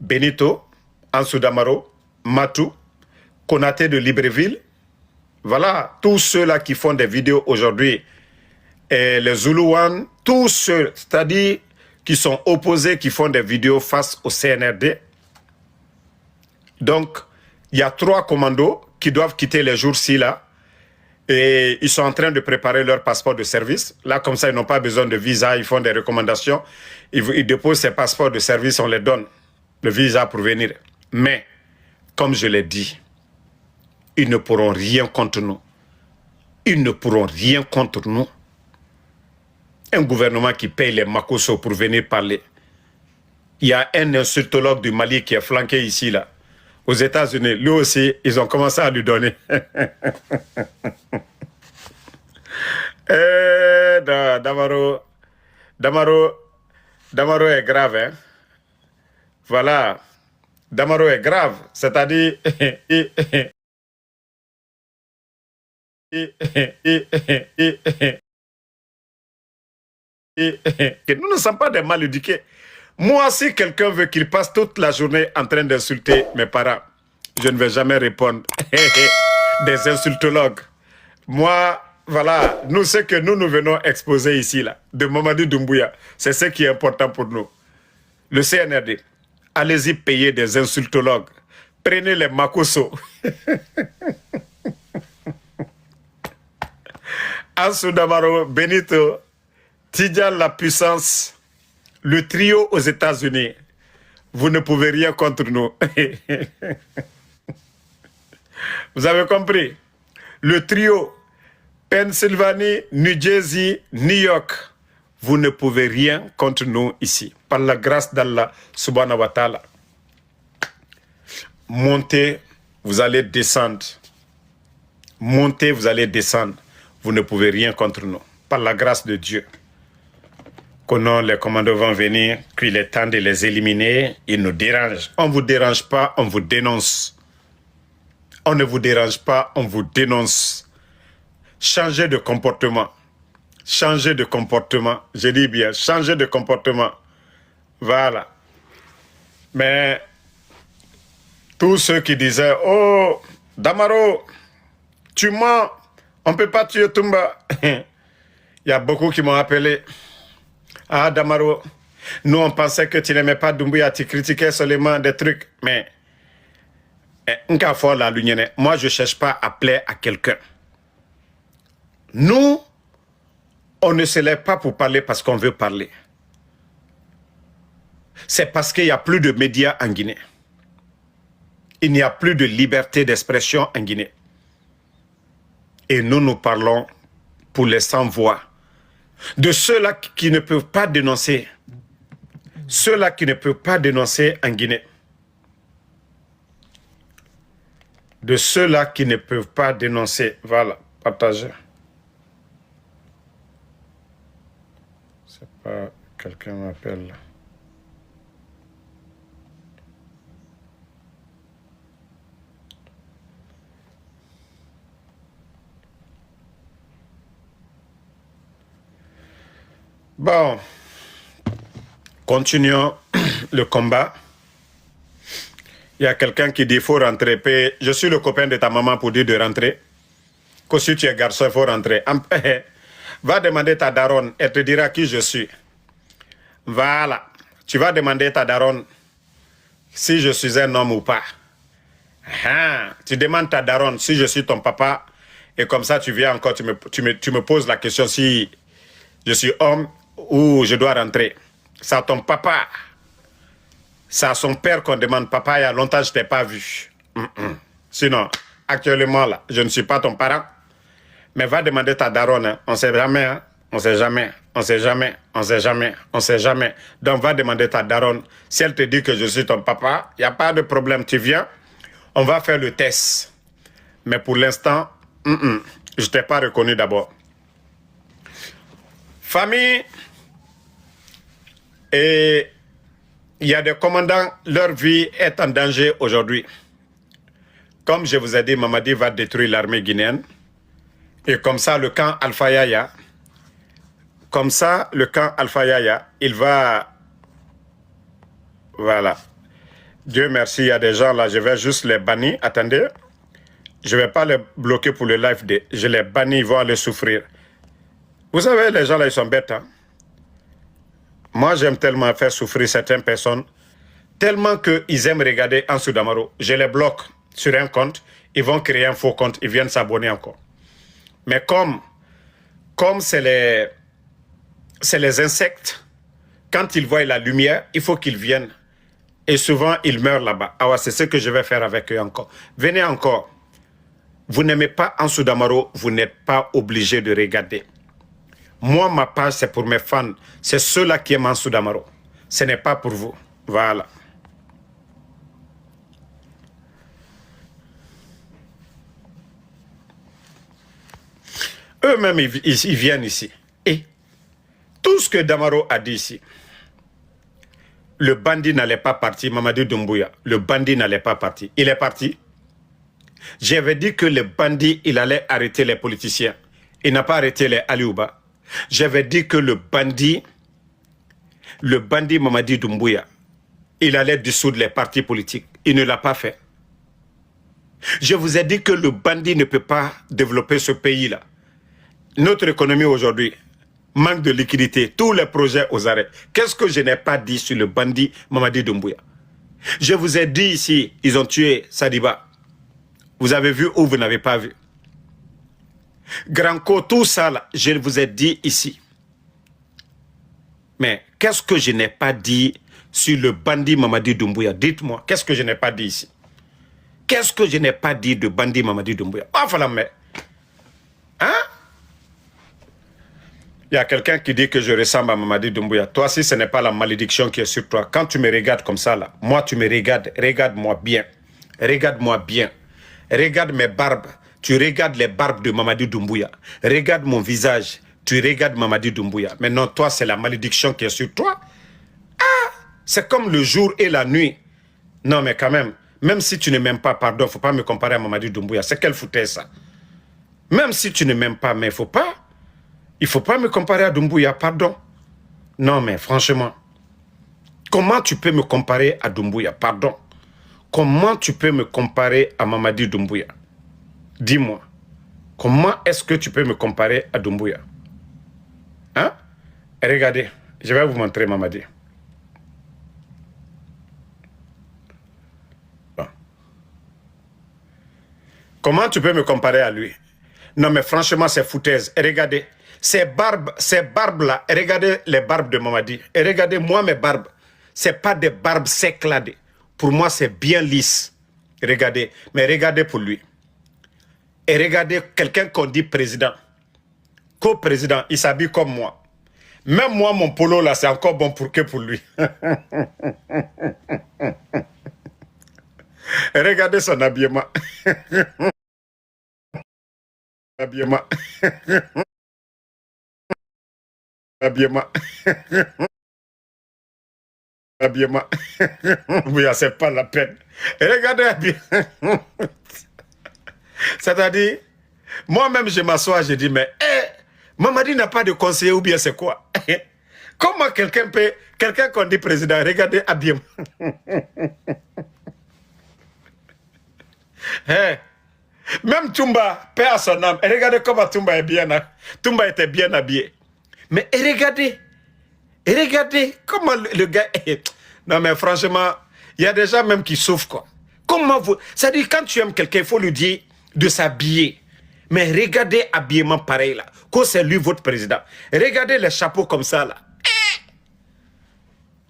Benito, Ansou Damaro, Matou, Konaté de Libreville. Voilà, tous ceux-là qui font des vidéos aujourd'hui, et les Zoulouans, tous ceux, c'est-à-dire qui sont opposés, qui font des vidéos face au CNRD. Donc, il y a 3 commandos qui doivent quitter les jours-ci là. Et ils sont en train de préparer leur passeport de service. Là, comme ça, ils n'ont pas besoin de visa, ils font des recommandations. Ils déposent ces passeports de service, on les donne le visa pour venir. Mais, comme je l'ai dit, ils ne pourront rien contre nous. Ils ne pourront rien contre nous. Un gouvernement qui paye les makosos pour venir parler. Il y a un insultologue du Mali qui est flanqué ici, là. Aux États-Unis, lui aussi, ils ont commencé à lui donner. Damaro est grave, hein. Voilà. Damaro est grave. C'est-à-dire... nous ne sommes pas des mal éduqués. Moi, si quelqu'un veut qu'il passe toute la journée en train d'insulter mes parents, je ne vais jamais répondre. Des insultologues. Moi, voilà, nous, ce que nous venons exposer ici, là, de Mamadou Doumbouya, c'est ce qui est important pour nous. Le CNRD, allez-y payer des insultologues. Prenez les makosos. Ansou Damaro, Benito, Tidjal la puissance, le trio aux États-Unis. Vous ne pouvez rien contre nous. Vous avez compris? Le trio, Pennsylvanie, New Jersey, New York. Vous ne pouvez rien contre nous ici. Par la grâce d'Allah, subhanahu wa ta'ala. Montez, vous allez descendre. Montez, vous allez descendre. Vous ne pouvez rien contre nous. Par la grâce de Dieu. Quand les commandos vont venir, qu'il est temps de les éliminer, ils nous dérangent. On ne vous dérange pas, on vous dénonce. On ne vous dérange pas, on vous dénonce. Changez de comportement. Changez de comportement. Je dis bien, changez de comportement. Voilà. Mais tous ceux qui disaient, oh, Damaro, tu mens, on ne peut pas tuer Toumba. Il y a beaucoup qui m'ont appelé. Ah, Damaro, nous on pensait que tu n'aimais pas Doumbouya, tu critiquais seulement des trucs. Mais, moi je ne cherche pas à plaire à quelqu'un. Nous, on ne se lève pas pour parler parce qu'on veut parler. C'est parce qu'il n'y a plus de médias en Guinée. Il n'y a plus de liberté d'expression en Guinée. Et nous parlons pour les sans-voix. De ceux-là qui ne peuvent pas dénoncer. Ceux-là qui ne peuvent pas dénoncer en Guinée. De ceux-là qui ne peuvent pas dénoncer. Voilà, partagez. C'est pas... Quelqu'un m'appelle. Bon, continuons le combat. Il y a quelqu'un qui dit qu'il faut rentrer. Je suis le copain de ta maman pour dire de rentrer. Que si tu es garçon, il faut rentrer. Va demander ta daronne, elle te dira qui je suis. Voilà. Tu vas demander ta daronne si je suis un homme ou pas. Tu demandes ta daronne si je suis ton papa. Et comme ça, tu viens encore, tu me poses la question si je suis homme ou je dois rentrer. C'est à ton papa. C'est à son père qu'on demande. Papa, il y a longtemps, je ne t'ai pas vu. Sinon, actuellement, là, je ne suis pas ton parent. Mais va demander ta daronne. Hein. On ne sait jamais. Hein. On ne sait jamais. On ne sait jamais. On ne sait jamais. On ne sait jamais. Donc, va demander ta daronne. Si elle te dit que je suis ton papa, il n'y a pas de problème. Tu viens. On va faire le test. Mais pour l'instant, je ne t'ai pas reconnu d'abord. Famille, et il y a des commandants, leur vie est en danger aujourd'hui. Comme je vous ai dit, Mamadi va détruire l'armée guinéenne. Et comme ça, le camp Alpha Yaya, il va... Voilà. Dieu merci, il y a des gens là, je vais juste les bannir. Attendez, je ne vais pas les bloquer pour le live. Je les bannis, ils vont aller souffrir. Vous savez, les gens là, ils sont bêtes. Hein? Moi, j'aime tellement faire souffrir certaines personnes, tellement qu'ils aiment regarder Ansou Damaro. Je les bloque sur un compte, ils vont créer un faux compte, ils viennent s'abonner encore. Mais comme c'est les insectes, quand ils voient la lumière, il faut qu'ils viennent. Et souvent, ils meurent là-bas. Ah ouais, c'est ce que je vais faire avec eux encore. Venez encore. Vous n'aimez pas Ansou Damaro, vous n'êtes pas obligé de regarder. Moi, ma page, c'est pour mes fans. C'est ceux-là qui aiment Ansou Damaro. Ce n'est pas pour vous. Voilà. Eux-mêmes, ils viennent ici. Et tout ce que Damaro a dit ici, le bandit n'allait pas partir, Mamadi Doumbouya, le bandit n'allait pas partir. Il est parti. J'avais dit que le bandit, il allait arrêter les politiciens. Il n'a pas arrêté les Aliouba. J'avais dit que le bandit Mamadi Doumbouya, il allait dissoudre les partis politiques. Il ne l'a pas fait. Je vous ai dit que le bandit ne peut pas développer ce pays-là. Notre économie aujourd'hui manque de liquidité, tous les projets aux arrêts. Qu'est-ce que je n'ai pas dit sur le bandit Mamadi Doumbouya? Je vous ai dit ici, ils ont tué Sadiba. Vous avez vu ou vous n'avez pas vu? Granco, tout ça là, je vous ai dit ici. Mais qu'est-ce que je n'ai pas dit sur le bandit Mamadi Doumbouya? Dites-moi, qu'est-ce que je n'ai pas dit ici? Qu'est-ce que je n'ai pas dit de bandit Mamadi Doumbouya? Enfin, mais... Hein? Il y a quelqu'un qui dit que je ressemble à Mamadi Doumbouya. Toi, si ce n'est pas la malédiction qui est sur toi, quand tu me regardes comme ça, là, moi, tu me regardes, regarde-moi bien. Regarde-moi bien. Regarde mes barbes. Tu regardes les barbes de Mamadi Doumbouya. Regarde mon visage. Tu regardes Mamadi Doumbouya. Maintenant, toi, c'est la malédiction qui est sur toi. Ah! C'est comme le jour et la nuit. Non, mais quand même si tu ne m'aimes pas, pardon, il ne faut pas me comparer à Mamadi Doumbouya. C'est quelle foutaise, ça? Même si tu ne m'aimes pas, mais il ne faut pas me comparer à Doumbouya, pardon. Non, mais franchement, comment tu peux me comparer à Doumbouya, pardon? Comment tu peux me comparer à Mamadi Doumbouya? Dis-moi, comment est-ce que tu peux me comparer à Doumbouya? Hein? Regardez, je vais vous montrer Mamadi. Bon. Comment tu peux me comparer à lui? Non, mais franchement, c'est foutaise. Et regardez, ces barbes-là, regardez les barbes de Mamadi. Et regardez, moi, mes barbes, ce n'est pas des barbes s'éclater. Pour moi, c'est bien lisse. Regardez, mais regardez pour lui. Et regardez quelqu'un qu'on dit président. Co-président, il s'habille comme moi. Même moi, mon polo, là, c'est encore bon que pour lui. Et regardez son habillement. Habillement. Habillement. Habillement. Oui, c'est pas la peine. Et regardez l'habillement. C'est-à-dire, moi-même, je m'assois, je dis, mais Mamadi n'a pas de conseiller ou bien c'est quoi? Comment quelqu'un qu'on dit président, regardez habillement. Même Toumba, paix à son âme, et regardez comment Toumba est bien, Toumba était bien habillé. Mais regardez comment le gars est. Non mais franchement, il y a des gens même qui souffrent quoi. Comment vous... C'est-à-dire quand tu aimes quelqu'un, il faut lui dire de s'habiller. Mais regardez habillement pareil là. Quand c'est lui votre président. Regardez les chapeaux comme ça là.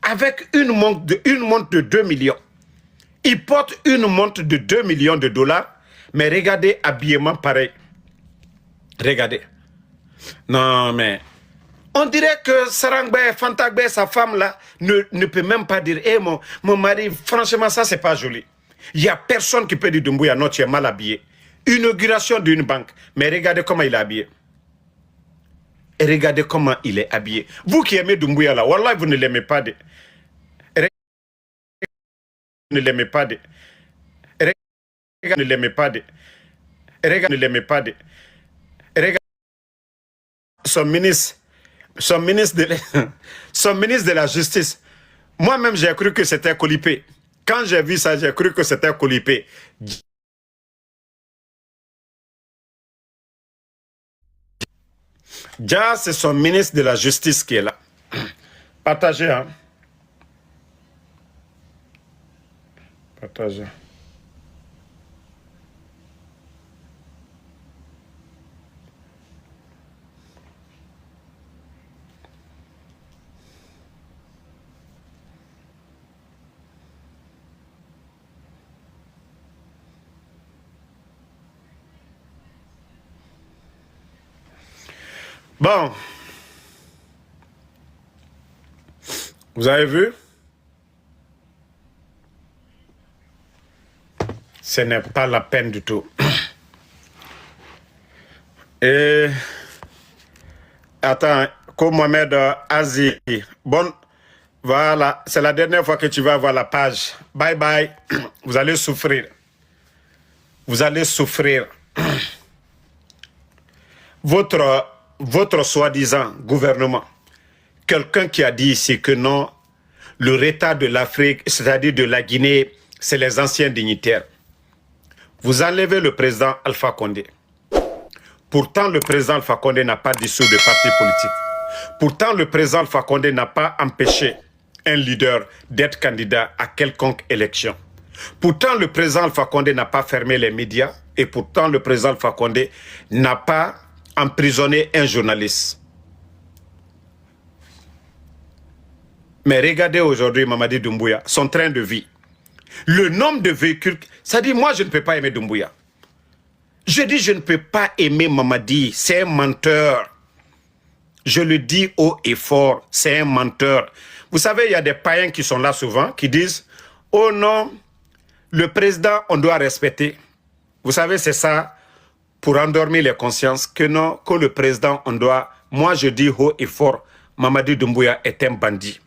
Avec une montre de 2 millions. Il porte une montre de 2 millions de dollars. Mais regardez habillement pareil. Regardez. Non mais... On dirait que Sarangbe, Fantagbe, sa femme là, ne peut même pas dire, mon mari, franchement, ça c'est pas joli. Il n'y a personne qui peut dire Doumbouya, non, tu es mal habillé. Inauguration d'une banque. Mais regardez comment il est habillé. Et regardez comment il est habillé. Vous qui aimez Doumbouya là, wallah, vous ne l'aimez pas. Vous ne l'aimez pas. Vous ne l'aimez pas. Vous ne l'aimez pas. Regardez son ministre. Son ministre de la justice. Moi-même, j'ai cru que c'était Colipé. Quand j'ai vu ça, j'ai cru que c'était Colipé. Dia, c'est son ministre de la Justice qui est là. Partagez, hein. Partagez. Bon. Vous avez vu? Ce n'est pas la peine du tout. Et... Attends, comme Mohamed Azi. Bon, voilà, c'est la dernière fois que tu vas voir la page. Bye bye. Vous allez souffrir. Vous allez souffrir. Votre soi-disant gouvernement, quelqu'un qui a dit ici que non, le retard de l'Afrique, c'est-à-dire de la Guinée, c'est les anciens dignitaires. Vous enlevez le président Alpha Condé. Pourtant, le président Alpha Condé n'a pas dissous de parti politique. Pourtant, le président Alpha Condé n'a pas empêché un leader d'être candidat à quelconque élection. Pourtant, le président Alpha Condé n'a pas fermé les médias et pourtant, le président Alpha Condé n'a pas emprisonné un journaliste. Mais regardez aujourd'hui Mamadi Doumbouya, son train de vie. Le nombre de véhicules, ça dit moi je ne peux pas aimer Doumbouya. Je dis je ne peux pas aimer Mamadi, c'est un menteur. Je le dis haut et fort, c'est un menteur. Vous savez, il y a des païens qui sont là souvent, qui disent « Oh non, le président, on doit respecter. » Vous savez, c'est ça, pour endormir les consciences, que non, que le président, on doit... Moi, je dis haut et fort, Mamadi Doumbouya est un bandit.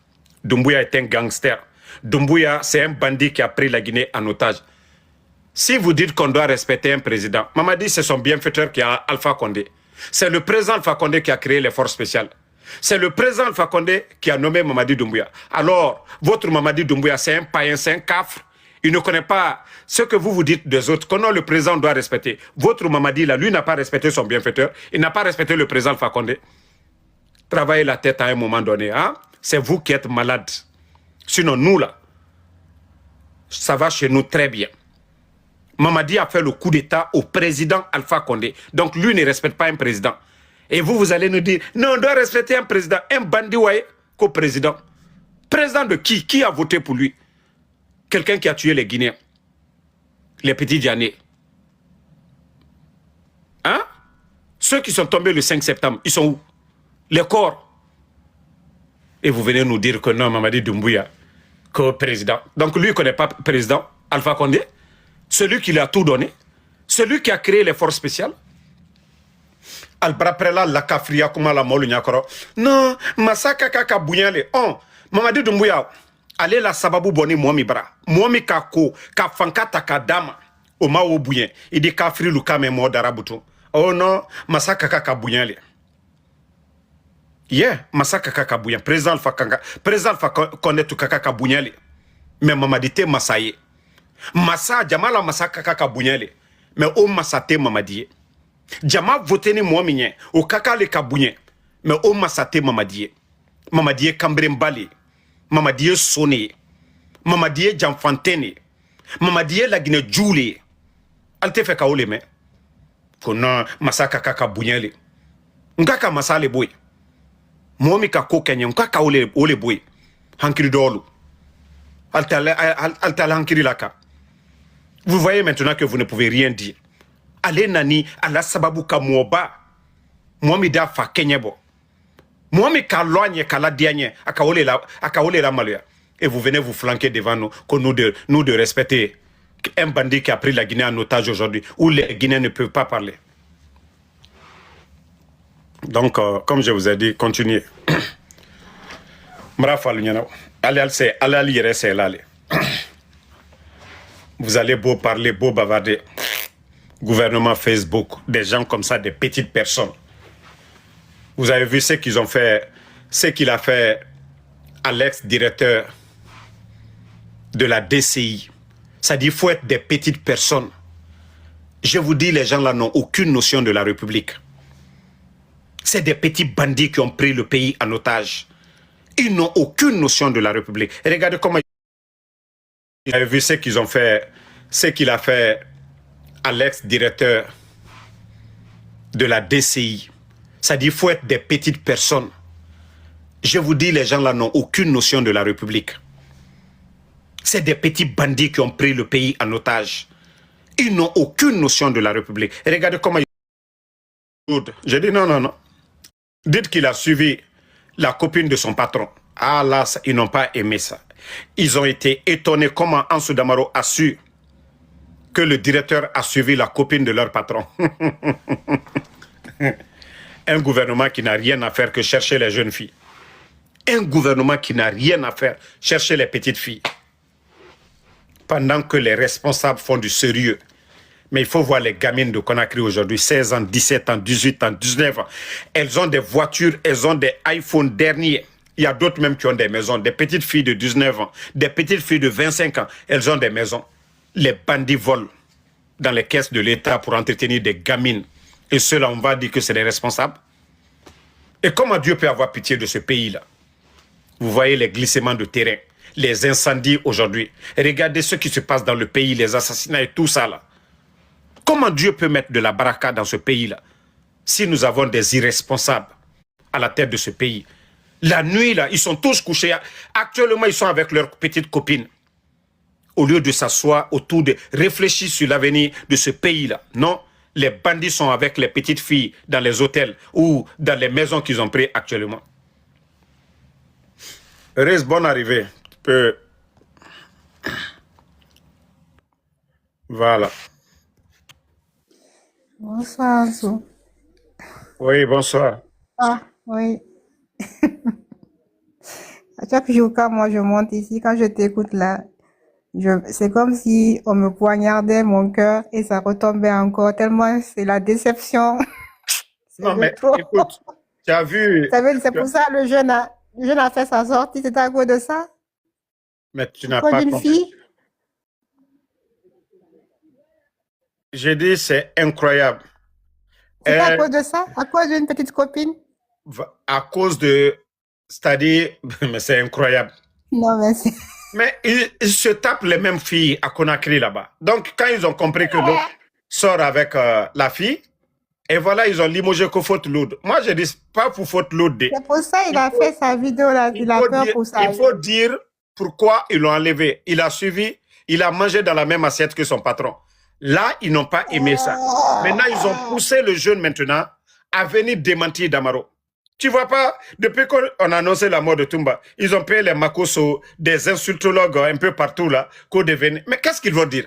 Doumbouya est un gangster. Doumbouya, c'est un bandit qui a pris la Guinée en otage. Si vous dites qu'on doit respecter un président, Mamadi, c'est son bienfaiteur qui a Alpha Condé. C'est le président Alpha Condé qui a créé les forces spéciales. C'est le président Alpha Condé qui a nommé Mamadi Doumbouya. Alors, votre Mamadi Doumbouya, c'est un païen, c'est un cafre. Il ne connaît pas ce que vous dites des autres, que non, le président doit respecter. Votre Mamadi, là, lui n'a pas respecté son bienfaiteur. Il n'a pas respecté le président Alpha Condé. Travaillez la tête à un moment donné. Hein? C'est vous qui êtes malade. Sinon, nous, là, ça va chez nous très bien. Mamadi a fait le coup d'État au président Alpha Condé. Donc, lui ne respecte pas un président. Et vous allez nous dire, non, on doit respecter un président. Un bandit, ouais, qu'au président. Président de qui? Qui a voté pour lui? Quelqu'un qui a tué les Guinéens. Les petits Dianés. Hein? Ceux qui sont tombés le 5 septembre, ils sont où? Les corps. Et vous venez nous dire que non, Mamadi Doumbouya, que président. Donc, lui, il ne connaît pas le président Alpha Condé. Celui qui lui a tout donné, celui qui a créé les forces spéciales. Albraprela la kafria kuma la molu nyakoro. Non, masaka kaka bunyale. Oh, Mamadi Doumbouya, allez la sababu boni momi bra. Momi kako, ka fankata ka dama. Oma o buyen. Il dit kafri lukame mo darabutu. Oh non, masaka kaka bunyale. Yeah, masaka kaka buyen. Président Alpha Condé tu kaka bunyale. Mais Mamadi te masaye. Massa, Jamala Massaka kaka bunyele. Mais o Massate Mamadi. Jama voté ni mominye. O kaka le kabunye. Mais o Massate Mamadi. Mamadi Kambrembali. Mamadi Sone. Mamadi Jamfantene. Mamadi la Guinée Djouli. Alte fe kaole me. Konan Massaka kaka bunyele. Nkaka Massale boy. Momi ka kokenye. Nkaka ole boy. Hankiri dolu. Altala hankiri laka. Vous voyez maintenant que vous ne pouvez rien dire. Allez nani ala sababu ka muoba. Mwami da fa kenyebo. Mwami ka loigne kala dianye akaole la maluya. Et vous venez vous flanquer devant nous que nous de respecter un bandit qui a pris la Guinée en otage aujourd'hui où les Guinéens ne peuvent pas parler. Donc comme je vous ai dit, continuez. Mrafa lunyana. Allez lire c'est là. Vous allez beau parler, beau bavarder. Gouvernement Facebook, des gens comme ça, des petites personnes. Vous avez vu ce qu'ils ont fait, ce qu'il a fait à l'ex-directeur de la DCI. Ça dit qu'il faut être des petites personnes. Je vous dis, les gens là n'ont aucune notion de la République. C'est des petits bandits qui ont pris le pays en otage. Ils n'ont aucune notion de la République. Et regardez comment ils ont vu ce qu'ils ont fait, ce qu'il a fait à l'ex-directeur de la DCI. Ça dit qu'il faut être des petites personnes. Je vous dis, les gens là n'ont aucune notion de la République. C'est des petits bandits qui ont pris le pays en otage. Ils n'ont aucune notion de la République. Et regardez comment ils... J'ai dit non, non, non. Dites qu'il a suivi la copine de son patron. Ah là, ils n'ont pas aimé ça. Ils ont été étonnés comment Ansou Damaro a su que le directeur a suivi la copine de leur patron. Un gouvernement qui n'a rien à faire que chercher les jeunes filles. Un gouvernement qui n'a rien à faire, chercher les petites filles. Pendant que les responsables font du sérieux. Mais il faut voir les gamines de Conakry aujourd'hui, 16 ans, 17 ans, 18 ans, 19 ans. Elles ont des voitures, elles ont des iPhones derniers. Il y a d'autres même qui ont des maisons, des petites filles de 19 ans, des petites filles de 25 ans, elles ont des maisons. Les bandits volent dans les caisses de l'État pour entretenir des gamines. Et ceux-là, on va dire que c'est des responsables. Et comment Dieu peut avoir pitié de ce pays-là? Vous voyez les glissements de terrain, les incendies aujourd'hui. Regardez ce qui se passe dans le pays, les assassinats et tout ça là. Comment Dieu peut mettre de la baraka dans ce pays-là si nous avons des irresponsables à la tête de ce pays? La nuit, là, ils sont tous couchés. Actuellement, ils sont avec leurs petites copines. Au lieu de s'asseoir autour de réfléchir sur l'avenir de ce pays-là. Non, les bandits sont avec les petites filles dans les hôtels ou dans les maisons qu'ils ont prises actuellement. Reste bonne arrivée. Tu peux... Voilà. Bonsoir, Anso. Oui, bonsoir. Ah, oui. À chaque jour, quand moi je monte ici, quand je t'écoute là, c'est comme si on me poignardait mon cœur et ça retombait encore, tellement c'est la déception. Non, C'est mais trop. écoute, tu as vu... C'est pour ça le jeune a fait sa sortie, c'est à cause de ça? Mais tu À n'as cause pas d'une compris. fille? J'ai dit, c'est incroyable. C'est à Elle, cause de ça? À cause d'une petite copine? à cause de... C'est-à-dire, mais c'est incroyable. Non, mais c'est... Mais ils se tapent les mêmes filles à Conakry là-bas. Donc, quand ils ont compris que l'autre sort avec la fille, et voilà, ils ont limogé que faute lourde. Moi, je dis pas pour faute lourde. C'est pour ça qu'il a fait sa vidéo là, il a peur pour ça. Il faut dire pourquoi ils l'ont enlevé. Il a suivi, il a mangé dans la même assiette que son patron. Là, ils n'ont pas aimé ça. Maintenant, ils ont poussé le jeune maintenant à venir démentir Damaro. Tu vois pas, depuis qu'on a annoncé la mort de Toumba, ils ont payé les Makoso, des insultologues un peu partout là, qu'on devenait. Mais qu'est-ce qu'ils vont dire?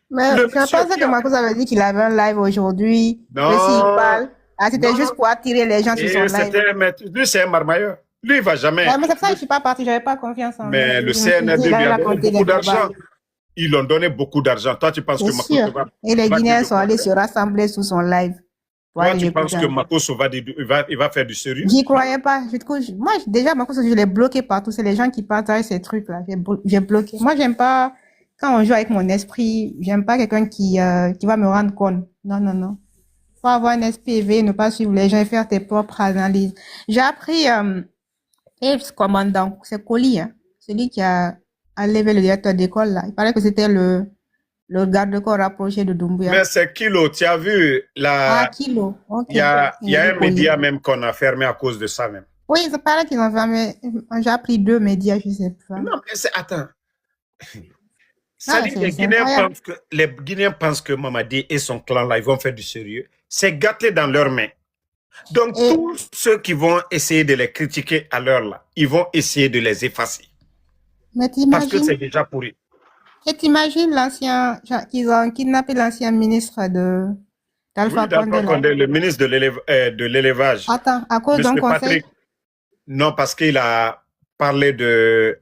Mais je pensais que Marcos avait dit qu'il avait un live aujourd'hui. Non. Que s'il parle, c'était juste pour attirer les gens sur son live. Lui, c'est un marmailleur. Lui, il va jamais. Ouais, mais c'est pour ça que je ne suis pas parti, je n'avais pas confiance en lui. Mais le CNRD lui a donné beaucoup d'argent. Ils lui ont donné beaucoup d'argent. Toi, tu penses que Makoso va... Et les Guinéens sont allés se rassembler sous son live. Toi, tu penses que Makoso va faire du sérieux? J'y croyais pas. Moi, déjà, Makoso, je l'ai bloqué partout. C'est les gens qui partagent ces trucs-là. J'ai bloqué. Moi, j'aime pas, quand on joue avec mon esprit, j'aime pas quelqu'un qui va me rendre compte. Non, non, non. Faut avoir un esprit éveillé, ne pas suivre les gens et faire tes propres analyses. J'ai appris, ex-commandant, c'est Koli, hein, celui qui a enlevé le directeur d'école, là. Il paraît que c'était le garde-corps rapproché de Doumbouya. Mais c'est Kilo, tu as vu la... Ah, Kilo, ok. Il y a un média même qu'on a fermé à cause de ça même. Oui, il paraît qu'ils ont fermé. J'ai appris 2 médias, je sais pas. Non, mais attends. Ça dit que les Guinéens pensent que Mamadi et son clan là, ils vont faire du sérieux. C'est gâté dans leurs mains. Donc, tous ceux qui vont essayer de les critiquer à l'heure là, ils vont essayer de les effacer. Mais parce que c'est déjà pourri. Et t'imagines qu'ils ont kidnappé l'ancien ministre d'Alpha Condé, le ministre de l'élevage. Attends, à cause d'un conseil? Non, parce qu'il a parlé de...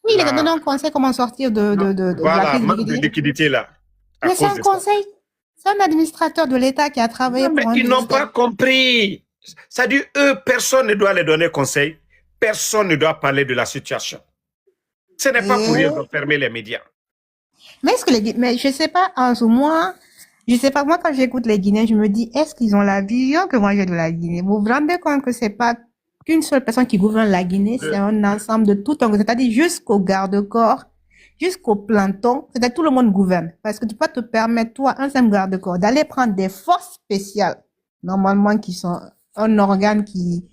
Oui, il a donné un conseil comment sortir de la manque de liquidité là. Mais c'est un conseil. C'est un administrateur de l'État qui a travaillé pour un ils n'ont pas compris. Ça dit, eux, personne ne doit les donner conseil. Personne ne doit parler de la situation. Ce n'est pas pour Et... rien de fermer les médias. Mais est-ce que mais je sais pas, en ce moment, je sais pas, moi, quand j'écoute les Guinéens, je me dis, est-ce qu'ils ont la vision que moi j'ai de la Guinée? Vous vous rendez compte que c'est pas qu'une seule personne qui gouverne la Guinée, c'est un ensemble de tout un, c'est-à-dire jusqu'au garde-corps, jusqu'au planton, c'est-à-dire tout le monde gouverne. Parce que tu peux te permettre, toi, un simple garde-corps, d'aller prendre des forces spéciales, normalement, qui sont un organe qui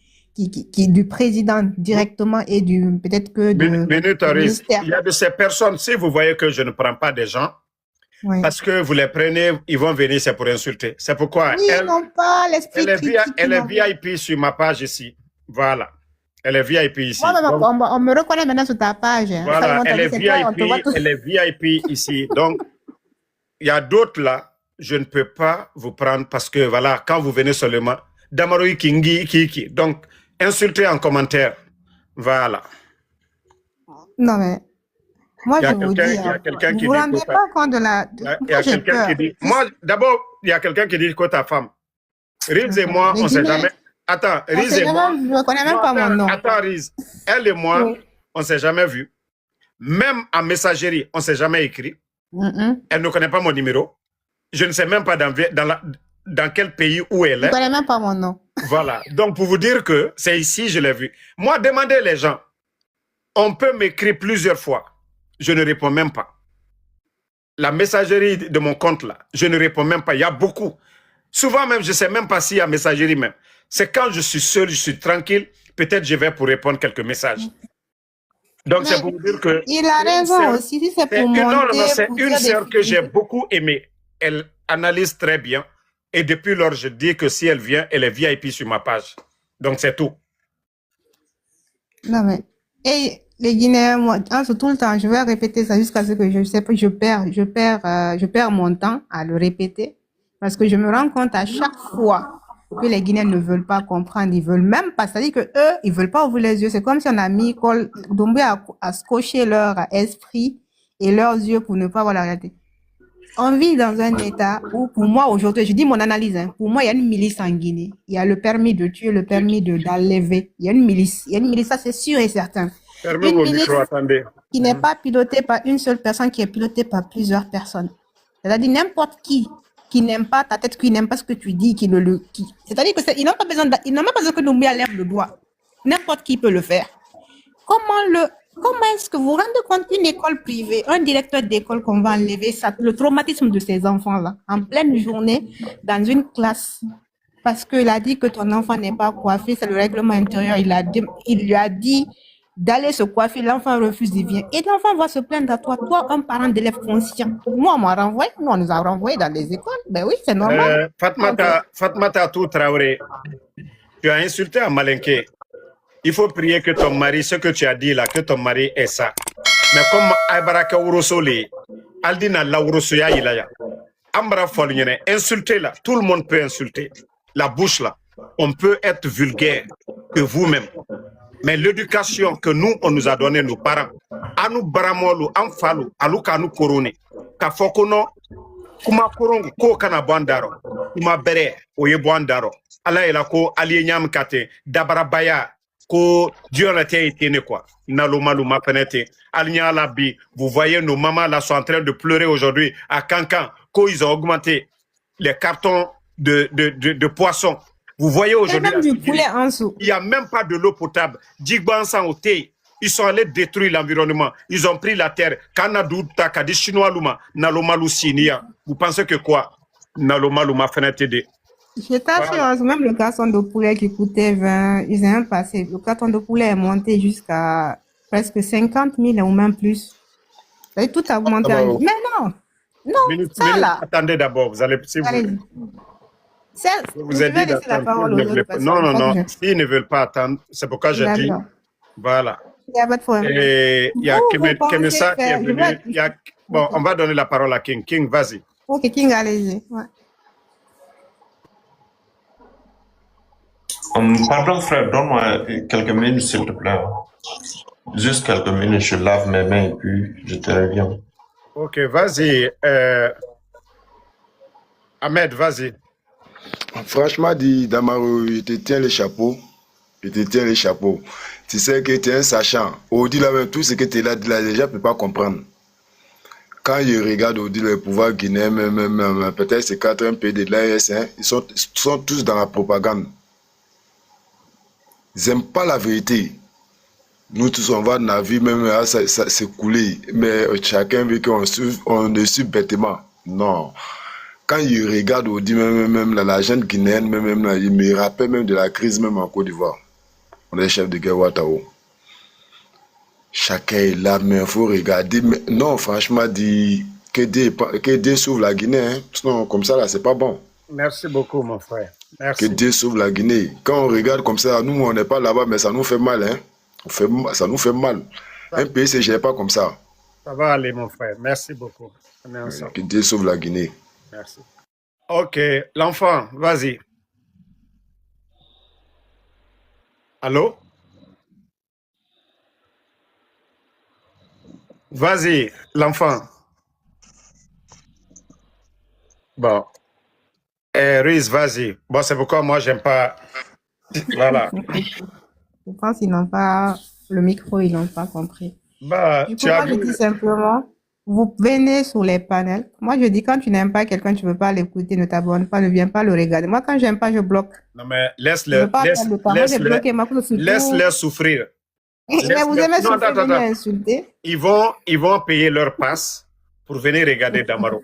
du président directement et du, peut-être que du ministère. Il y a de ces personnes, si vous voyez que je ne prends pas des gens, oui. Parce que vous les prenez, ils vont venir, c'est pour insulter. C'est pourquoi oui, non pas l'esprit elle est VIP sur ma page ici. Voilà. Elle est VIP ici. Moi, donc, on me reconnaît maintenant sur ta page. Voilà, elle est VIP, elle est VIP ici. Donc, il y a d'autres là, je ne peux pas vous prendre parce que, voilà, quand vous venez seulement, Damaroui Kingi, Kiki. Donc, insultez en commentaire. Voilà. Non, mais... Moi, je vous dis, il y a quelqu'un qui vous ne vous rendez pas compte de la... Il y a quelqu'un qui dit... Moi, d'abord, il y a quelqu'un qui dit que ta femme. Riz et moi, on ne sait jamais... Attends, Riz et moi... Je ne connais même pas mon nom. Attends, Riz. Elle et moi, on ne s'est jamais vu. Même en messagerie, on ne s'est jamais écrit. Elle ne connaît pas mon numéro. Je ne sais même pas dans quel pays où elle est. Je ne connais même pas mon nom. Voilà. Donc, pour vous dire que c'est ici, je l'ai vu. Moi, demandez les gens. On peut m'écrire plusieurs fois. Je ne réponds même pas. La messagerie de mon compte là, je ne réponds même pas. Il y a beaucoup. Souvent même, je ne sais même pas s'il y a messagerie même. C'est quand je suis seul, je suis tranquille, peut-être je vais pour répondre quelques messages. Donc c'est pour vous dire que... Il a raison aussi, si c'est pour monter... Non, c'est une sœur que j'ai beaucoup aimée. Elle analyse très bien. Et depuis lors, je dis que si elle vient, elle est VIP sur ma page. Donc c'est tout. Non mais... Et les Guinéens, moi, tout le temps, je vais répéter ça jusqu'à ce que je sais pas, je perds mon temps à le répéter. Parce que je me rends compte à chaque fois que les Guinéens ne veulent pas comprendre, ils veulent même pas, c'est-à-dire que eux, ils veulent pas ouvrir les yeux. C'est comme si on a mis Doumbé à scotcher leur esprit et leurs yeux pour ne pas voir la réalité. On vit dans un état où, pour moi, aujourd'hui, je dis mon analyse, hein, pour moi, il y a une milice en Guinée. Il y a le permis de tuer, le permis d'enlever. Il y a une milice, ça c'est sûr et certain. Fermez vos micros, attendez. Qui n'est pas pilotée par une seule personne, qui est pilotée par plusieurs personnes. C'est-à-dire n'importe qui n'aime pas ta tête, qui n'aime pas ce que tu dis, c'est-à-dire que ils n'ont pas besoin que Doumbia lève le doigt. N'importe qui peut le faire. Comment est-ce que vous vous rendez compte qu'une école privée, un directeur d'école qu'on va enlever, le traumatisme de ces enfants-là, en pleine journée, dans une classe, parce qu'il a dit que ton enfant n'est pas coiffé, c'est le règlement intérieur, il lui a dit d'aller se coiffer, l'enfant refuse, il vient. Et l'enfant va se plaindre à toi, un parent d'élève conscient. Moi, on m'a renvoyé, on nous a renvoyés dans les écoles. Ben oui, c'est normal. Fatmata Tou Traoré, tu as insulté un malinqué. Il faut prier que ton mari, ce que tu as dit là, que ton mari est ça. Mais comme Aïbaraka Urosoli, Aldina Laurosoya Ilaya, Ambra Folnyene, insulter là, tout le monde peut insulter. La bouche là, on peut être vulgaire que vous-même. Mais l'éducation que nous, on nous a donné, nos parents, à nous baramolu, en fallu, à nous kanu korone, ka fokono, kuma korongo, ko kana bandaro, kuma bere, oye bandaro, ala ela ko alienyam kate, dabarabaya, ko Dieu n'a été quoi. Nalomaluma penete, alnya la bi, vous voyez nos mamans là sont en train de pleurer aujourd'hui à Cancan, ils ont augmenté les cartons de poissons. Vous voyez aujourd'hui, il n'y a même pas de l'eau potable. Ils sont allés détruire l'environnement. Ils ont pris la terre. Vous pensez que quoi? Je t'assure, même le carton de poulet qui coûtait 20, ils ont passé. Le carton de poulet est monté jusqu'à presque 50 000 ou même plus. Tout a augmenté. Mais non, ça là. Attendez d'abord, vous allez... Vous avez dit non. S'ils ne veulent pas attendre, c'est pourquoi j'ai dit. Voilà. Il n'y a pas de problème. Et il y a Kemessa qui est venu. Bon, on va donner la parole à King. King, vas-y. Ok, King, allez-y. Ouais. Pardon, frère, donne-moi quelques minutes, s'il te plaît. Juste quelques minutes, je lave mes mains et puis je te reviens. Ok, vas-y. Ahmed, vas-y. Franchement, dit Damaro, je te tiens le chapeau. Je te tiens les chapeaux. Tu sais que tu es un sachant. Audi, là, même tout ce que tu es là déjà, ne peut pas comprendre. Quand je regarde Audi, le pouvoir guinéen, même peut-être ces 4 MP de l'AS, hein, ils sont tous dans la propagande. Ils n'aiment pas la vérité. Nous tous, on va dans la vie, même ça s'écouler. Mais chacun veut qu'on le suive bêtement. Non. Quand je regarde Audi, même la jeune guinéenne, même là, il me rappelle même de la crise même en Côte d'Ivoire. On est chef de guerre Ouattao. Chacun est là, mais il faut regarder. Mais non, franchement, dit que Dieu sauve la Guinée. Hein. Sinon, comme ça, là, c'est pas bon. Merci beaucoup, mon frère. Que Merci. Dieu sauve la Guinée. Quand on regarde comme ça, nous, on n'est pas là-bas, mais ça nous fait mal. Hein. Ça nous fait mal. Un pays ne se gère pas comme ça. Ça va aller, mon frère. Merci beaucoup. On est ensemble. Que Dieu sauve la Guinée. Merci. Ok, l'enfant, vas-y. Allô? Vas-y, l'enfant. Bon. Riz, vas-y. Bon, c'est pourquoi moi, j'aime pas. Voilà. Je pense qu'ils n'ont pas le micro, ils n'ont pas compris. Bah, Du coup, tu as moi, je vu. dis simplement, vous venez sur les panels. Moi, je dis, quand tu n'aimes pas quelqu'un, tu ne veux pas l'écouter, ne t'abonne pas, ne viens pas le regarder. Moi, quand j'aime pas, je bloque. Non, mais Je ne veux pas perdre le temps. Moi, j'ai bloqué ma couche surtout. laisse-les souffrir. Mais vous aimez Non, souffrir, attends, venir attends. insulter. Ils vont payer leur passe pour venir regarder Damaro.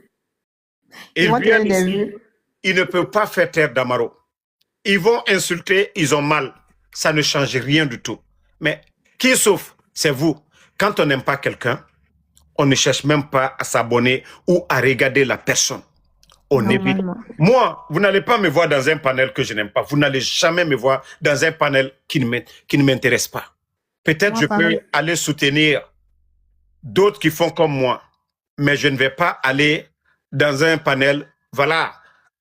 Ils Ils vont viennent donner des ici, vues. ils ne peuvent pas faire taire Damaro. Ils vont insulter, ils ont mal. Ça ne change rien du tout. Mais qui souffre? C'est vous. Quand on n'aime pas quelqu'un, on ne cherche même pas à s'abonner ou à regarder la personne. On évite. Normalement. Moi, vous n'allez pas me voir dans un panel que je n'aime pas. Vous n'allez jamais me voir dans un panel qui ne m'intéresse pas. Peut-être Moi, je peux pareil. aller soutenir d'autres qui font comme moi, mais je ne vais pas aller dans un panel, voilà,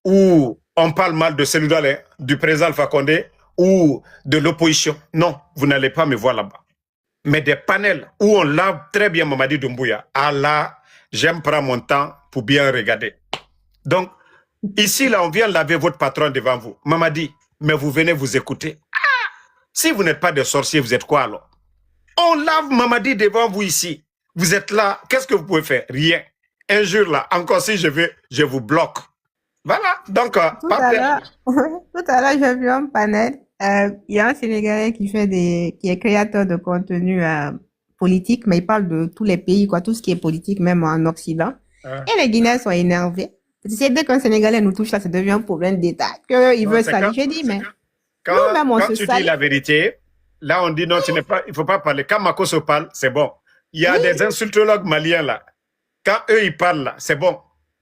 où on parle mal de celui-là, du président Alpha Condé ou de l'opposition. Non, vous n'allez pas me voir là-bas. Mais des panels où on lave très bien Mamadi Doumbouya, ah là, j'aime prendre mon temps pour bien regarder. Donc, ici, là, on vient laver votre patron devant vous. Mamadi, mais vous venez vous écouter. Ah, si vous n'êtes pas des sorciers, vous êtes quoi alors? On lave Mamadi devant vous ici. Vous êtes là, qu'est-ce que vous pouvez faire? Rien. Un jour là, encore si je veux, je vous bloque. Voilà, donc, Tout à l'heure, j'ai vu un panel. Il y a un Sénégalais qui est créateur de contenu politique, mais il parle de tous les pays, quoi, tout ce qui est politique, même en Occident. Et les Guinéens sont énervés. C'est dès qu'un Sénégalais nous touche, là, ça devient un problème d'État. Qu'ils veulent salir. J'ai dit, mais nous-mêmes, on quand se tu dis salit. la vérité, là, on dit non, il ne faut pas parler. Quand Mako se parle, c'est bon. Il y a des insultologues maliens là. Quand eux, ils parlent là, c'est bon.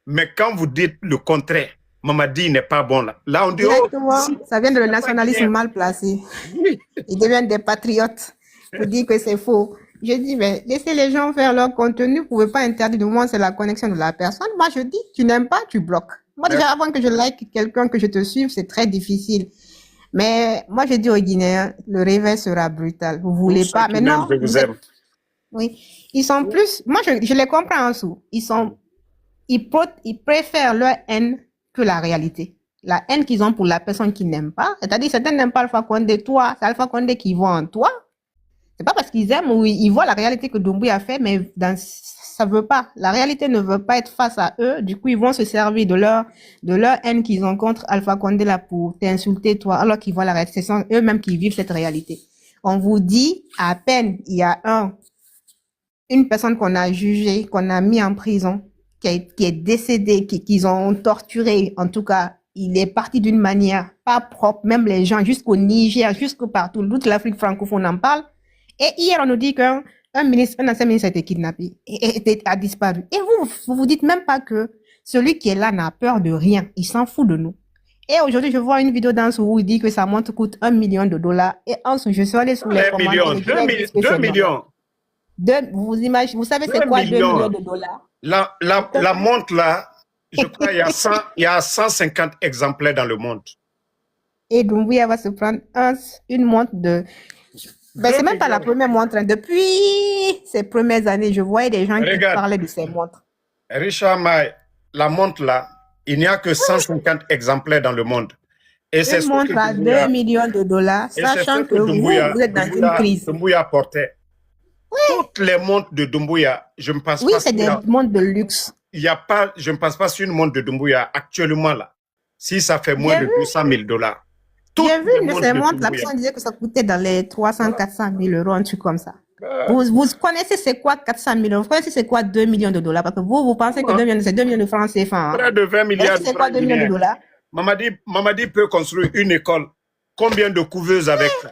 Mais quand vous dites le contraire, Mamadi n'est pas bon là. Là, on dit, Directement, ça vient de le nationalisme mal placé. Ils deviennent des patriotes pour dire que c'est faux. Je dis, mais laissez les gens faire leur contenu. Vous ne pouvez pas interdire. Du moment c'est la connexion de la personne. Moi, je dis, tu n'aimes pas, tu bloques. Moi, déjà, avant que je like quelqu'un, que je te suive, c'est très difficile. Mais moi, je dis aux Guinéens, le réveil sera brutal. Vous voulez pas. Mais non. Je vous aime. Oui. Ils sont plus, moi, je les comprends en dessous. Ils préfèrent leur haine que la réalité. La haine qu'ils ont pour la personne qu'ils n'aiment pas. C'est-à-dire, certains n'aiment pas Alpha Condé, toi, c'est Alpha Condé qui voit en toi. C'est pas parce qu'ils aiment ou ils voient la réalité que Doumbouya a fait, mais ça veut pas. La réalité ne veut pas être face à eux. Du coup, ils vont se servir de leur haine qu'ils ont contre Alpha Condé là pour t'insulter toi, alors qu'ils voient la réalité. Ce sont eux-mêmes qui vivent cette réalité. On vous dit, à peine, il y a une personne qu'on a jugée, qu'on a mis en prison, qui est décédée, qu'ils ont torturé, en tout cas, il est parti d'une manière pas propre, même les gens, jusqu'au Niger, jusqu'au partout, toute l'Afrique francophone en parle. Et hier, on nous dit qu'un ancien ministre a été kidnappé et a disparu. Et vous dites même pas que celui qui est là n'a peur de rien. Il s'en fout de nous. Et aujourd'hui, je vois une vidéo où il dit que sa montre coûte $1 million. Et ensuite, je suis allé sur les commentaires. 2 millions. Vous savez c'est quoi 2 millions de dollars? La montre là, je crois il y a 150 exemplaires dans le monde. Et Doumbouya va se prendre une montre de... Ben, c'est même pas la première montre. Depuis ces premières années, je voyais des gens qui parlaient de ces montres. Richard May, la montre là, il n'y a que 150 exemplaires dans le monde. Et c'est Une ce montre que à 2 Doumbouya, millions de dollars, et c'est ce sachant que que vous êtes dans une crise. Doumbouya portait. Toutes les montres de Doumbouya, je ne pense Oui, pas c'est qu'il y des a, montres de luxe. il y a pas, je ne pense pas sur une montre de Doumbouya actuellement là, si ça fait moins J'ai de vu, 200 000 dollars. Toutes j'ai vu les une de montres ces de montres, la Doumbouya. personne disait que ça coûtait dans les 300, Voilà. 400 000 euros, un truc comme ça. Euh, Vous connaissez c'est quoi 400 000 euros? Vous connaissez c'est quoi 2 millions de dollars? Parce que vous pensez que 2 millions, c'est 2 millions de francs CFA. Hein? Près de 20 Vous savez milliards de c'est quoi francs 2 millions de guinéens. dollars? Mamadi peut construire une école. Combien de couveuses avec ça?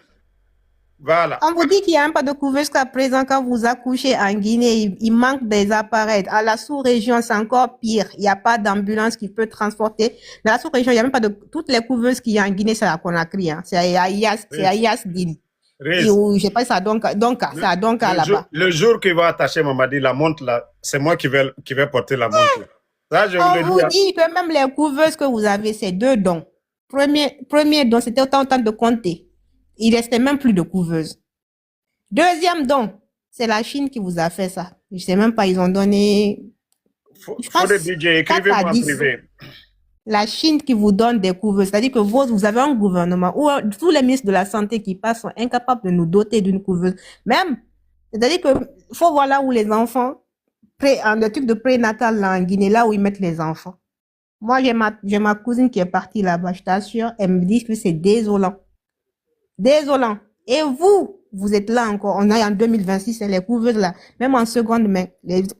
Voilà. On vous dit qu'il n'y a même pas de couveuse jusqu'à présent quand vous accouchez en Guinée. Il manque des appareils. À la sous-région, c'est encore pire. Il n'y a pas d'ambulance qui peut transporter. Dans la sous-région, il n'y a même pas de... Toutes les couveuses qu'il y a en Guinée, c'est à Conakry. Hein. C'est à Yas Dili. Et je sais pas, c'est à Donka c'est à Donka là-bas. Le jour qu'il va attacher Mamadi, la montre là, c'est moi qui vais porter la montre. Ça, je vous On le vous dis. dit que même les couveuses que vous avez, c'est 2 dons. Premier don, c'était autant de compter. Il restait même plus de couveuses. Deuxième don, c'est la Chine qui vous a fait ça. Je sais même pas, ils ont donné, je Faut pense, des budgets, 4 à écrivez-moi en 10. privé. La Chine qui vous donne des couveuses. C'est-à-dire que vous avez un gouvernement où tous les ministres de la Santé qui passent sont incapables de nous doter d'une couveuse. Même, c'est-à-dire que faut voir là où les enfants, le truc de prénatal là en Guinée, là où ils mettent les enfants. Moi, j'ai ma cousine qui est partie là-bas, je t'assure, elle me dit que c'est désolant. Désolant. Et vous êtes là encore. On est en 2026, c'est les couveuses là. Même en seconde main,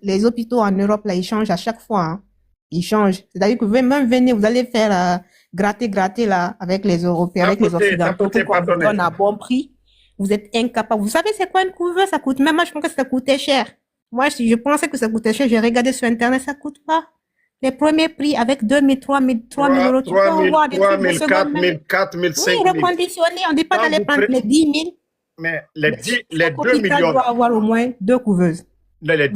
les hôpitaux en Europe là, ils changent à chaque fois. Hein. Ils changent. C'est-à-dire que même venez, vous allez faire gratter là avec les Européens, avec les Occidentaux pour qu'on vous donne à bon prix. Vous êtes incapable. Vous savez c'est quoi une couveuse? Ça coûte même. Moi, je pensais que ça coûtait cher. Moi, si je pensais que ça coûtait cher, j'ai regardé sur Internet, ça coûte pas. Les premiers prix avec 2 000, 3 000 euros, tu peux avoir des trucs de seconde main. 4 000, 5 000. Oui, reconditionné, on ne dit pas d'aller prendre les 10 000. Mais les 2 L'hôpital millions, doit avoir au moins 2 couveuses. Les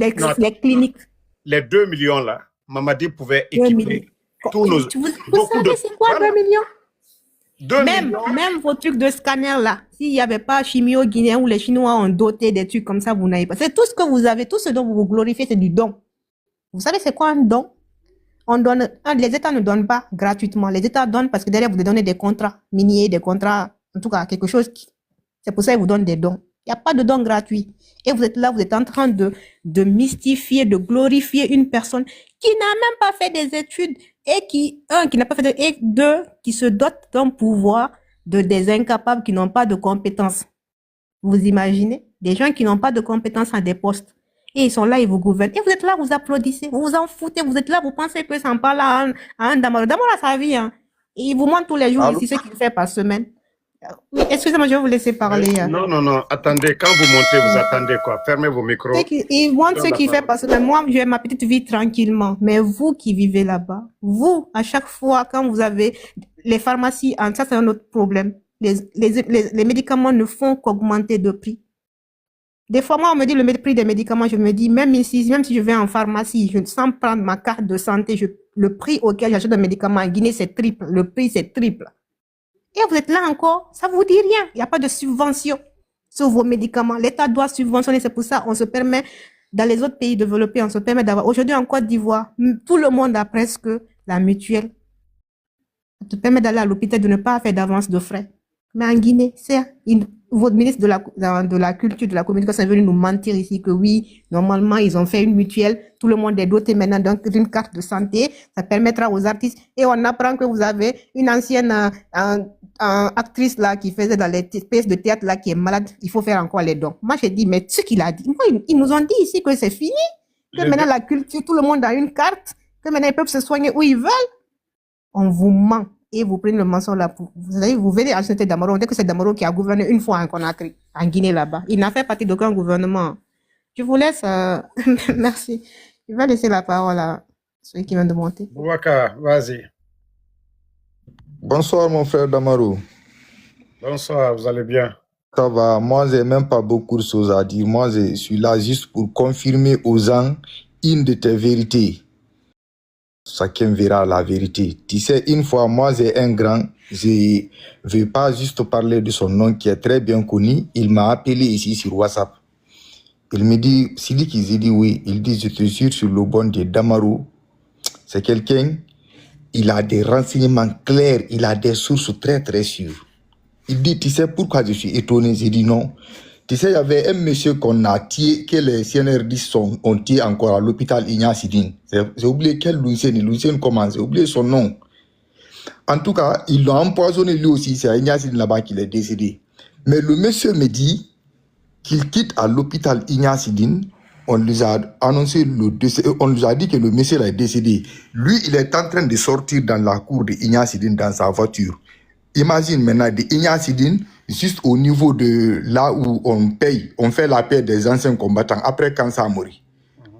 cliniques. les 2 millions là, Mamadi pouvait 2 millions. équiper tous nos. Vous savez c'est quoi 2 millions? 2 millions. Même vos trucs de scanner là, s'il n'y avait pas Chimio guinéen où les Chinois ont doté des trucs comme ça, vous n'avez pas. C'est tout ce que vous avez, tout ce dont vous vous glorifiez, c'est du don. Vous savez c'est quoi un don? On donne, les États ne donnent pas gratuitement. Les États donnent parce que derrière vous donnez des contrats miniers, des contrats, en tout cas quelque chose. C'est pour ça qu'ils vous donnent des dons. Il n'y a pas de dons gratuits. Et vous êtes là, vous êtes en train de mystifier, de glorifier une personne qui n'a même pas fait des études et qui n'a pas fait et deux, qui se dote d'un pouvoir de des incapables qui n'ont pas de compétences. Vous imaginez? Des gens qui n'ont pas de compétences à des postes. Et ils sont là, ils vous gouvernent. Et vous êtes là, vous applaudissez, vous vous en foutez, vous êtes là, vous pensez que ça en parle à un Damaro. Damaro a sa vie, hein. Et il vous montre tous les jours ici ce qu'il fait par semaine. Excusez-moi, je vais vous laisser parler. Non, attendez, quand vous montez, vous attendez quoi? Fermez vos micros. Il montre ce qu'il fait parce que moi, j'ai ma petite vie tranquillement. Mais vous qui vivez là-bas, vous, à chaque fois, quand vous avez les pharmacies, ça c'est un autre problème. Les médicaments ne font qu'augmenter de prix. Des fois, moi, on me dit le prix des médicaments, je me dis, même si je vais en pharmacie, sans prendre ma carte de santé, le prix auquel j'achète un médicament en Guinée, c'est triple. Le prix, c'est triple. Et vous êtes là encore, ça vous dit rien. Il n'y a pas de subvention sur vos médicaments. L'État doit subventionner, c'est pour ça on se permet, dans les autres pays développés, on se permet d'avoir, aujourd'hui en Côte d'Ivoire, tout le monde a presque la mutuelle. Ça te permet d'aller à l'hôpital, de ne pas faire d'avance de frais. Mais en Guinée, votre ministre de la culture, de la communication est venu nous mentir ici que oui, normalement, ils ont fait une mutuelle. Tout le monde est doté maintenant d'une carte de santé. Ça permettra aux artistes. Et on apprend que vous avez une ancienne actrice là qui faisait dans les pièces de théâtre là qui est malade. Il faut faire encore les dons. Moi, j'ai dit, mais ce qu'il a dit, moi, ils nous ont dit ici que c'est fini. Que maintenant, la culture, tout le monde a une carte. Que maintenant, ils peuvent se soigner où ils veulent. On vous ment. Et vous prenez le mensonge là pour, vous venez à cette Damaro, on dit que c'est Damaro qui a gouverné une fois en Conakry, en Guinée là-bas. Il n'a fait partie d'aucun gouvernement. Je vous laisse, merci. Je vais laisser la parole à celui qui vient de monter. Bouaka, vas-y. Bonsoir mon frère Damaro. Bonsoir, vous allez bien? Ça va, moi j'ai même pas beaucoup de choses à dire. Moi je suis là juste pour confirmer aux gens une de tes vérités. Chacun verra la vérité. Tu sais, une fois, moi, j'ai un grand, je ne vais pas juste parler de son nom qui est très bien connu. Il m'a appelé ici sur WhatsApp. Il me dit, Sidi, j'ai dit oui. Il dit, je te jure sur le bon de Damaro. C'est quelqu'un, il a des renseignements clairs, il a des sources très très sûres. Il dit, tu sais pourquoi je suis étonné? J'ai dit non. Tu sais, il y avait un monsieur qu'on a tué, que les CNR10 ont tué encore à l'hôpital Ignace Sidine. J'ai oublié quel Lucien comment, j'ai oublié son nom. En tout cas, ils l'ont empoisonné lui aussi, c'est à Ignace Sidine là-bas qu'il est décédé. Mais le monsieur me dit qu'il quitte à l'hôpital Ignace Sidine. On lui a annoncé le décès, on lui a dit que le monsieur là est décédé. Lui, il est en train de sortir dans la cour de Ignace Sidine dans sa voiture. Imagine maintenant de Ignace Sidine, juste au niveau de là où on paye, on fait la paix des anciens combattants après quand ça a mouru.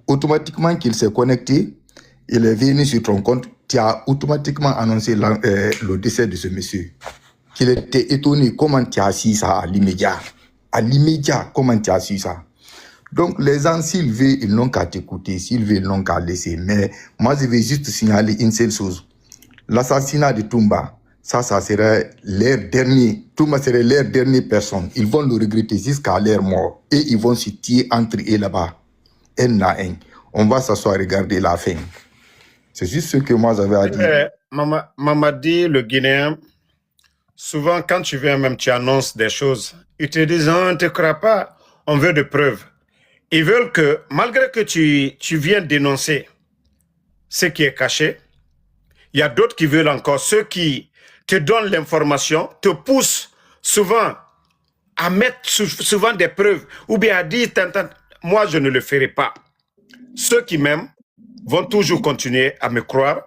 Automatiquement qu'il s'est connecté, il est venu sur ton compte, tu as automatiquement annoncé le décès de ce monsieur. Qu'il était étonné comment tu as su ça à l'immédiat. À l'immédiat, comment tu as su ça. Donc les gens, s'ils veulent, ils n'ont qu'à t'écouter, s'ils veulent, ils n'ont qu'à laisser. Mais moi, je vais juste signaler une seule chose. L'assassinat de Toumba, ça serait leur dernier. Toumba serait leur dernière personne. Ils vont le regretter jusqu'à leur mort. Et ils vont se tuer entre eux là-bas. Un à un. On va s'asseoir et regarder la fin. C'est juste ce que moi j'avais à dire. Mamadi, le Guinéen, souvent quand tu viens même, tu annonces des choses. Ils te disent, on ne te croit pas, on veut des preuves. Ils veulent que, malgré que tu viens dénoncer ce qui est caché, il y a d'autres qui veulent encore, ceux qui te donnent l'information, te poussent souvent à mettre souvent des preuves, ou bien à dire, moi je ne le ferai pas. Ceux qui m'aiment vont toujours continuer à me croire,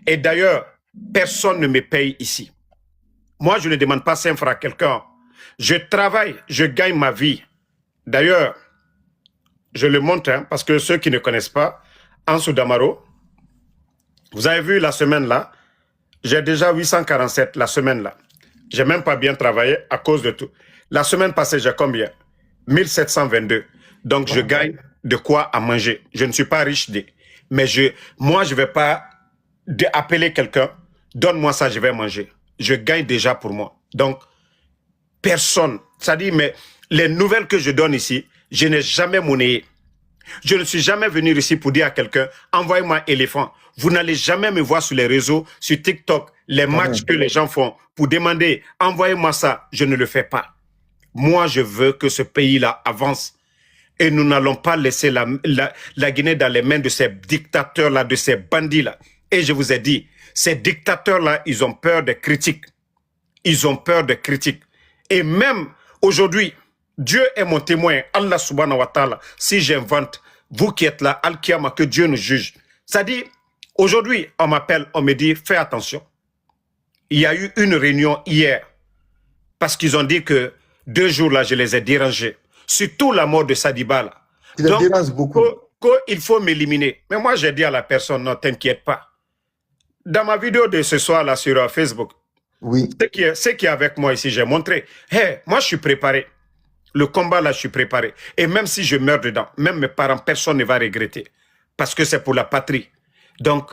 et d'ailleurs, personne ne me paye ici. Moi je ne demande pas 5 francs à quelqu'un. Je travaille, je gagne ma vie. D'ailleurs, je le montre, parce que ceux qui ne connaissent pas, Ansou Damaro, vous avez vu la semaine là, j'ai déjà 847 la semaine là. J'ai même pas bien travaillé à cause de tout. La semaine passée, j'ai combien? 1722. Donc, je gagne de quoi à manger. Je ne suis pas riche, mais moi, je vais pas appeler quelqu'un, donne-moi ça, je vais manger. Je gagne déjà pour moi. Donc, personne, ça dit, mais les nouvelles que je donne ici, je n'ai jamais monnayé. Je ne suis jamais venu ici pour dire à quelqu'un, envoyez-moi éléphant. Vous n'allez jamais me voir sur les réseaux, sur TikTok, les matchs que les gens font pour demander, envoyez-moi ça. Je ne le fais pas. Moi, je veux que ce pays-là avance. Et nous n'allons pas laisser la Guinée dans les mains de ces dictateurs-là, de ces bandits-là. Et je vous ai dit, ces dictateurs-là, ils ont peur des critiques. Ils ont peur des critiques. Et même aujourd'hui, Dieu est mon témoin, Allah subhanahu wa ta'ala. Si j'invente, vous qui êtes là, Al-Kiyama, que Dieu nous juge. Ça dit, aujourd'hui, on m'appelle, on me dit, fais attention. Il y a eu une réunion hier, parce qu'ils ont dit que 2 jours là, je les ai dérangés. Surtout la mort de Sadiba là. Il les dérange beaucoup. Il faut m'éliminer. Mais moi, j'ai dit à la personne, non, t'inquiète pas. Dans ma vidéo de ce soir là sur Facebook, oui. Ce qui est avec moi ici, j'ai montré. Hey, moi, je suis préparé. Le combat, là, je suis préparé. Et même si je meurs dedans, même mes parents, personne ne va regretter. Parce que c'est pour la patrie. Donc,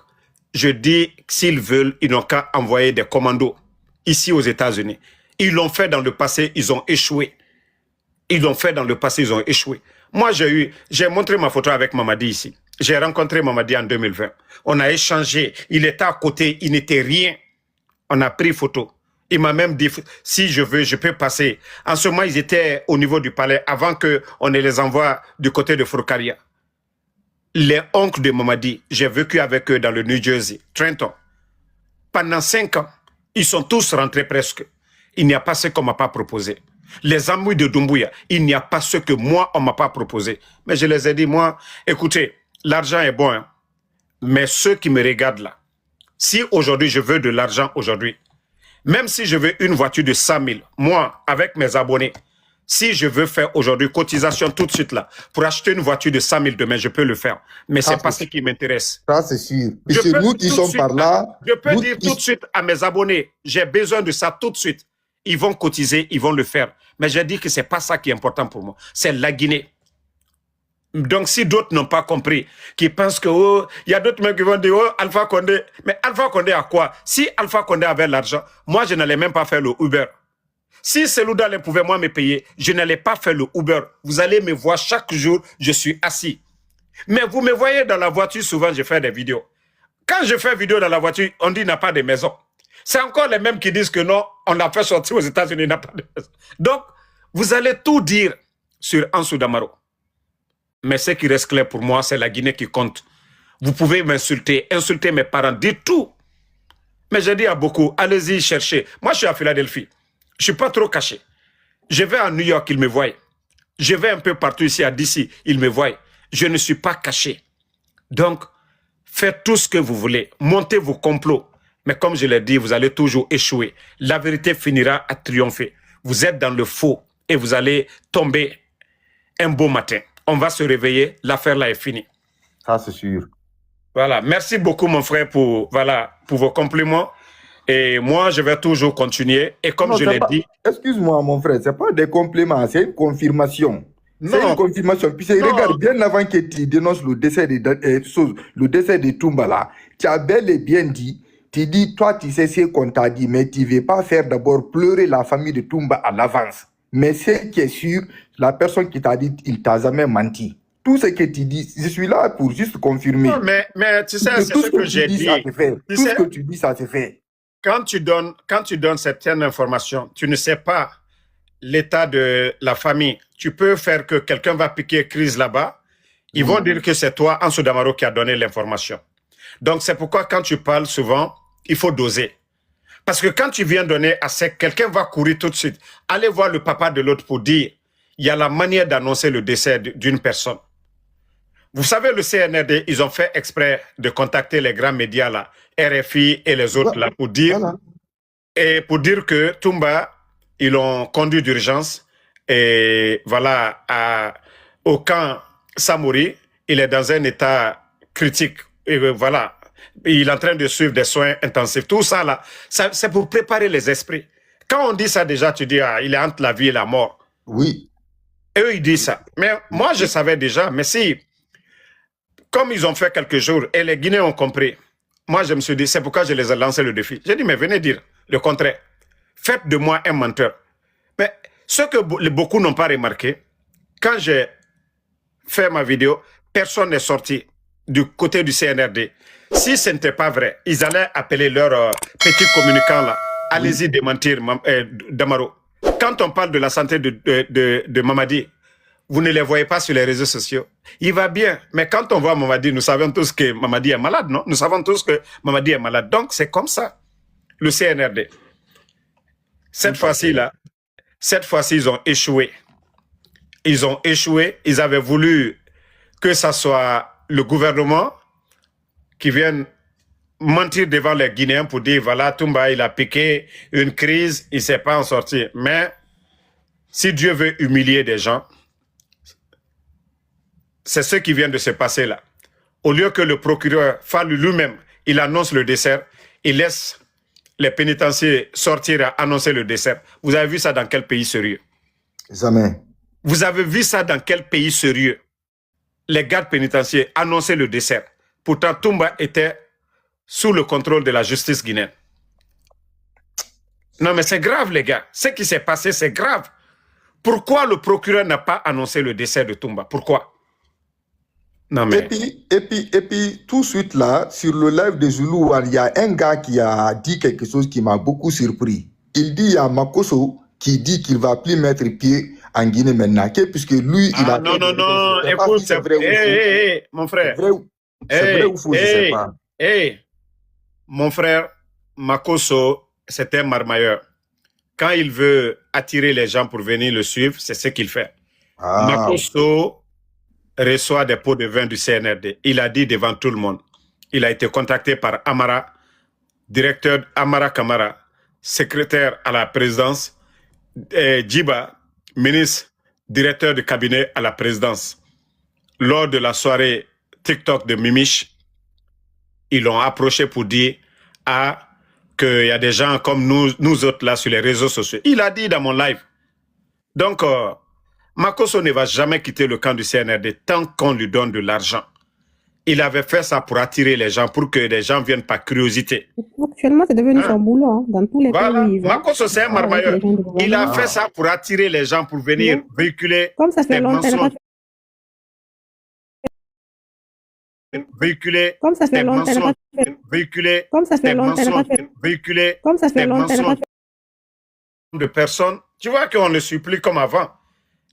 je dis, s'ils veulent, ils n'ont qu'à envoyer des commandos ici aux États-Unis. Ils l'ont fait dans le passé, ils ont échoué. Ils l'ont fait dans le passé, ils ont échoué. Moi, j'ai montré ma photo avec Mamadi ici. J'ai rencontré Mamadi en 2020. On a échangé. Il était à côté, il n'était rien. On a pris photo. Il m'a même dit, si je veux, je peux passer. En ce moment, ils étaient au niveau du palais avant qu'on ne les envoie du côté de Furkaria. Les oncles de Mamadi, j'ai vécu avec eux dans le New Jersey, Trenton. Pendant 5 ans, ils sont tous rentrés presque. Il n'y a pas ce qu'on ne m'a pas proposé. Les amis de Doumbouya, il n'y a pas ce que moi, on ne m'a pas proposé. Mais je les ai dit, moi, écoutez, l'argent est bon, hein, mais ceux qui me regardent là, si aujourd'hui je veux de l'argent aujourd'hui, même si je veux une voiture de 100 000, moi, avec mes abonnés, si je veux faire aujourd'hui cotisation tout de suite là, pour acheter une voiture de 100 000 demain, je peux le faire. Mais ce n'est pas ce qui m'intéresse. Ça, c'est sûr. Puisque nous qui sommes par là... Je peux dire tout de suite à mes abonnés, j'ai besoin de ça tout de suite. Ils vont cotiser, ils vont le faire. Mais j'ai dit que ce n'est pas ça qui est important pour moi. C'est la Guinée. Donc, si d'autres n'ont pas compris, qui pensent que, oh, il y a d'autres mecs qui vont dire, oh, Alpha Condé. Mais Alpha Condé a quoi? Si Alpha Condé avait l'argent, moi, je n'allais même pas faire le Uber. Si Seloudalé pouvait, moi, me payer, je n'allais pas faire le Uber. Vous allez me voir chaque jour, je suis assis. Mais vous me voyez dans la voiture, souvent, je fais des vidéos. Quand je fais vidéo dans la voiture, on dit qu'il n'a pas de maison. C'est encore les mêmes qui disent que non, on l'a fait sortir aux États-Unis, il n'a pas de maison. Donc, vous allez tout dire sur Ansou Damaro. Mais ce qui reste clair pour moi, c'est la Guinée qui compte. Vous pouvez m'insulter, insulter mes parents, dites tout. Mais je dis à beaucoup, allez-y chercher. Moi, je suis à Philadelphie. Je ne suis pas trop caché. Je vais à New York, ils me voient. Je vais un peu partout ici à DC, ils me voient. Je ne suis pas caché. Donc, faites tout ce que vous voulez. Montez vos complots. Mais comme je l'ai dit, vous allez toujours échouer. La vérité finira à triompher. Vous êtes dans le faux et vous allez tomber un beau matin. On va se réveiller, l'affaire là est finie. Ça, c'est sûr. Voilà, merci beaucoup mon frère pour vos compliments. Et moi, je vais toujours continuer. Et comme Non, je c'est l'ai pas- dit... Excuse-moi, mon frère, c'est pas des compliments, c'est une confirmation. C'est Non, une confirmation. Puis non. regarde, bien avant que tu dénonces le décès le décès de Toumba là, tu as bel et bien dit, tu dis, toi, tu sais ce qu'on t'a dit, mais tu ne veux pas faire d'abord pleurer la famille de Toumba à l'avance. Mais ce qui est sûr, la personne qui t'a dit, il t'a jamais menti. Tout ce que tu dis, je suis là pour juste confirmer. Non, mais tu sais, Que c'est tout ce ce que que tu j'ai dis, dit. ça se fait. Tu Tout ce sais, que tu dis, ça se fait. quand tu donnes certaines informations, tu ne sais pas l'état de la famille. Tu peux faire que quelqu'un va piquer crise là-bas. Ils vont dire que c'est toi, Ansou Damaro, qui a donné l'information. Donc, c'est pourquoi quand tu parles souvent, il faut doser. Parce que quand tu viens donner à sec, quelqu'un va courir tout de suite. Allez voir le papa de l'autre pour dire, il y a la manière d'annoncer le décès d'une personne. Vous savez, le CNRD, ils ont fait exprès de contacter les grands médias là, RFI et les autres là, pour dire, Voilà. et pour dire que Toumba, ils l'ont conduit d'urgence et voilà, au camp Samori, il est dans un état critique. Et voilà, il est en train de suivre des soins intensifs. Tout ça là, c'est pour préparer les esprits. Quand on dit ça déjà, tu dis, ah, il est entre la vie et la mort. Oui. Et eux, ils disent ça. Mais moi, je savais déjà, mais si, comme ils ont fait quelques jours et les Guinéens ont compris, moi, je me suis dit, c'est pourquoi je les ai lancé le défi. J'ai dit, mais venez dire le contraire. Faites de moi un menteur. Mais ce que beaucoup n'ont pas remarqué, quand j'ai fait ma vidéo, personne n'est sorti du côté du CNRD. Si ce n'était pas vrai, ils allaient appeler leur petit communicant là. Allez-y démentir, Damaro. Quand on parle de la santé de Mamadi, vous ne les voyez pas sur les réseaux sociaux. Il va bien. Mais quand on voit Mamadi, nous savons tous que Mamadi est malade, non? Nous savons tous que Mamadi est malade. Donc, c'est comme ça, le CNRD. Cette fois-ci, ils ont échoué. Ils ont échoué. Ils avaient voulu que ça soit le gouvernement qui vienne mentir devant les Guinéens pour dire, voilà, Toumba, il a piqué une crise, il ne sait pas en sortir. Mais si Dieu veut humilier des gens, c'est ce qui vient de se passer là. Au lieu que le procureur Fallou lui-même, il annonce le décès, il laisse les pénitenciers sortir à annoncer le décès. Vous avez vu ça dans quel pays sérieux? Jamais. Vous avez vu ça dans quel pays sérieux? Les gardes pénitentiaires annoncer le décès. Pourtant, Toumba était sous le contrôle de la justice guinéenne. Non, mais c'est grave, les gars. Ce qui s'est passé, c'est grave. Pourquoi le procureur n'a pas annoncé le décès de Toumba? Pourquoi? Non, mais... Et puis, tout de suite là, sur le live de Zulu, il y a un gars qui a dit quelque chose qui m'a beaucoup surpris. Il dit, il y a Makoso qui dit qu'il va plus mettre pied en Guinée maintenant, puisque lui, il a... Non, écoute, c'est vrai. Mon frère. C'est vrai ou faux, je sais pas. Mon frère, Makoso, c'est un marmailleur. Quand il veut attirer les gens pour venir le suivre, c'est ce qu'il fait. Makoso reçoit des pots de vin du CNRD. Il a dit devant tout le monde. Il a été contacté par Amara, directeur Amara Kamara, secrétaire à la présidence, et Djiba, ministre, directeur de cabinet à la présidence. Lors de la soirée TikTok de Mimiche, ils l'ont approché pour dire qu'il y a des gens comme nous autres là sur les réseaux sociaux. Il a dit dans mon live. Donc, Makoso ne va jamais quitter le camp du CNRD tant qu'on lui donne de l'argent. Il avait fait ça pour attirer les gens, pour que les gens viennent par curiosité. Actuellement, c'est devenu son boulot, hein, dans tous les pays où il va. Makoso, c'est un marmailleur. Il a fait ça pour attirer les gens, pour venir véhiculer comme ça fait des longtemps, mensonges. véhiculer Comme ça fait tes longtemps, elle n'a mensonges, pas fait. véhiculer Comme ça fait tes longtemps, elle n'a pas mensonges, fait. véhiculer Comme ça fait tes longtemps, elle n'a pas mensonges fait. de personnes. Tu vois qu'on ne suit plus comme avant.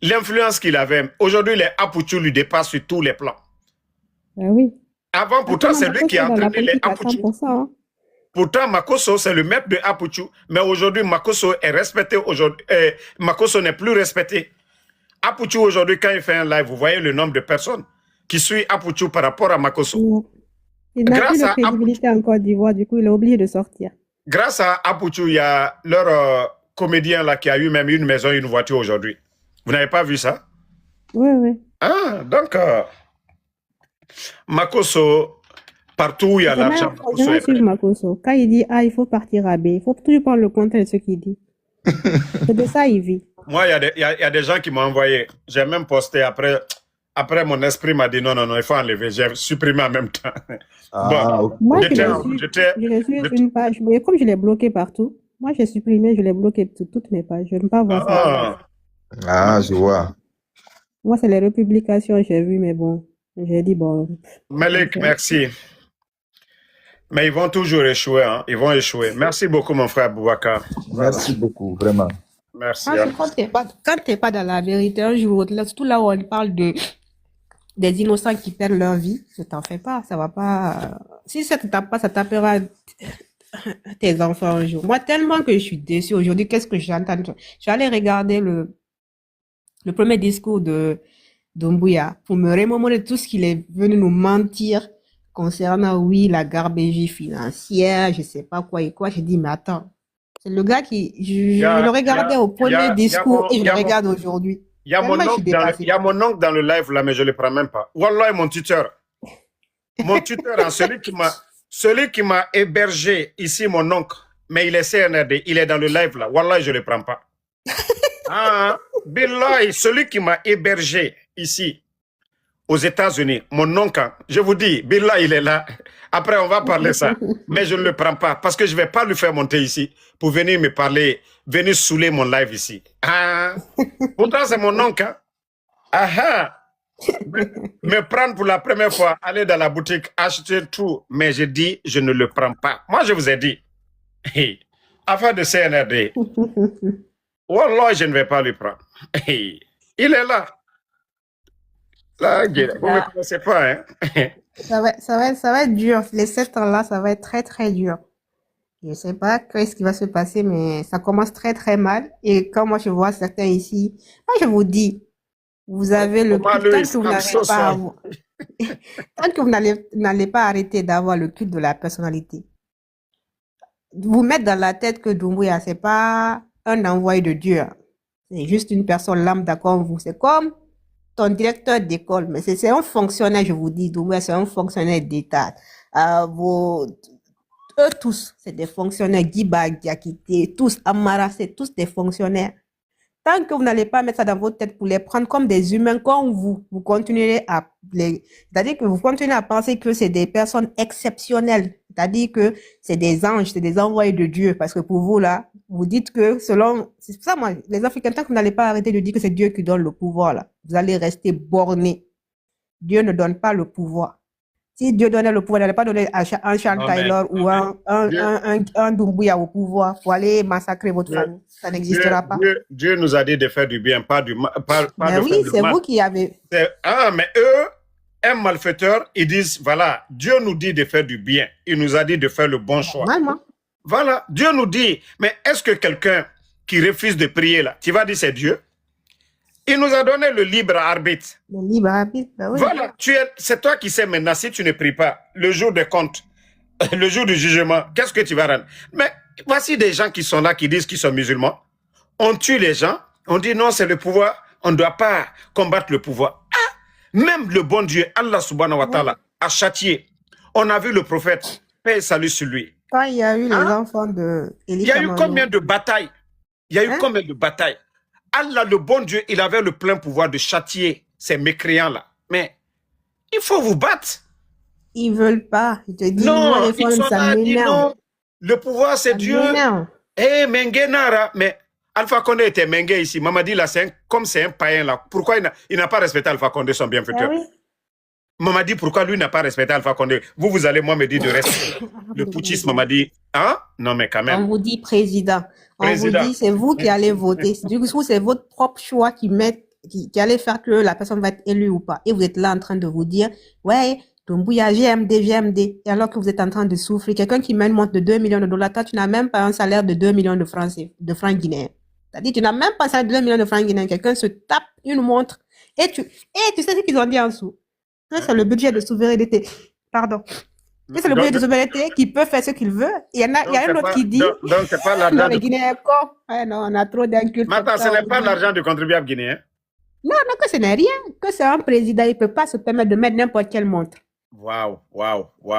L'influence qu'il avait, aujourd'hui, les Apuchu lui dépassent sur tous les plans. Ah oui. Avant, pourtant, Attends, c'est lui qui a Makoso dans la entraîné les politique à Apuchu. 100%. Hein. Pourtant, Makoso, c'est le maître de Apuchu. Mais aujourd'hui, Makoso est respecté. Aujourd'hui, Makoso n'est plus respecté. Apuchu, aujourd'hui, quand il fait un live, vous voyez le nombre de personnes qui suivent Apuchu par rapport à Makoso. Il n'a plus Grâce de à crédibilité en Côte d'Ivoire, du coup, il est obligé de sortir. Grâce à Apuchu, il y a leur comédien là qui a eu même une maison, une voiture aujourd'hui. Vous n'avez pas vu ça? Oui, oui. Ah, donc, Makoso, partout où il y a l'argent, Faut Makoso jamais est suivre prêt. Makoso. Quand il dit A, il faut partir à B. Il faut toujours prendre le contraire de ce qu'il dit. C'est de ça il vit. Moi, il y a des gens qui m'ont envoyé. J'ai même posté après mon esprit m'a dit non, non, non, il faut enlever. J'ai supprimé en même temps. Ah, ok. Moi, je j'étais l'ai su sur une page. Mais comme je l'ai bloqué partout, moi, j'ai supprimé, je l'ai bloqué sur toutes mes pages. Je n'aime pas voir ça. Ah, je vois. Moi, c'est les republications, j'ai vu, mais bon. J'ai dit, bon. Malik, merci. Mais ils vont toujours échouer, hein. Ils vont échouer. Merci beaucoup, mon frère Boubacar. Merci beaucoup, vraiment. Merci. Quand t'es pas dans la vérité, un jour ou l'autre, là, surtout là où on parle des innocents qui perdent leur vie, ne t'en fais pas, ça va pas. Si ça te tape pas, ça tapera tes enfants un jour. Moi, tellement que je suis déçue aujourd'hui, qu'est-ce que j'entends? Je suis allée regarder le premier discours de Doumbouya pour me remémorer tout ce qu'il est venu nous mentir concernant, oui, la garbégie financière, je sais pas quoi et quoi. J'ai dit, mais attends, c'est le gars qui, je le regardais au premier discours et je le regarde aujourd'hui. Il y a mon oncle dans le live là, mais je ne le prends même pas. Wallah, mon tuteur. Mon tuteur, hein, celui qui m'a hébergé ici, mon oncle, mais il est CNRD, il est dans le live là. Wallah, je ne le prends pas. Ah, Billahi, celui qui m'a hébergé ici, aux États-Unis, mon oncle, je vous dis, Billah, il est là. Après, on va parler ça. Mais je ne le prends pas parce que je ne vais pas lui faire monter ici pour venir me parler, venir saouler mon live ici. Ah, pourtant, c'est mon oncle. Hein? Ah, ah. Me prendre pour la première fois, aller dans la boutique, acheter tout. Mais je dis, je ne le prends pas. Moi, je vous ai dit, hey, affaire de CNRD, wallah, je ne vais pas lui prendre. Hey, il est là. Là, vous ne me connaissez pas, hein? Ça va être dur. Les 7 ans-là, ça va être très, très dur. Je ne sais pas qu'est-ce qui va se passer, mais ça commence très, très mal. Et quand moi, je vois certains ici, moi, je vous dis, vous avez le culte, tant que vous n'arrivez pas tant que vous n'allez pas arrêter d'avoir le culte de la personnalité. Vous mettre dans la tête que Doumbouya, c'est pas un envoyé de Dieu. C'est juste une personne lambda comme vous. C'est comme ton directeur d'école, mais c'est un fonctionnaire, je vous dis, Doumbouya, c'est un fonctionnaire d'État. Eux tous, c'est des fonctionnaires. Guiba, Diakité, tous, Amara, c'est tous des fonctionnaires. Tant que vous n'allez pas mettre ça dans votre tête pour les prendre comme des humains comme vous continuerez à c'est-à-dire que vous continuez à penser que c'est des personnes exceptionnelles. C'est-à-dire que c'est des anges, c'est des envoyés de Dieu. Parce que pour vous, là, vous dites que c'est pour ça, moi, les Africains, tant que vous n'allez pas arrêter de dire que c'est Dieu qui donne le pouvoir, là, vous allez rester bornés. Dieu ne donne pas le pouvoir. Si Dieu donnait le pouvoir, il n'allait pas donner à un Charles Taylor ou un Doumbouya au pouvoir pour aller massacrer votre famille. Ça n'existera pas. Dieu nous a dit de faire du bien, pas du mal. Mais oui, c'est vous qui avez. Mais eux, un malfaiteur, ils disent, voilà, Dieu nous dit de faire du bien. Il nous a dit de faire le bon choix. Normalement. Voilà, Dieu nous dit, mais est-ce que quelqu'un qui refuse de prier là, tu vas dire c'est Dieu? Il nous a donné le libre arbitre. Le libre arbitre, ben oui. Voilà, c'est toi qui sais maintenant, si tu ne pries pas, le jour de compte, le jour du jugement, qu'est-ce que tu vas rendre? Mais voici des gens qui sont là, qui disent qu'ils sont musulmans. On tue les gens, on dit non, c'est le pouvoir, on ne doit pas combattre le pouvoir. Ah, même le bon Dieu, Allah subhanahu wa ta'ala, a châtié. On a vu le prophète, paix et salut sur lui. Quand il y a eu les enfants de Élie, il y a eu combien de batailles? Il y a eu combien de batailles? Allah, le bon Dieu, il avait le plein pouvoir de châtier ces mécréants-là. Mais il faut vous battre. Ils veulent pas. Je te dis, non, les femmes, ça m'énerve. Le pouvoir, c'est Dieu. Eh, Mengenara. Mais Alpha Condé était Mengue ici. Mamadi, là, comme c'est un païen, là. Pourquoi il n'a pas respecté Alpha Condé, son bienfaiteur? Oui. Mamadi, pourquoi lui n'a pas respecté Alpha Condé? Vous allez, moi, me dire de respecter le putschisme, Mamadi. Hein? Non, mais quand On même. vous dit président. On Président. vous dit, c'est vous qui allez voter. Du coup, c'est votre propre choix qui allait faire que la personne va être élue ou pas. Et vous êtes là en train de vous dire, ouais, Doumbouya, GMD, GMD. Et alors que vous êtes en train de souffrir, quelqu'un qui met une montre de 2 millions de dollars, toi, tu n'as même pas un salaire de 2 millions de francs guinéens. C'est-à-dire, tu n'as même pas un salaire de 2 millions de francs guinéens. Quelqu'un se tape une montre et tu sais ce qu'ils ont dit en dessous. Ça, c'est le budget de souveraineté. Pardon. C'est le budget de souveraineté qui peut faire ce qu'il veut. Il y a un autre qui dit. Donc, c'est pas Non, l'argent. les Guinéens, quoi. Ouais, non, on a trop d'incultes. Mais attends, ce n'est pas l'argent du contribuable guinéen. Non, que ce n'est rien. Que c'est un président, il ne peut pas se permettre de mettre n'importe quelle montre. Waouh. Ouais.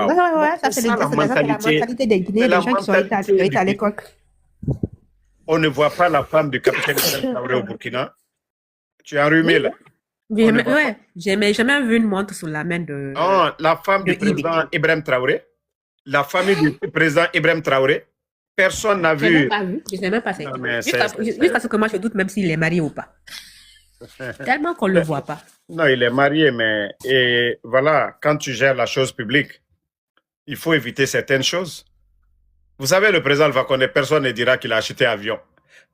Ça, c'est la mentalité des Guinéens, des gens qui ont été à l'école. On ne voit pas la femme du capitaine Traoré au Burkina. Tu es enrhumé, là. J'ai jamais vu une montre sous la main de. Oh, la femme du président Ibrahim Traoré. La famille du président Ibrahim Traoré. Personne n'a vu. Je n'ai même pas vu. Jusqu'à ce que moi, je doute même s'il est marié ou pas. Tellement qu'on ne le voit pas. Non, il est marié, mais et voilà, quand tu gères la chose publique, il faut éviter certaines choses. Vous savez, le président Alpha Condé, personne ne dira qu'il a acheté un avion.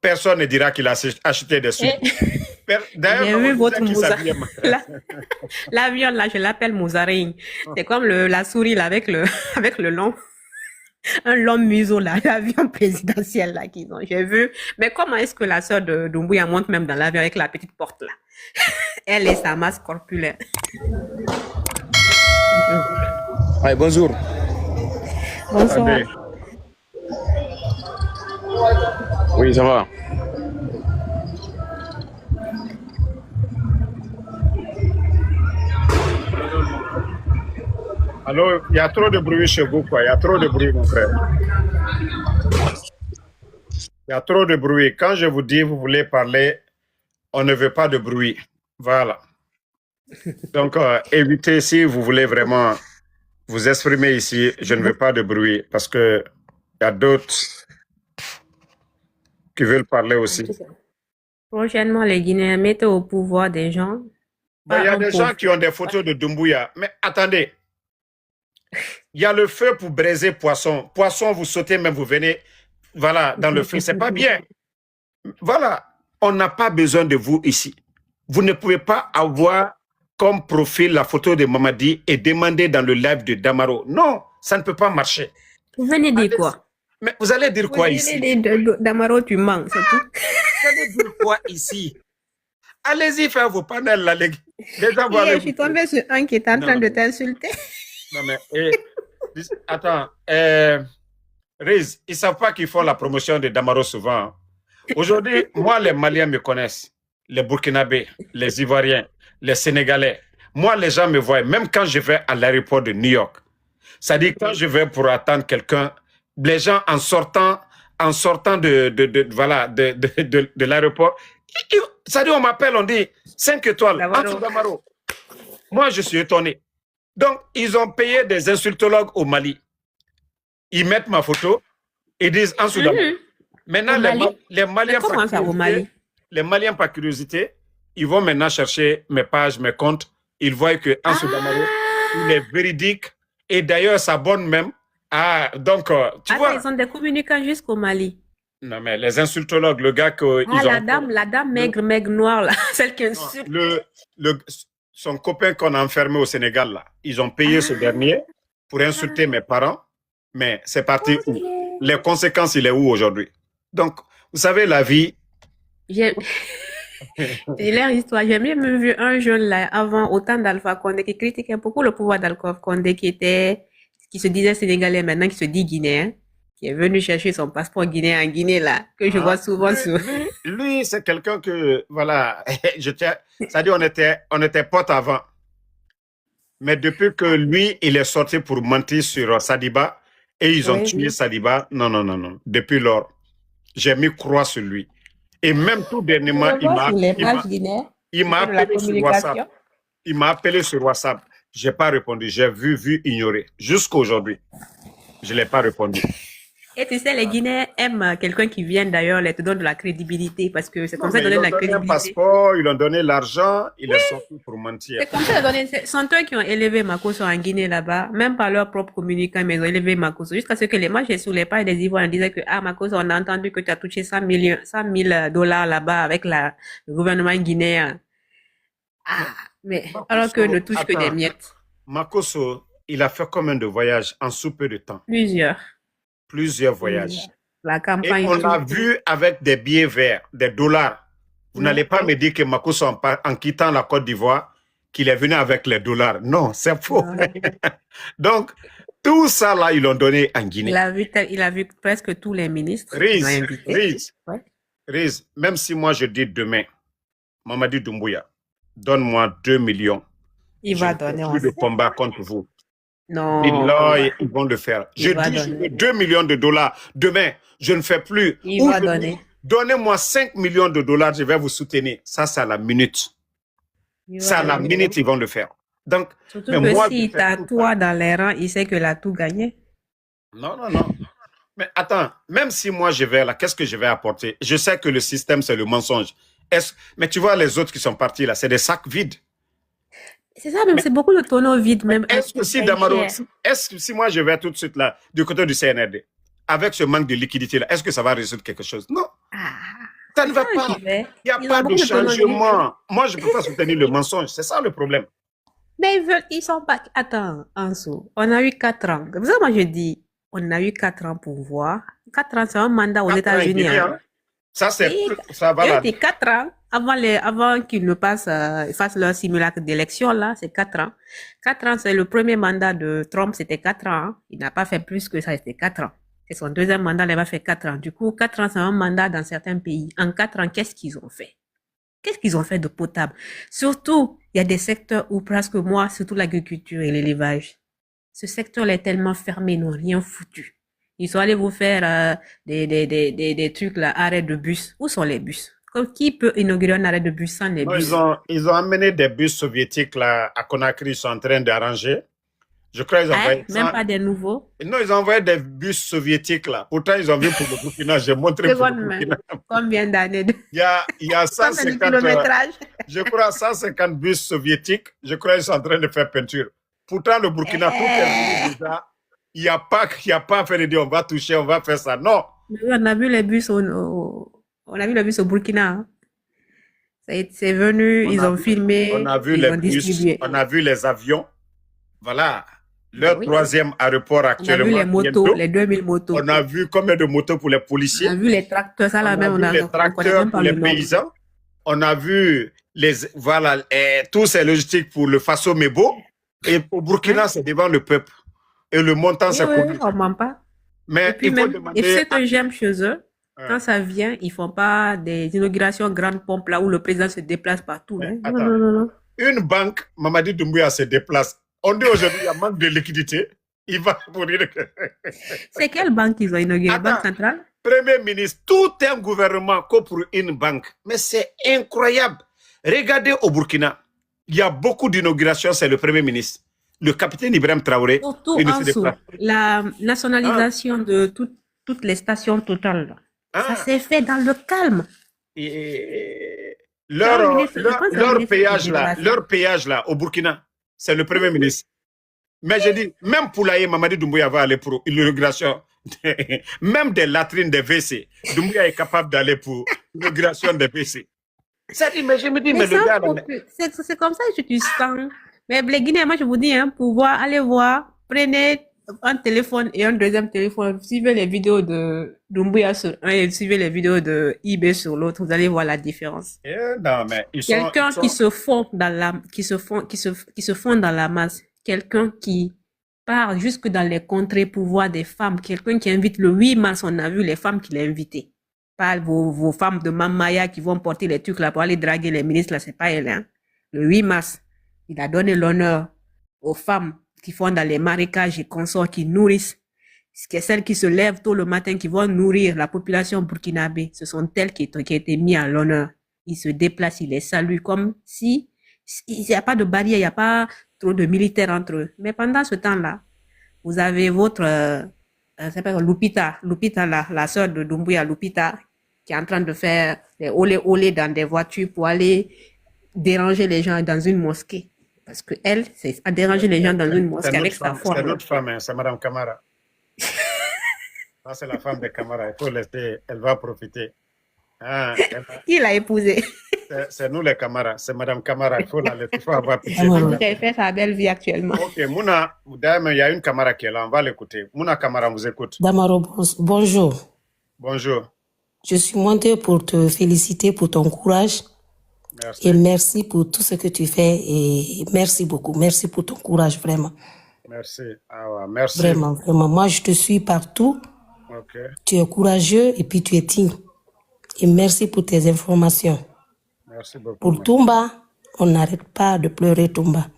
Personne ne dira qu'il a acheté des suites. D'ailleurs, j'ai vu votre l'avion là, je l'appelle Moussaring. C'est comme la souris là, avec le long, un long museau là, l'avion présidentiel là qu'ils ont. J'ai vu. Mais comment est-ce que la sœur de Doumbouya monte même dans l'avion avec la petite porte là? Elle et sa masse corpulente. Allez, bonjour. Bonsoir. Allez. Oui, ça va. Alors, il y a trop de bruit chez vous, quoi. Il y a trop de bruit, mon frère. Il y a trop de bruit. Quand je vous dis, vous voulez parler, on ne veut pas de bruit. Voilà. Donc, évitez, si vous voulez vraiment vous exprimer ici, je ne veux pas de bruit parce que il y a d'autres qui veulent parler aussi. Prochainement, les Guinéens mettent au pouvoir des gens. Il y a des gens qui ont des photos de Doumbouya. Mais attendez, il y a le feu pour braiser poisson. Poisson, vous sautez, même vous venez, voilà, dans le feu. C'est pas bien. Voilà, on n'a pas besoin de vous ici. Vous ne pouvez pas avoir comme profil la photo de Mamadi et demander dans le live de Damaro. Non, ça ne peut pas marcher. Vous venez dire quoi? Mais vous allez dire quoi ici? Vous venez dire Damaro, tu manques, c'est tout. Vous allez dire quoi ici? Allez-y faire vos panels là, les gars. Je suis tombée sur un qui est en train de t'insulter. Non, mais attends, Riz, ils ne savent pas qu'ils font la promotion de Damaro souvent. Aujourd'hui, moi, les Maliens me connaissent, les Burkinabés, les Ivoiriens, les Sénégalais. Moi, les gens me voient, même quand je vais à l'aéroport de New York. C'est-à-dire, quand je vais pour attendre quelqu'un, les gens, en sortant de l'aéroport, c'est-à-dire, on m'appelle, on dit 5 étoiles, Ansou Damaro. Moi, je suis étonné. Donc, ils ont payé des insultologues au Mali. Ils mettent ma photo, ils disent Ansou Damaro. Maintenant, les Maliens, par curiosité, ils vont maintenant chercher mes pages, mes comptes. Ils voient que Ansou Damaro, il est véridique. Et d'ailleurs, s'abonne même. Donc, tu vois. Ils ont des communicants jusqu'au Mali. Non, mais les insultologues, le gars que la dame maigre noire, là, celle qui insulte. Son copain qu'on a enfermé au Sénégal, là, ils ont payé ce dernier pour insulter mes parents. Mais c'est parti où? Les conséquences, il est où aujourd'hui? Donc, vous savez, la vie. C'est leur histoire. J'ai même vu un jeune là, avant, au temps d'Alpha Condé, qui critiquait beaucoup le pouvoir d'Alpha Condé, qui se disait sénégalais, maintenant qui se dit guinéen, qui est venu chercher son passeport guinéen en Guinée, là, que je vois souvent sur. Lui, c'est quelqu'un que, voilà, c'est-à-dire, on était potes avant. Mais depuis que lui, il est sorti pour mentir sur Sadiba, et ils ont tué Sadiba, non. Depuis lors, j'ai mis croix sur lui. Et même tout dernièrement, il m'a appelé sur WhatsApp. Il m'a appelé sur WhatsApp. Je n'ai pas répondu. J'ai vu ignorer. Jusqu'à aujourd'hui, je ne l'ai pas répondu. Et tu sais, les Guinéens aiment quelqu'un qui vient d'ailleurs, les te donne de la crédibilité parce que c'est Non, comme ça mais qu'ils ils donnent ont de la donné un crédibilité. passeport, ils ont donné l'argent, il est sorti pour mentir. C'est comme ça qu'ils donnent. Ce sont eux qui ont élevé Makosso en Guinée là-bas, même par leur propre communicant, mais ils ont élevé Makosso. Jusqu'à ce que moi, j'ai sous les pas des Ivoiriens disaient que, ah, Makosso, on a entendu que tu as touché 100 000 dollars là-bas avec le gouvernement guinéen. Ah, mais alors que ne Makosso, touche que des attends, miettes. Makosso, il a fait combien de voyages en sous peu de temps? Plusieurs. Plusieurs voyages. La Et campagne, on l'a tout. vu avec des billets verts, des dollars. Vous n'allez pas me dire que Makosso, en quittant la Côte d'Ivoire, qu'il est venu avec les dollars. Non, c'est faux. Non. Donc, tout ça là, ils l'ont donné en Guinée. Il a vu presque tous les ministres. Ils ont invité. Ouais. Riz, même si moi je dis demain, Mamadi Doumbouya, donne-moi 2 millions. Il Je va ne fais donner. plus de combat contre vous. Non. Billahi, ils vont le faire. Il Je va dis, je donner. veux 2 millions de dollars. Demain, je ne fais plus. Il Ou va je donner. dis, donnez-moi 5 millions de dollars, je vais vous soutenir. Ça, c'est à la minute. Il C'est à va la donner. minute, ils vont le faire. Donc, Surtout mais que moi, s'il je fais tout t'assoit ça. dans les rangs, il sait qu'il a tout gagné. Non, non, non. Mais attends, même si moi je vais là, qu'est-ce que je vais apporter? Je sais que le système, c'est le mensonge. Mais tu vois, les autres qui sont partis là, c'est des sacs vides. C'est ça, même, Mais c'est beaucoup de tonneaux vides, même. est-ce que si Très Damaro, cher. est-ce que si moi je vais tout de suite là, du côté du CNRD, avec ce manque de liquidité là, est-ce que ça va résoudre quelque chose? Non, Ah, ça ne va c'est ça, pas. j'y vais. Il n'y a Ils pas ont de beaucoup de tonneaux vides. changement. Moi, je ne peux pas soutenir le mensonge. C'est ça le problème. Mais ils sont pas. Attends, Anso, on a eu 4 ans. Vous savez, moi je dis, on a eu 4 ans pour voir. 4 ans, c'est un mandat aux 4 ans en États-Unis. Guinée, Hein. hein. Ça, c'est Et ça va là. c'est 4 ans avant qu'ils ne fassent leur simulacre d'élection, là, c'est 4 ans. 4 ans, c'est le premier mandat de Trump, c'était 4 ans. Hein. Il n'a pas fait plus que ça, c'était 4 ans. C'est son deuxième mandat, il va faire 4 ans. Du coup, 4 ans, c'est un mandat dans certains pays. En 4 ans, qu'est-ce qu'ils ont fait? Qu'est-ce qu'ils ont fait de potable? Surtout, il y a des secteurs où presque moi, surtout l'agriculture et l'élevage. Ce secteur est tellement fermé, ils n'ont rien foutu. Ils sont allés vous faire des trucs là, arrêt de bus. Où sont les bus? Qui peut inaugurer un arrêt de bus sans les Non, bus? ils ont amené des bus soviétiques là à Conakry, ils sont en train d'arranger. Je crois qu'ils ont Hein? envoyé Même ça. pas des nouveaux? Non, ils ont envoyé des bus soviétiques là. Pourtant, ils ont vu pour le Burkina. J'ai montré pour le Seconde main. Burkina. Combien d'années de... Il y a Combien de 150, kilométrage? je crois 150 bus soviétiques. Je crois qu'ils sont en train de faire peinture. Pourtant, le Burkina, tout est venu déjà. Il n'y a pas fait de dire on va toucher, on va faire ça. Non. Mais oui, on a vu les bus on a vu les bus au Burkina. Hein. C'est venu, On ils a ont vu, filmé, on a vu ils les ont bus, distribué. on a vu les avions. Voilà. Leur Oui. troisième aéroport On a vu actuellement. les motos, bientôt. les 2000 motos. On a vu combien de motos pour les On policiers. a vu les tracteurs, ça On là a même, vu les on connaît tracteurs même pour pas les le nom. paysans. On a vu tous ces logistiques pour le Faso Mebo. Et au Burkina, Hein? c'est devant le peuple. Et le montant, Oui, c'est oui, connu. oui, on ment pas. Et Mais puis il faut même, et demander. ce que j'aime chez eux, Hein. quand ça vient, ils font pas des inaugurations grandes pompes là où le président se déplace partout. Mais Hein. Non, attends, non, non, non. une banque, Mamadi Doumbouya se déplace. On dit aujourd'hui, il y a manque de liquidité. Il va pour dire que. C'est quelle banque qu'ils ont inauguré? Banque Attends, centrale? Premier ministre, tout un gouvernement que pour une banque. Mais c'est incroyable. Regardez au Burkina, il y a beaucoup d'inaugurations, c'est le Premier ministre. Le capitaine Ibrahim Traoré, Surtout il ne en se dessous, déplace. la Hein? nationalisation de toutes les stations totales. Là. Ça Hein? s'est fait dans le calme. Et C'est un leur, ministre, je leur, pense que c'est un leur ministre qui péage là, dira ça. leur péage là au Burkina, c'est le Premier ministre. Mais je dis, même Poulaye, Mamadi Doumbouya va aller pour l'inauguration. Même des latrines des WC. Doumbouya est capable d'aller pour l'inauguration des WC. Mais je me dis, Mais mais le gars, là, c'est comme ça que tu sens. Mais les Guinéens, moi je vous dis, hein, pour voir, allez voir, prenez un téléphone et un deuxième téléphone, suivez les vidéos de Doumbouya sur un et suivez les vidéos de eBay sur l'autre, vous allez voir la différence. non, mais Quelqu'un qui se fond dans qui se fond dans la masse, quelqu'un qui part jusque dans les contrées pour voir des femmes, quelqu'un qui invite le 8 mars, on a vu les femmes qu'il a invitées. Pas vos femmes de Mamaya qui vont porter les trucs là pour aller draguer les ministres là, c'est pas elle, hein. Le 8 mars, il a donné l'honneur aux femmes qui font dans les marécages et consorts qui nourrissent. C'est celles qui se lèvent tôt le matin, qui vont nourrir la population burkinabé. Ce sont elles qui ont été mises à l'honneur. Ils se déplacent, ils les saluent comme si il n'y a pas de barrière, il n'y a pas trop de militaires entre eux. Mais pendant ce temps-là, vous avez votre s'appelle Lupita, la sœur de Doumbouya, Lupita, qui est en train de faire des olé dans des voitures pour aller déranger les gens dans une mosquée. Parce que elle, c'est à déranger les gens dans une mosquée avec sa foi. C'est notre femme, hein, c'est Madame Camara. Ça, c'est la femme de Camara. Il faut laisser, elle va profiter. Ah, Qui l'a épousée? c'est nous les Camara, c'est Madame Camara. Il faut la laisser, il faut avoir pitié. Elle fait sa belle vie actuellement. Ok, Mouna, d'ailleurs, il y a une Camara qui est là, on va l'écouter. Mouna Camara vous écoute. Damaro, bonjour. Bonjour. Je suis montée pour te féliciter pour ton courage. Merci. Et merci pour tout ce que tu fais. Et merci beaucoup. Merci pour ton courage, vraiment. Merci. Ah ouais, merci. Vraiment, vraiment. Moi, je te suis partout. Ok. Tu es courageux et puis tu es digne. Et merci pour tes informations. Merci beaucoup. Pour Toumba, on n'arrête pas de pleurer Toumba.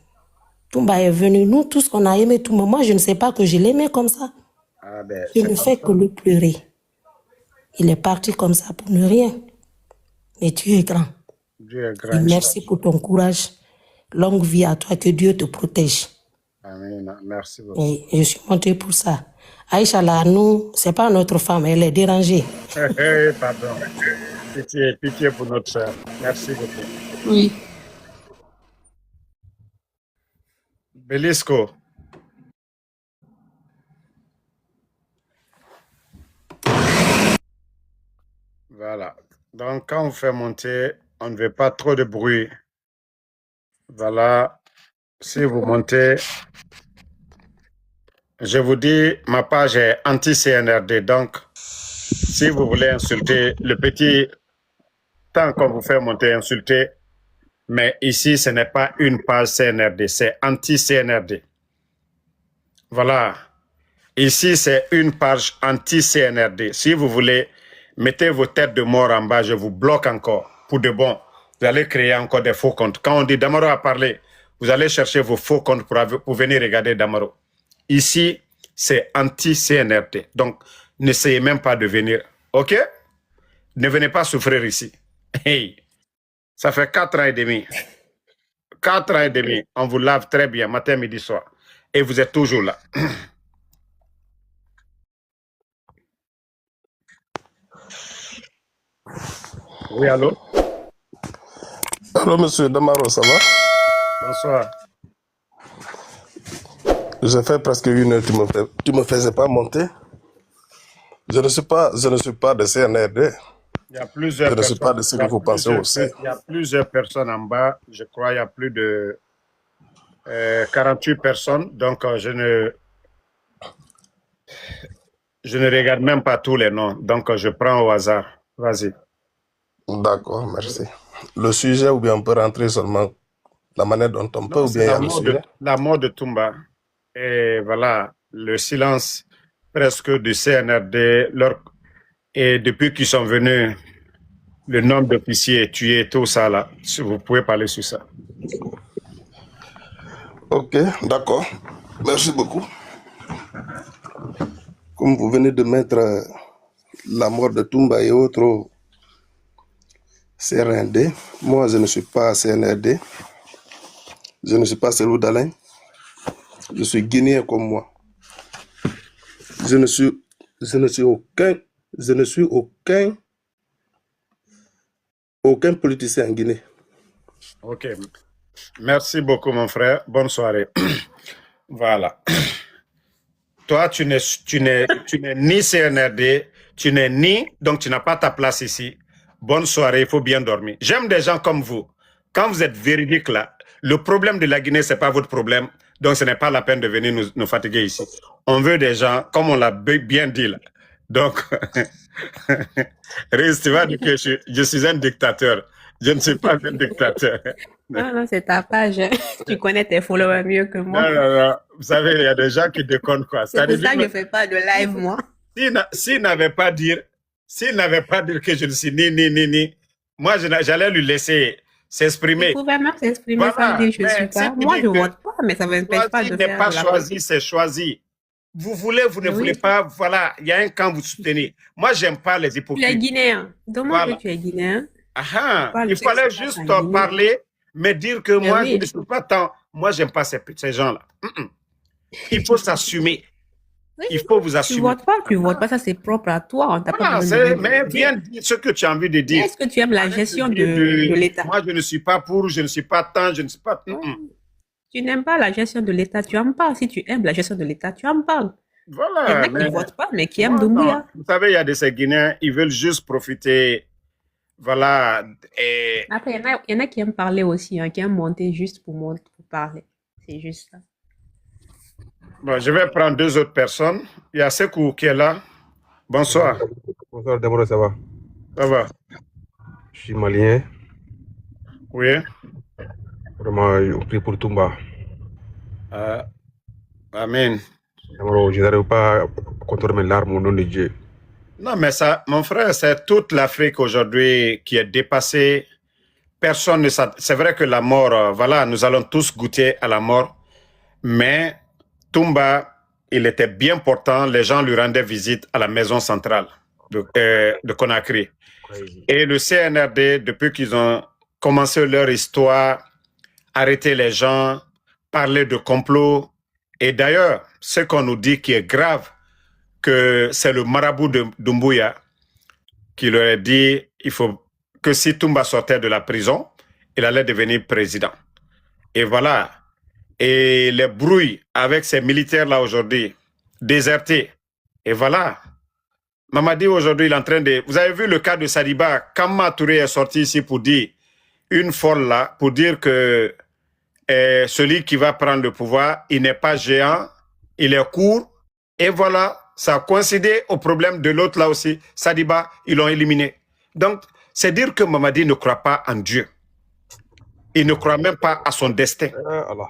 Toumba est venu. Nous tous, on a aimé Toumba. Moi, je ne sais pas que je l'aimais comme ça. Ah ben, Je ne fais que le pleurer. Il est parti comme ça pour ne rien. Mais tu es grand. Dieu est grand. Et merci pour ton courage. Longue vie à toi. Que Dieu te protège. Amen. Merci beaucoup. Et je suis montée pour ça. Aïcha, là, nous, c'est pas notre femme. Elle est dérangée. Pardon. Pitié pour notre soeur. Merci beaucoup. Oui. Belisco. Voilà. Donc, quand on fait monter, on ne veut pas trop de bruit. Voilà. Si vous montez, je vous dis, ma page est anti-CNRD. Donc, si vous voulez insulter le petit temps qu'on vous fait monter, insulter. Mais ici, ce n'est pas une page CNRD, c'est anti-CNRD. Voilà. Ici, c'est une page anti-CNRD. Si vous voulez, mettez vos têtes de mort en bas, je vous bloque encore. Pour de bon, vous allez créer encore des faux comptes. Quand on dit Damaro a parlé, vous allez chercher vos faux comptes pour venir regarder Damaro. Ici, c'est anti-CNRD. Donc, n'essayez même pas de venir. OK? Ne venez pas souffrir ici. Hey! Ça fait 4 ans et demi. 4 ans et demi. On vous lave très bien, matin, midi, soir. Et vous êtes toujours là. Oui, allô? Allô, monsieur Damaro, ça va? Bonsoir. J'ai fait presque 1 heure, tu me faisais pas monter. Je ne suis pas de CNRD. Il y a plusieurs Je ne suis personnes. pas de ce que vous pensez aussi. Il y a plusieurs personnes en bas. Je crois il y a plus de 48 personnes. Donc, je ne regarde même pas tous les noms. Donc, je prends au hasard. Vas-y. D'accord, merci. Le sujet, ou bien on peut rentrer seulement la manière dont on peut, ou bien il y a le sujet? La mort de Toumba. Et voilà, le silence presque du CNRD. Et depuis qu'ils sont venus, le nombre d'officiers tués, tout ça là, si vous pouvez parler sur ça. Ok, d'accord. Merci beaucoup. Comme vous venez de mettre la mort de Toumba et autres CNRD, moi je ne suis pas CNRD. Je ne suis pas Selou d'Alain. Je suis guinéen comme moi. Je ne suis aucun politicien en Guinée. Ok. Merci beaucoup, mon frère. Bonne soirée. Voilà. Toi, tu n'es ni CNRD, tu n'es ni, donc tu n'as pas ta place ici. Bonne soirée, il faut bien dormir. J'aime des gens comme vous. Quand vous êtes véridique là, le problème de la Guinée, ce n'est pas votre problème. Donc, ce n'est pas la peine de venir nous fatiguer ici. On veut des gens, comme on l'a bien dit là. Donc, Riz, tu vas dire que je suis un dictateur. Je ne suis pas un dictateur. Non, c'est ta page. Tu connais tes followers mieux que moi. Non. Vous savez, il y a des gens qui déconnent quoi. C'est pour ça que je ne fais pas de live, moi. S'il n'avait pas dit que je ne suis ni, moi, j'allais lui laisser s'exprimer. Il pouvait même s'exprimer sans dire je ne suis pas. Moi, je ne vote pas, mais ça ne m'empêche pas de faire pas choisi, c'est choisi. Vous voulez, vous ne voulez pas, voilà, il y a un camp vous soutenez. Moi, j'aime pas les hypocrites. Tu es guinéen. Demande que tu es guinéen. Il fallait juste parler, mais dire que moi, je ne suis pas tant. Moi, j'aime pas ces gens-là. Il faut s'assumer. Oui, Il faut vous tu assumer. votes pas, ça c'est propre à toi. On t'a pas Voilà, besoin de mais venir viens dire. dire ce que tu as envie de Mais dire. est-ce que tu aimes la Arrête gestion de dire de l'État? moi je ne suis pas pour, je ne suis pas tant, je ne suis pas. Ouais. Tu n'aimes pas la gestion de l'État, tu en parles. Si tu aimes la gestion de l'État, tu en parles. Il y en Voilà, a qui mais ne votent pas, mais qui aiment moi, non. Doumbouya. Vous savez, il y a de ces Guinéens, ils veulent juste profiter. Voilà. Et Après, il y en a qui aiment parler aussi, hein, qui aiment monter juste pour parler. C'est juste ça. bon, je vais prendre deux autres personnes. Il y a Sekou qui est là. Bonsoir. Bonsoir, Demoro, ça va? Ça va? Je suis malien. Oui. Vraiment, on prie pour Toumba. Amen. Demoro, je n'arrive pas à contrôler mes larmes au nom de Dieu. Non, mais ça, mon frère, c'est toute l'Afrique aujourd'hui qui est dépassée. Personne ne s'attend. C'est vrai que la mort, voilà, nous allons tous goûter à la mort. Mais Toumba, il était bien portant. Les gens lui rendaient visite à la maison centrale de Conakry. Crazy. Et le CNRD, depuis qu'ils ont commencé leur histoire, arrêter les gens, parler de complot. Et d'ailleurs, ce qu'on nous dit qui est grave, que c'est le marabout de Doumbouya qui leur a dit il faut que si Toumba sortait de la prison, il allait devenir président. Et voilà. Et les brouilles avec ces militaires-là aujourd'hui, désertés. Et voilà. Mamadi aujourd'hui, il est en train de... Vous avez vu le cas de Sadiba, quand Matouré est sorti ici pour dire une folle là, pour dire que celui qui va prendre le pouvoir, il n'est pas géant, il est court. Et voilà, ça a coïncidé au problème de l'autre là aussi. Sadiba, ils l'ont éliminé. Donc, c'est dire que Mamadi ne croit pas en Dieu. Il ne croit même pas à son destin. Allah.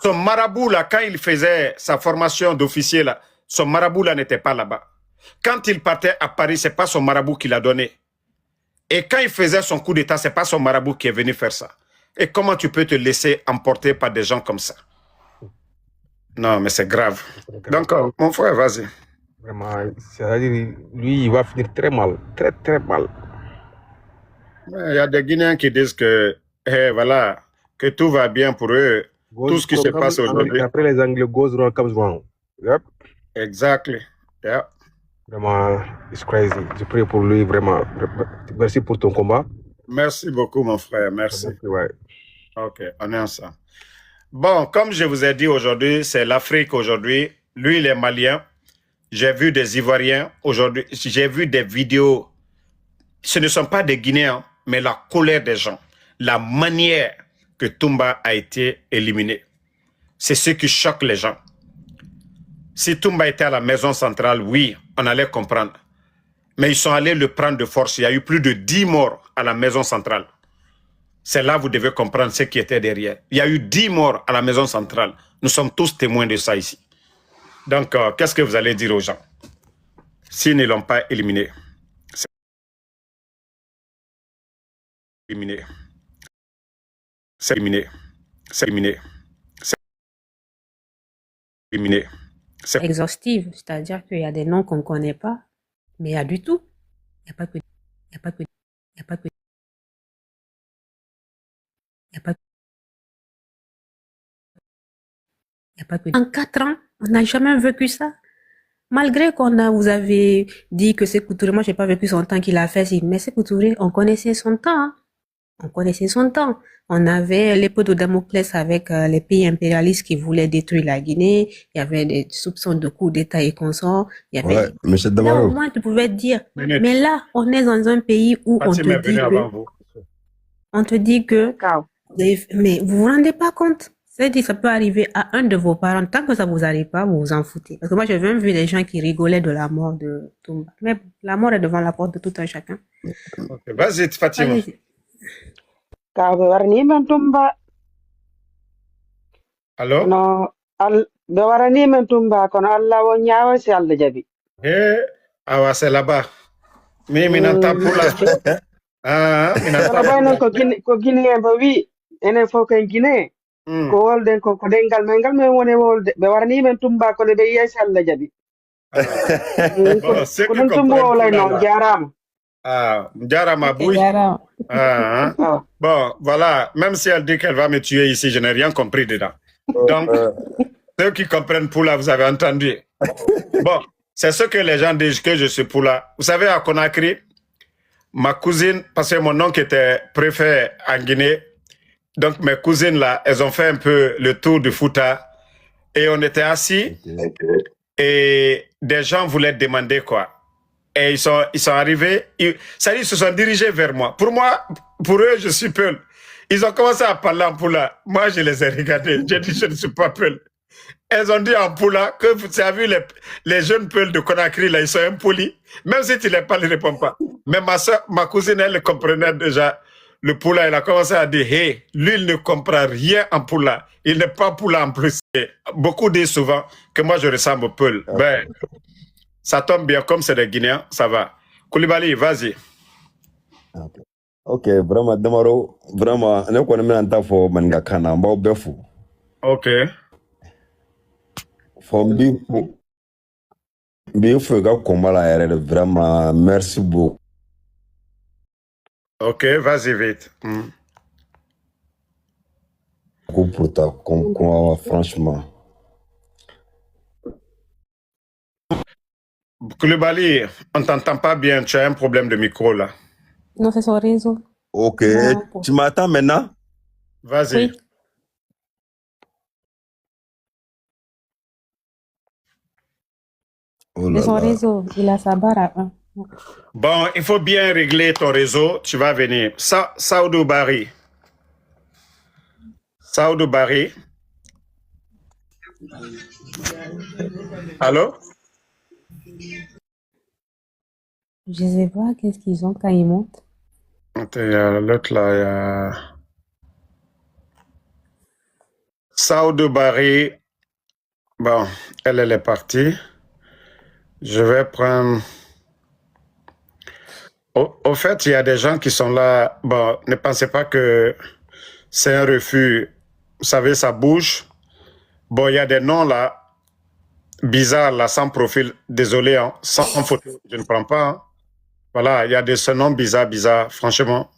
Son marabout là, quand il faisait sa formation d'officier là, son marabout là n'était pas là-bas. Quand il partait à Paris, c'est pas son marabout qui l'a donné. Et quand il faisait son coup d'État, c'est pas son marabout qui est venu faire ça. Et comment tu peux te laisser emporter par des gens comme ça? Non, mais c'est grave. Donc, mon frère, vas-y. Vraiment, c'est-à-dire, lui, il va finir très mal. Très, très mal. Il y a des Guinéens qui disent que, voilà, que tout va bien pour eux. Tout ce qui se passe aujourd'hui. Après les Anglais, goes wrong comes wrong. Yep. Exactly. Yeah. Vraiment, it's crazy. Je prie pour lui, vraiment. Merci pour ton combat. Merci beaucoup, mon frère. Merci. Ouais. Ok, on est ensemble. Bon, comme je vous ai dit aujourd'hui, c'est l'Afrique aujourd'hui. Lui, il est malien. J'ai vu des Ivoiriens aujourd'hui. J'ai vu des vidéos. Ce ne sont pas des Guinéens, mais la colère des gens. La manière que Toumba a été éliminé. C'est ce qui choque les gens. Si Toumba était à la maison centrale, oui, on allait comprendre. Mais ils sont allés le prendre de force. Il y a eu plus de 10 morts à la maison centrale. C'est là que vous devez comprendre ce qui était derrière. Il y a eu 10 morts à la maison centrale. Nous sommes tous témoins de ça ici. Donc, qu'est-ce que vous allez dire aux gens s'ils ne l'ont pas éliminé? C'est éliminé. C'est éliminé. C'est éliminé. C'est éliminé. Exhaustive, c'est-à-dire qu'il y a des noms qu'on ne connaît pas, mais il y a du tout. Il n'y a pas que... Il n'y a pas que... Il n'y a pas que... Il n'y a pas que... Il n'y a pas que... En 4 ans, on n'a jamais vécu ça. Malgré vous avez dit que Sékou Touré, moi j'ai pas vécu son temps qu'il a fait, mais Sékou Touré, on connaissait son temps. Hein. On connaissait son temps. On avait l'épée de Damoclès avec les pays impérialistes qui voulaient détruire la Guinée. Il y avait des soupçons de coup d'État et consorts. Il y avait... Ouais, monsieur Là, Damaro. au moins, tu pouvais dire. Mais là, on est dans un pays où on te dit que... Mais vous vous rendez pas compte? C'est-à-dire, ça peut arriver à un de vos parents. Tant que ça vous arrive pas, vous vous en foutez. Parce que moi, j'ai même vu des gens qui rigolaient de la mort de Toumba. Mais la mort est devant la porte de tout un chacun. Okay. Vas-y, Fatima. Kaɓe waranimen tumba. Allo? No, ɓe waranimen tumba kono Allah won ñaawa si Allah jaɓi. Awa c'est là-bas. Mais minanta pour la. Kono ɓaynon ko Guinéen ba wi enen fof ken Guinéen. Ko wolden ko dengal men ngal men woni wolde ɓe waranimen tumba kono ɓe yiyay si Allah jaɓi. Ko ɗum tumba o layno jarama. Jarama Bouy. Bon, voilà. Même si elle dit qu'elle va me tuer ici, je n'ai rien compris dedans. Donc, Ceux qui comprennent Poula, vous avez entendu. Bon, c'est ce que les gens disent que je suis Poula. Vous savez, à Conakry, ma cousine, parce que mon oncle était préfet en Guinée, donc mes cousines là, elles ont fait un peu le tour du Fouta et on était assis et des gens voulaient demander quoi. Et ils sont arrivés, ça dit, ils se sont dirigés vers moi. Pour eux, je suis Peul. Ils ont commencé à parler en Poula. Moi, je les ai regardés. J'ai dit, je ne suis pas Peul. Elles ont dit en Poula que vous avez vu les jeunes Peuls de Conakry, là, ils sont impolis. Même si tu les parles, ils ne répondent pas. Mais ma cousine, elle comprenait déjà le Poula. Elle a commencé à dire, hey, lui, il ne comprend rien en Poula. Il n'est pas Poula en plus. Et beaucoup disent souvent que moi, je ressemble au Peul. Ben, ça tombe bien, comme c'est des Guinéens, ça va. Koulibaly, vas-y. Ok, vraiment, Damaro, vraiment, ne connais pas un for manga kana, mbao befu. Ok. For befu ga kombala yere, vraiment, merci beaucoup. Ok, vas-y vite. Pour ta concours, franchement. Koulibaly, on ne t'entend pas bien, tu as un problème de micro là. Non, c'est son réseau. Ok, tu m'attends maintenant? Vas-y. Oui. Oh C'est là son là. réseau. Il a sa barre à 1. Bon, il faut bien régler ton réseau. Tu vas venir. Saoudou Bari. Saoudou Bari. Allô? Je sais pas qu'est-ce qu'ils ont quand ils montent. L'autre là, il y a Saoudou Bari. Bon, elle est partie. Je vais prendre... Au fait, il y a des gens qui sont là. Bon, ne pensez pas que c'est un refus. Vous savez, ça bouge. Bon, il y a des noms là, bizarres là, sans profil. Désolé, hein, sans photo, je ne prends pas. Hein. Voilà, il y a des noms bizarres. Franchement,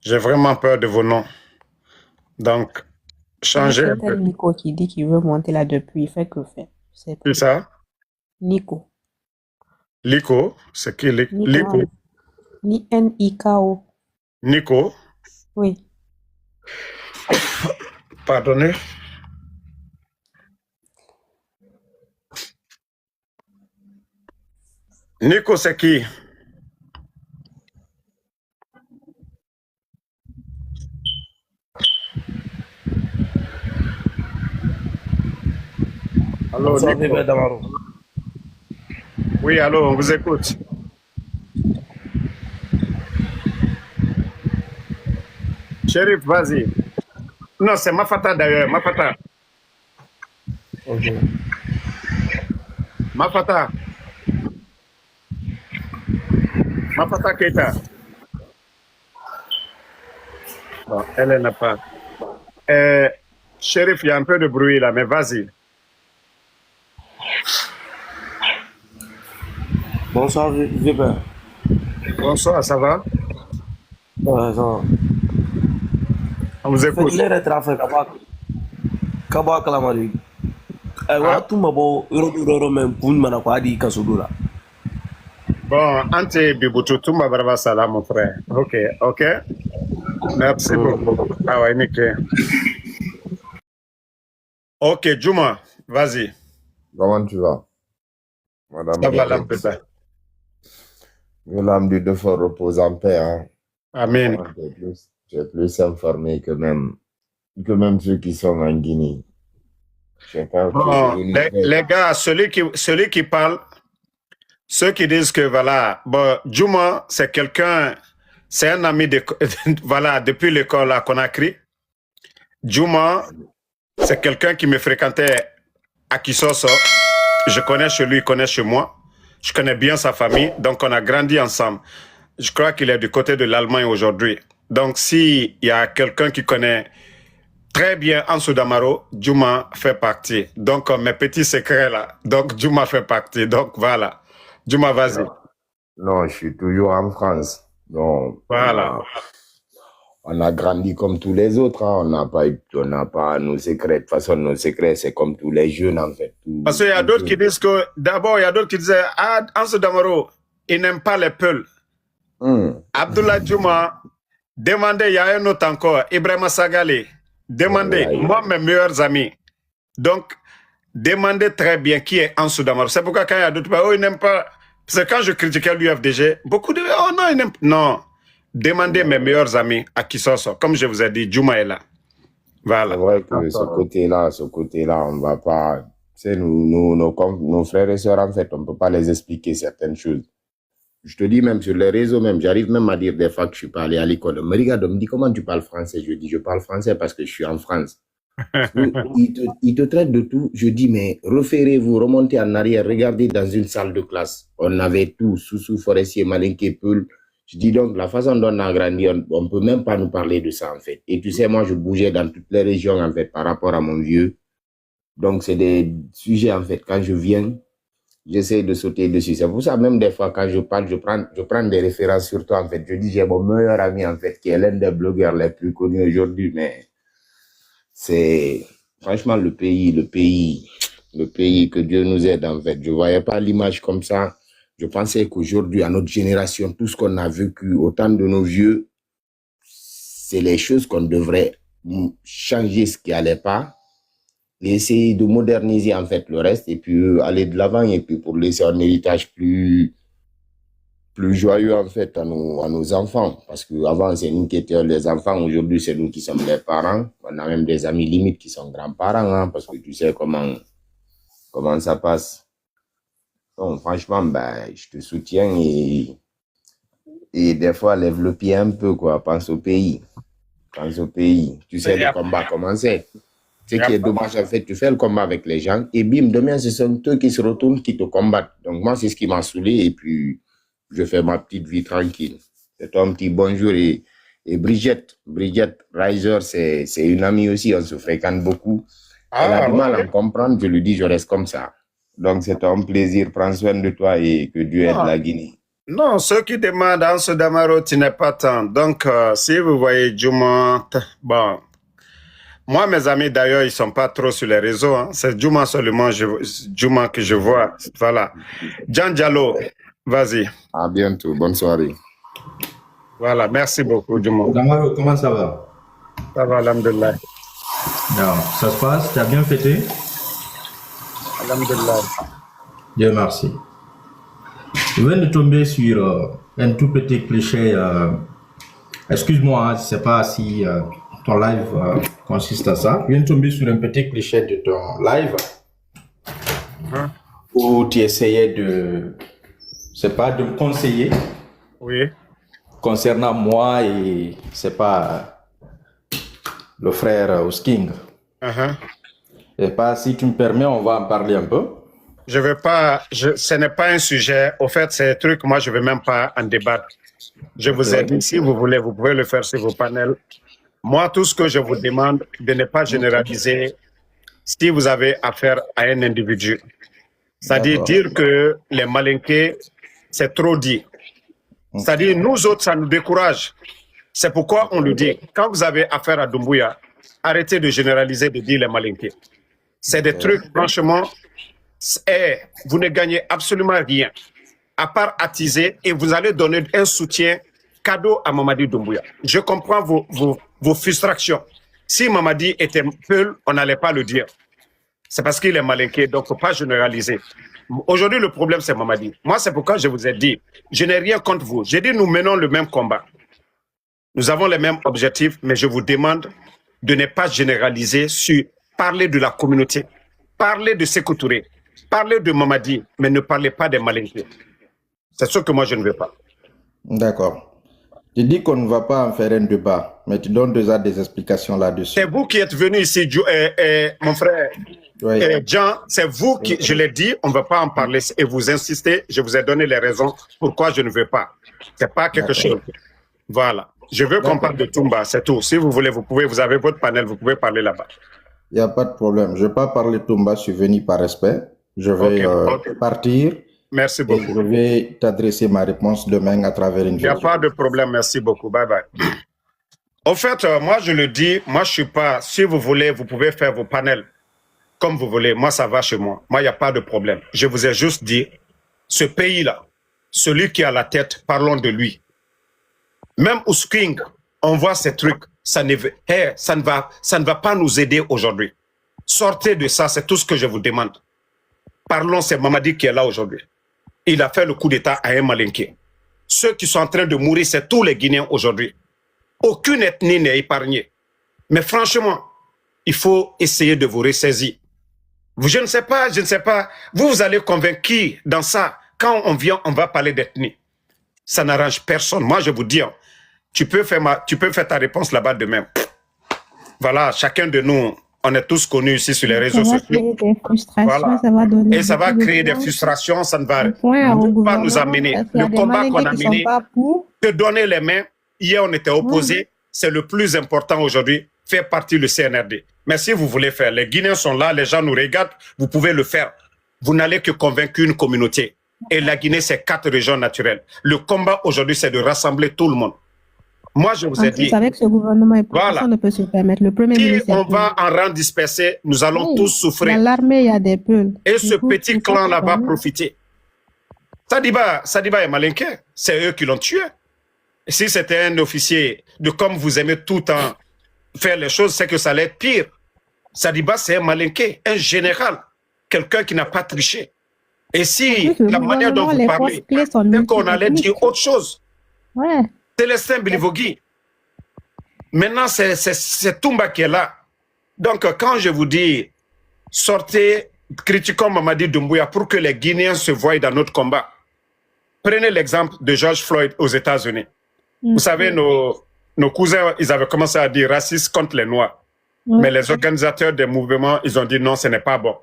j'ai vraiment peur de vos noms. Donc, changez un C'est peu. Nico qui dit qu'il veut monter là depuis. Il fait que faire. C'est Qui ça? Nico. Lico? C'est qui Lico? N-I-K-O. Nico? Oui. Pardonnez? Nico, c'est qui? Allô, Nico? Oui, allô, on vous écoute. Chérif, vas-y. Non, c'est Mafata d'ailleurs, Mafata. Ok. Mafata Keita. Bon, elle n'a pas. Chérif, il y a un peu de bruit là, mais vas-y. Bonsoir, Vébert. Bonsoir, ça va? Ouais, ça va. On vous écoute. Il est trafic, Kaba Kalamari. Tu m'as beau, même pour me la dit Kasudura. Bon, Ante Bibutu, Tumba Brava Salam, mon frère. Ok. Merci beaucoup. Ah ouais, nickel. Ok, Juma, vas-y. Comment tu vas, madame? Ça va, Lampeta. Que l'âme du défunt repose en paix. Hein. Amen. Tu es plus informé que même ceux qui sont en Guinée. Bon, les gars, celui qui parle, ceux qui disent que voilà, bon, Juma, c'est quelqu'un, c'est un ami de, voilà, depuis l'école à Conakry. Juma, c'est quelqu'un qui me fréquentait à Kisoso. Je connais chez lui, il connaît chez moi. Je connais bien sa famille, donc on a grandi ensemble. Je crois qu'il est du côté de l'Allemagne aujourd'hui. Donc, s'il y a quelqu'un qui connaît très bien Ansou Damaro, Juma fait partie. Donc, mes petits secrets là, donc Juma fait partie. Donc, voilà. Juma, vas-y. Non, je suis toujours en France. Donc, voilà. On a grandi comme tous les autres, hein. On n'a pas nos secrets. De toute façon, nos secrets, c'est comme tous les jeunes, en fait. Parce qu'il y a d'autres qui disent que, d'abord, il y a d'autres qui disaient, ah, Anse Damaro, il n'aime pas les peuls. Abdullah Djouma, demandez, il y a un autre encore, Ibrahima Sagale, demandez, moi, mes meilleurs amis. Donc, demandez très bien qui est Anse Damaro. C'est pourquoi quand il y a d'autres, oh, il n'aime pas. C'est quand je critiquais l'UFDG, beaucoup de, oh non, il n'aime pas. Non. Demandez mes meilleurs amis à qui sont. Comme je vous ai dit, Djouma est là. Voilà. C'est vrai que ce côté-là, on va pas. Tu sais, nos frères et sœurs, en fait, on ne peut pas les expliquer certaines choses. Je te dis même sur les réseaux, même, j'arrive même à dire des fois que je suis pas allé à l'école. On me regarde, on me dit comment tu parles français. Je dis, je parle français parce que je suis en France. Ils te traitent de tout. Je dis, mais référez-vous, remontez en arrière, regardez dans une salle de classe. On avait tout, Soussou, Forestier, Malinké, Peul. Je dis donc, la façon dont on a grandi, on ne peut même pas nous parler de ça, en fait. Et tu sais, moi, je bougeais dans toutes les régions, en fait, par rapport à mon vieux. Donc, c'est des sujets, en fait, quand je viens, j'essaie de sauter dessus. C'est pour ça, même des fois, quand je parle, je prends des références sur toi, en fait. Je dis, j'ai mon meilleur ami, en fait, qui est l'un des blogueurs les plus connus aujourd'hui, mais c'est, franchement, le pays que Dieu nous aide, en fait. Je voyais pas l'image comme ça. Je pensais qu'aujourd'hui, à notre génération, tout ce qu'on a vécu, autant de nos vieux, c'est les choses qu'on devrait changer, ce qui n'allait pas, et essayer de moderniser en fait le reste, et puis aller de l'avant, et puis pour laisser un héritage plus joyeux en fait à nos enfants. Parce qu'avant, c'est nous qui étions les enfants, aujourd'hui, c'est nous qui sommes les parents. On a même des amis limites qui sont grands-parents, hein, parce que tu sais comment ça passe. Donc, franchement, ben, je te soutiens et des fois, lève le pied un peu, quoi. Pense au pays. Tu sais, le combat commençait. Ce qui est dommage, en fait, tu fais le combat avec les gens et bim, demain, ce sont eux qui se retournent, qui te combattent. Donc, moi, c'est ce qui m'a saoulé et puis, je fais ma petite vie tranquille. C'est un petit bonjour et Brigitte Riser, c'est une amie aussi, on se fréquente beaucoup. Elle a du mal à me comprendre, je lui dis, je reste comme ça. Donc, c'est un plaisir. Prends soin de toi et que Dieu aide la Guinée. Non, ceux qui demandent Anse Damaro, tu n'es pas tant. Donc, si vous voyez Djouma, bon, moi, mes amis, d'ailleurs, ils ne sont pas trop sur les réseaux. Hein. C'est Djouma seulement, Djouma que je vois. Voilà. Jean Diallo, vas-y. À bientôt. Bonne soirée. Voilà, merci beaucoup, Djouma. Damaro, comment ça va? Ça va, alhamdoulilah. Non, ça se passe? Tu as bien fêté? Alhamdulillah. Dieu merci. Je viens de tomber sur un tout petit cliché. Excuse-moi, hein, je ne sais pas si ton live consiste à ça. Je viens de tomber sur un petit cliché de ton live où tu essayais de me conseiller. Oui. Concernant moi et, c'est pas le frère Osking. Et pas, si tu me permets, on va en parler un peu. Je veux pas, ce n'est pas un sujet. Au fait, ces trucs, moi, je ne veux même pas en débattre. Je vous ai dit, si vous voulez, vous pouvez le faire sur vos panels. Moi, tout ce que je vous demande, de ne pas généraliser si vous avez affaire à un individu. C'est-à-dire dire que les Malinqués, c'est trop dit. C'est-à-dire, nous autres, ça nous décourage. C'est pourquoi on le dit. Quand vous avez affaire à Doumbouya, arrêtez de généraliser, de dire les Malinqués. C'est des trucs, franchement, vous ne gagnez absolument rien, à part attiser, et vous allez donner un soutien cadeau à Mamadi Doumbouya. Je comprends vos frustrations. Si Mamadi était Peul, on n'allait pas le dire. C'est parce qu'il est Malinqué, donc il ne faut pas généraliser. Aujourd'hui, le problème, c'est Mamadi. Moi, c'est pourquoi je vous ai dit, je n'ai rien contre vous. J'ai dit, nous menons le même combat. Nous avons les mêmes objectifs, mais je vous demande de ne pas généraliser sur parler de la communauté, parler de Sékou Touré, parler de Mamadi, mais ne parlez pas des Malinqués. C'est ce que moi, je ne veux pas. D'accord. Tu dis qu'on ne va pas en faire un débat, mais tu donnes déjà des explications là-dessus. C'est vous qui êtes venu ici, mon frère Jean, c'est vous qui, je l'ai dit, on ne va pas en parler et vous insistez, je vous ai donné les raisons pourquoi je ne veux pas. Ce n'est pas quelque chose. Voilà. Je veux qu'on parle de Toumba, c'est tout. Si vous voulez, vous avez votre panel, vous pouvez parler là-bas. Il n'y a pas de problème. Je ne vais pas parler de Toumba, je suis venu par respect. Je vais partir. Merci beaucoup. Et je vais t'adresser ma réponse demain à travers une vidéo. Il n'y a pas de problème, merci beaucoup. Bye bye. Au fait, moi, je le dis, moi, je suis pas... Si vous voulez, vous pouvez faire vos panels comme vous voulez. Moi, ça va chez moi. Moi, il n'y a pas de problème. Je vous ai juste dit, ce pays-là, celui qui a la tête, parlons de lui. Même Ousking, on voit ces trucs, ça ne va pas nous aider aujourd'hui. Sortez de ça, c'est tout ce que je vous demande. Parlons, c'est Mamadi qui est là aujourd'hui. Il a fait le coup d'État à un Malinké. Ceux qui sont en train de mourir, c'est tous les Guinéens aujourd'hui. Aucune ethnie n'est épargnée. Mais franchement, il faut essayer de vous ressaisir. Je ne sais pas. Vous allez convaincre qui dans ça? Quand on vient, on va parler d'ethnie. Ça n'arrange personne. Moi, je vous dis, tu peux faire ta réponse là-bas demain. Voilà, chacun de nous, on est tous connus ici sur les réseaux sociaux. Ça va créer des frustrations, Voilà. ça va donner... Et ça va créer des frustrations, ça ne va pas nous amener. Le combat qu'on a mené, te donner les mains, hier on était opposés, c'est le plus important aujourd'hui, faire partie du CNRD. Mais si vous voulez faire, les Guinéens sont là, les gens nous regardent, vous pouvez le faire. Vous n'allez que convaincre une communauté. Et la Guinée, c'est 4 régions naturelles. Le combat aujourd'hui, c'est de rassembler tout le monde. Moi, je vous ai dit... Avec ce gouvernement, voilà. Personne ne peut se permettre. Le premier ministre... on va en rang dispersé, nous allons tous souffrir. Dans l'armée, il y a des peuls. Et ce petit clan-là va profiter. Sadiba est malinqué. C'est eux qui l'ont tué. Et si c'était un officier de comme vous aimez tout le temps faire les choses, c'est que ça allait être pire. Sadiba, c'est un malinqué, un général, quelqu'un qui n'a pas triché. Et si la manière dont vous parlez, c'est qu'on allait dire autre chose. Ouais. Célestin Bilivogui. Maintenant, c'est Toumba qui est là. Donc, quand je vous dis, sortez, critiquons Mamadi Doumbouya pour que les Guinéens se voient dans notre combat. Prenez l'exemple de George Floyd aux États-Unis. Vous savez, nos cousins, ils avaient commencé à dire raciste contre les Noirs. Mais les organisateurs des mouvements, ils ont dit non, ce n'est pas bon.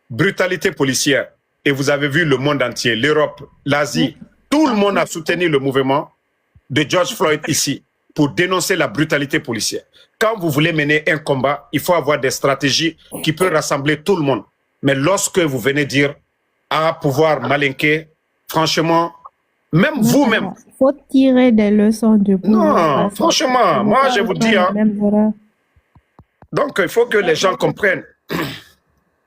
Brutalité policière. Et vous avez vu le monde entier, l'Europe, l'Asie, tout le monde a soutenu le mouvement de George Floyd ici pour dénoncer la brutalité policière. Quand vous voulez mener un combat, il faut avoir des stratégies qui peuvent rassembler tout le monde. Mais lorsque vous venez dire à pouvoir malinquer, franchement, même vous-même... Il faut tirer des leçons du pouvoir. Non, franchement, moi je vous dis... Donc il faut que les gens comprennent.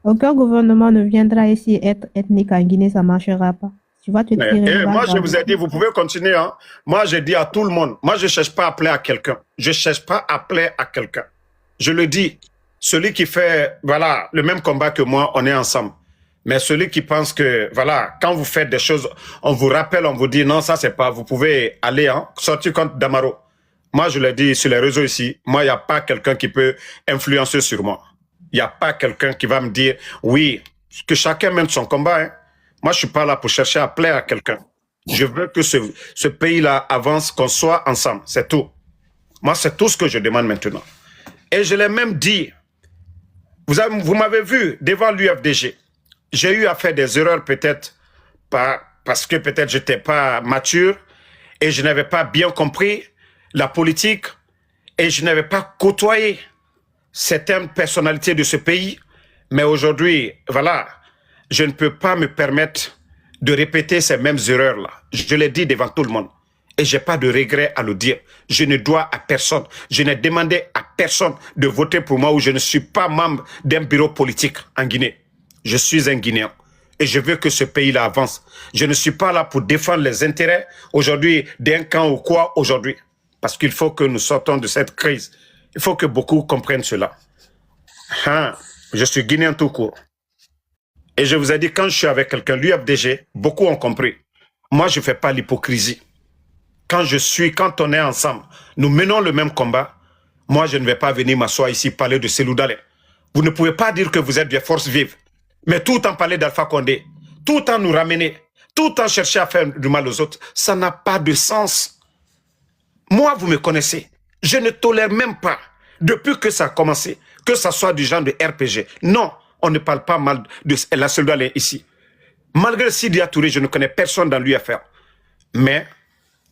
Aucun gouvernement ne viendra ici être ethnique en Guinée, ça ne marchera pas. Tu vois, tu te moi, je vous ai dit, vous pouvez continuer. Hein. Moi, je dis à tout le monde, moi, je ne cherche pas à appeler à quelqu'un. Je ne cherche pas à appeler à quelqu'un. Je le dis, celui qui fait, voilà, le même combat que moi, on est ensemble. Mais celui qui pense que, voilà, quand vous faites des choses, on vous rappelle, on vous dit, non, ça, c'est pas, vous pouvez aller, hein, sortir contre Damaro. Moi, je l'ai dit sur les réseaux ici, moi, il n'y a pas quelqu'un qui peut influencer sur moi. Il n'y a pas quelqu'un qui va me dire, oui, que chacun mène son combat, hein. Moi, je ne suis pas là pour chercher à plaire à quelqu'un. Je veux que ce pays-là avance, qu'on soit ensemble. C'est tout. Moi, c'est tout ce que je demande maintenant. Et je l'ai même dit. Vous m'avez vu devant l'UFDG. J'ai eu à faire des erreurs peut-être parce que peut-être je n'étais pas mature et je n'avais pas bien compris la politique et je n'avais pas côtoyé certaines personnalités de ce pays. Mais aujourd'hui, voilà... Je ne peux pas me permettre de répéter ces mêmes erreurs-là. Je l'ai dit devant tout le monde. Et je n'ai pas de regret à le dire. Je ne dois à personne. Je n'ai demandé à personne de voter pour moi ou je ne suis pas membre d'un bureau politique en Guinée. Je suis un Guinéen. Et je veux que ce pays-là avance. Je ne suis pas là pour défendre les intérêts aujourd'hui d'un camp ou quoi aujourd'hui. Parce qu'il faut que nous sortons de cette crise. Il faut que beaucoup comprennent cela. Hein? Je suis Guinéen tout court. Et je vous ai dit, quand je suis avec quelqu'un, l'UFDG, beaucoup ont compris. Moi, je ne fais pas l'hypocrisie. Quand on est ensemble, nous menons le même combat. Moi, je ne vais pas venir m'asseoir ici parler de Cellou Dalein. Vous ne pouvez pas dire que vous êtes des forces vives, mais tout en parler d'Alpha Condé, tout en nous ramener, tout en chercher à faire du mal aux autres, ça n'a pas de sens. Moi, vous me connaissez. Je ne tolère même pas, depuis que ça a commencé, que ça soit du genre de RPG. Non. On ne parle pas mal de la Cellou Dalein ici. Malgré Sidya Touré, je ne connais personne dans l'UFR. Mais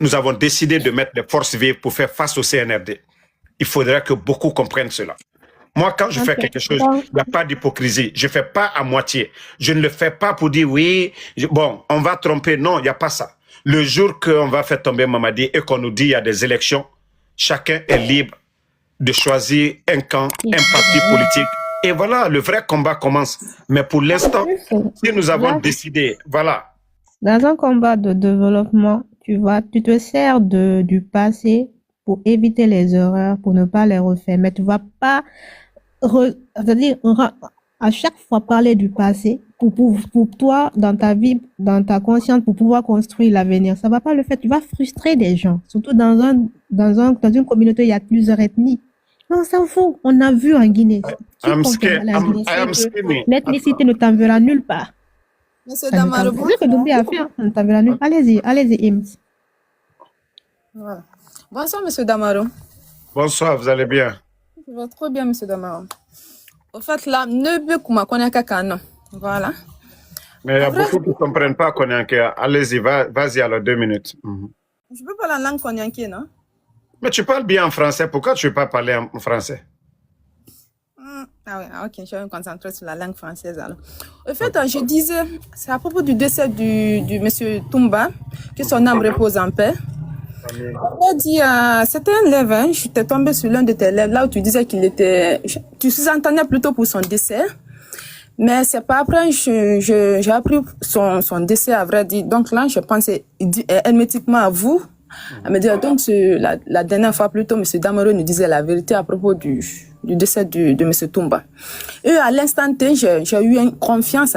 nous avons décidé de mettre des forces vives pour faire face au CNRD. Il faudrait que beaucoup comprennent cela. Moi, quand je fais quelque chose, il n'y a pas d'hypocrisie. Je ne fais pas à moitié. Je ne le fais pas pour dire oui, bon, on va tromper. Non, il n'y a pas ça. Le jour qu'on va faire tomber Mamadi et qu'on nous dit qu'il y a des élections, chacun est libre de choisir un camp, un parti politique. Et voilà, le vrai combat commence. Mais pour l'instant, si nous avons décidé, voilà. Dans un combat de développement, tu te sers du passé pour éviter les erreurs, pour ne pas les refaire. Mais tu vas pas, c'est-à-dire, à chaque fois parler du passé pour toi, dans ta vie, dans ta conscience, pour pouvoir construire l'avenir. Ça va pas le faire. Tu vas frustrer des gens. Surtout dans une communauté, il y a plusieurs ethnies. Non, on s'en fout. On a vu en Guinée. L'ethnicité ne t'enverra nulle part. Monsieur Damaro, c'est que Doumbé a fait, hein, ne t'enverra nulle part. Allez-y, Ims. Voilà. Bonsoir, Monsieur Damaro. Bonsoir, vous allez bien? Je vais trop bien, Monsieur Damaro. Au fait, là, ne veux qu'on connaît qu'un voilà. Mais il y a beaucoup qui ne comprennent pas qu'on est en Kenya. Allez-y, vas-y alors 2 minutes. Je peux parler en langue konyanké, non? Mais tu parles bien en français. Pourquoi tu ne veux pas parler en français? Ah oui, ok, je vais me concentrer sur la langue française alors. En fait, je disais, c'est à propos du décès du monsieur Toumba, que son âme repose en paix. On a dit, c'était un live, hein, je t'ai tombé sur l'un de tes lives, là où tu disais qu'il était, tu sous-entendais plutôt pour son décès. Mais c'est pas après, j'ai appris son décès, à vrai dire. Donc là, je pensais hermétiquement à vous. Elle me dit, donc, la dernière fois, plutôt, M. Damaro nous disait la vérité à propos du décès de M. Toumba. Et à l'instant T, j'ai eu une confiance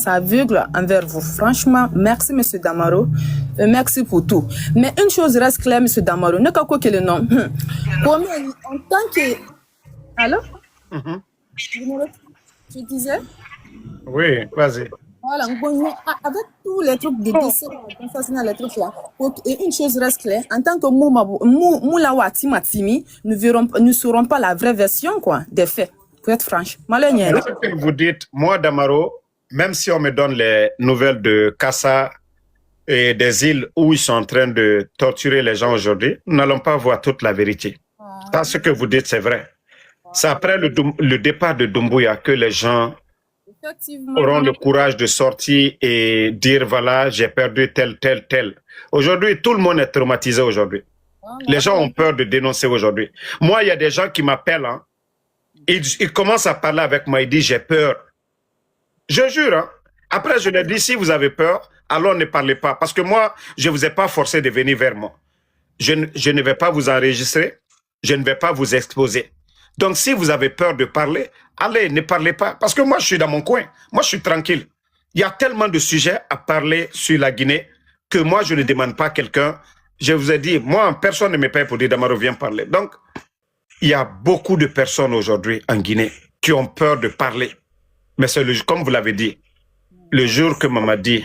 aveugle envers vous. Franchement, merci, M. Damaro. Merci pour tout. Mais une chose reste claire, M. Damaro, ne quoi que le nom. En tant que... Allô? Tu disais? Oui, vas-y. Voilà, avec tous les trucs de décès, les trucs là, et une chose reste claire, en tant que Moulawati Matimi, nous ne saurons pas la vraie version, quoi, des faits, pour être franche. Ce que vous dites, moi, Damaro, même si on me donne les nouvelles de Kassa et des îles où ils sont en train de torturer les gens aujourd'hui, nous n'allons pas voir toute la vérité. Ça, ce que vous dites, c'est vrai. C'est après le départ de Doumbouya que les gens auront le courage de sortir et dire, voilà, j'ai perdu tel. Aujourd'hui, tout le monde est traumatisé aujourd'hui. Les gens ont peur de dénoncer aujourd'hui. Moi, il y a des gens qui m'appellent, hein, ils commencent à parler avec moi, ils disent, j'ai peur. Je jure, hein. Après, je leur dis, si vous avez peur, alors ne parlez pas. Parce que moi, je ne vous ai pas forcé de venir vers moi. Je ne vais pas vous enregistrer, je ne vais pas vous exposer. Donc, si vous avez peur de parler, allez, ne parlez pas. Parce que moi, je suis dans mon coin. Moi, je suis tranquille. Il y a tellement de sujets à parler sur la Guinée que moi, je ne demande pas à quelqu'un. Je vous ai dit, moi, personne ne me paye pour dire Damaro, viens parler. Donc, il y a beaucoup de personnes aujourd'hui en Guinée qui ont peur de parler. Mais c'est comme vous l'avez dit, le jour que Mamadi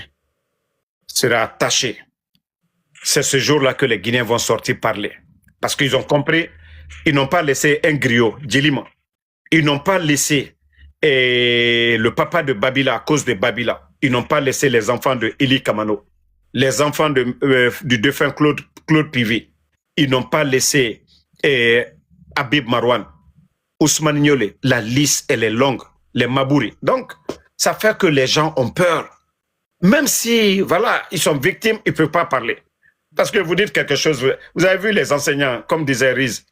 sera attaché, c'est ce jour-là que les Guinéens vont sortir parler. Parce qu'ils ont compris. Ils n'ont pas laissé un griot, Djilima. Ils n'ont pas laissé le papa de Babila à cause de Babila. Ils n'ont pas laissé les enfants de Eli Kamano, les enfants du défunt Claude Pivi. Ils n'ont pas laissé Habib Marwan, Ousmane Niolé. La liste, elle est longue. Les Mabouri. Donc, ça fait que les gens ont peur. Même si, voilà, ils sont victimes, ils ne peuvent pas parler. Parce que vous dites quelque chose. Vous avez vu les enseignants, comme disait Riz,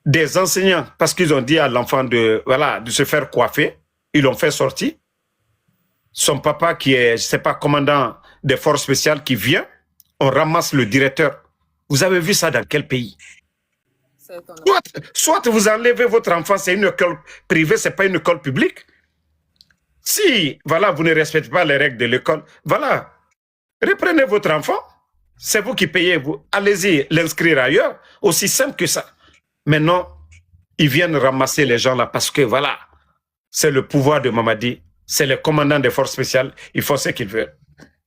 des enseignants, parce qu'ils ont dit à l'enfant de se faire coiffer, ils l'ont fait sortir. Son papa, qui est, je ne sais pas, commandant des forces spéciales, qui vient, on ramasse le directeur. Vous avez vu ça dans quel pays? Soit vous enlevez votre enfant, c'est une école privée, ce n'est pas une école publique. Si, voilà, vous ne respectez pas les règles de l'école, voilà, reprenez votre enfant, c'est vous qui payez, vous. Allez-y l'inscrire ailleurs, aussi simple que ça. Maintenant, ils viennent ramasser les gens là parce que voilà, c'est le pouvoir de Mamadi, c'est le commandant des forces spéciales, il faut ce qu'ils veulent.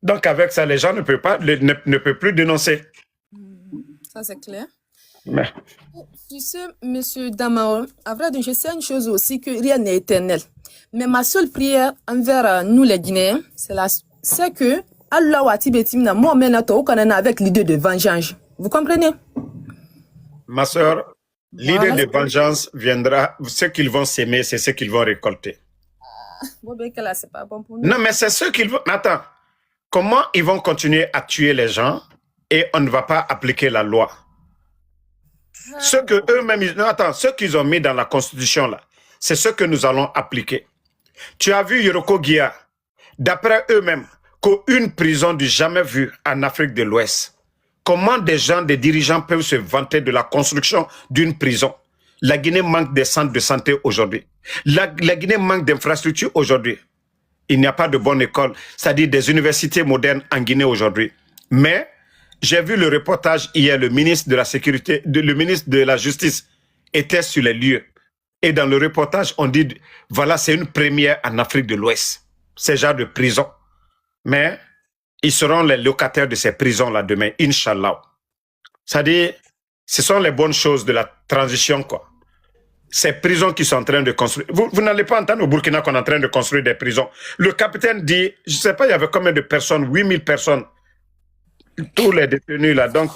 Donc avec ça, les gens ne peuvent plus dénoncer. Ça c'est clair. Mais... Tu sais, M. Damaro, à vrai dire, je sais une chose aussi, que rien n'est éternel. Mais ma seule prière envers nous les Guinéens, c'est que Allah wa tibetimna mo menato kanana avec l'idée de vengeance. Vous comprenez? Ma soeur, l'idée de vengeance viendra, ce qu'ils vont s'aimer, c'est ce qu'ils vont récolter. C'est pas bon pour nous. Non, mais c'est ce qu'ils vont... Attends, comment ils vont continuer à tuer les gens et on ne va pas appliquer la loi? Ce que eux-mêmes, non, attends, ce qu'ils ont mis dans la Constitution, là, c'est ce que nous allons appliquer. Tu as vu Yoroko Guia, d'après eux-mêmes, qu'une prison du jamais vu en Afrique de l'Ouest. Comment des gens, des dirigeants peuvent se vanter de la construction d'une prison? La Guinée manque des centres de santé aujourd'hui. La Guinée manque d'infrastructures aujourd'hui. Il n'y a pas de bonne école, c'est-à-dire des universités modernes en Guinée aujourd'hui. Mais j'ai vu le reportage hier, le ministre de la Sécurité, le ministre de la Justice était sur les lieux. Et dans le reportage, on dit, voilà, c'est une première en Afrique de l'Ouest, ces genres de prison. Mais ils seront les locataires de ces prisons-là demain, Inch'Allah. C'est-à-dire, ce sont les bonnes choses de la transition, quoi. Ces prisons qui sont en train de construire. Vous n'allez pas entendre au Burkina qu'on est en train de construire des prisons. Le capitaine dit, je ne sais pas, il y avait combien de personnes, 8000 personnes, tous les détenus là. Donc,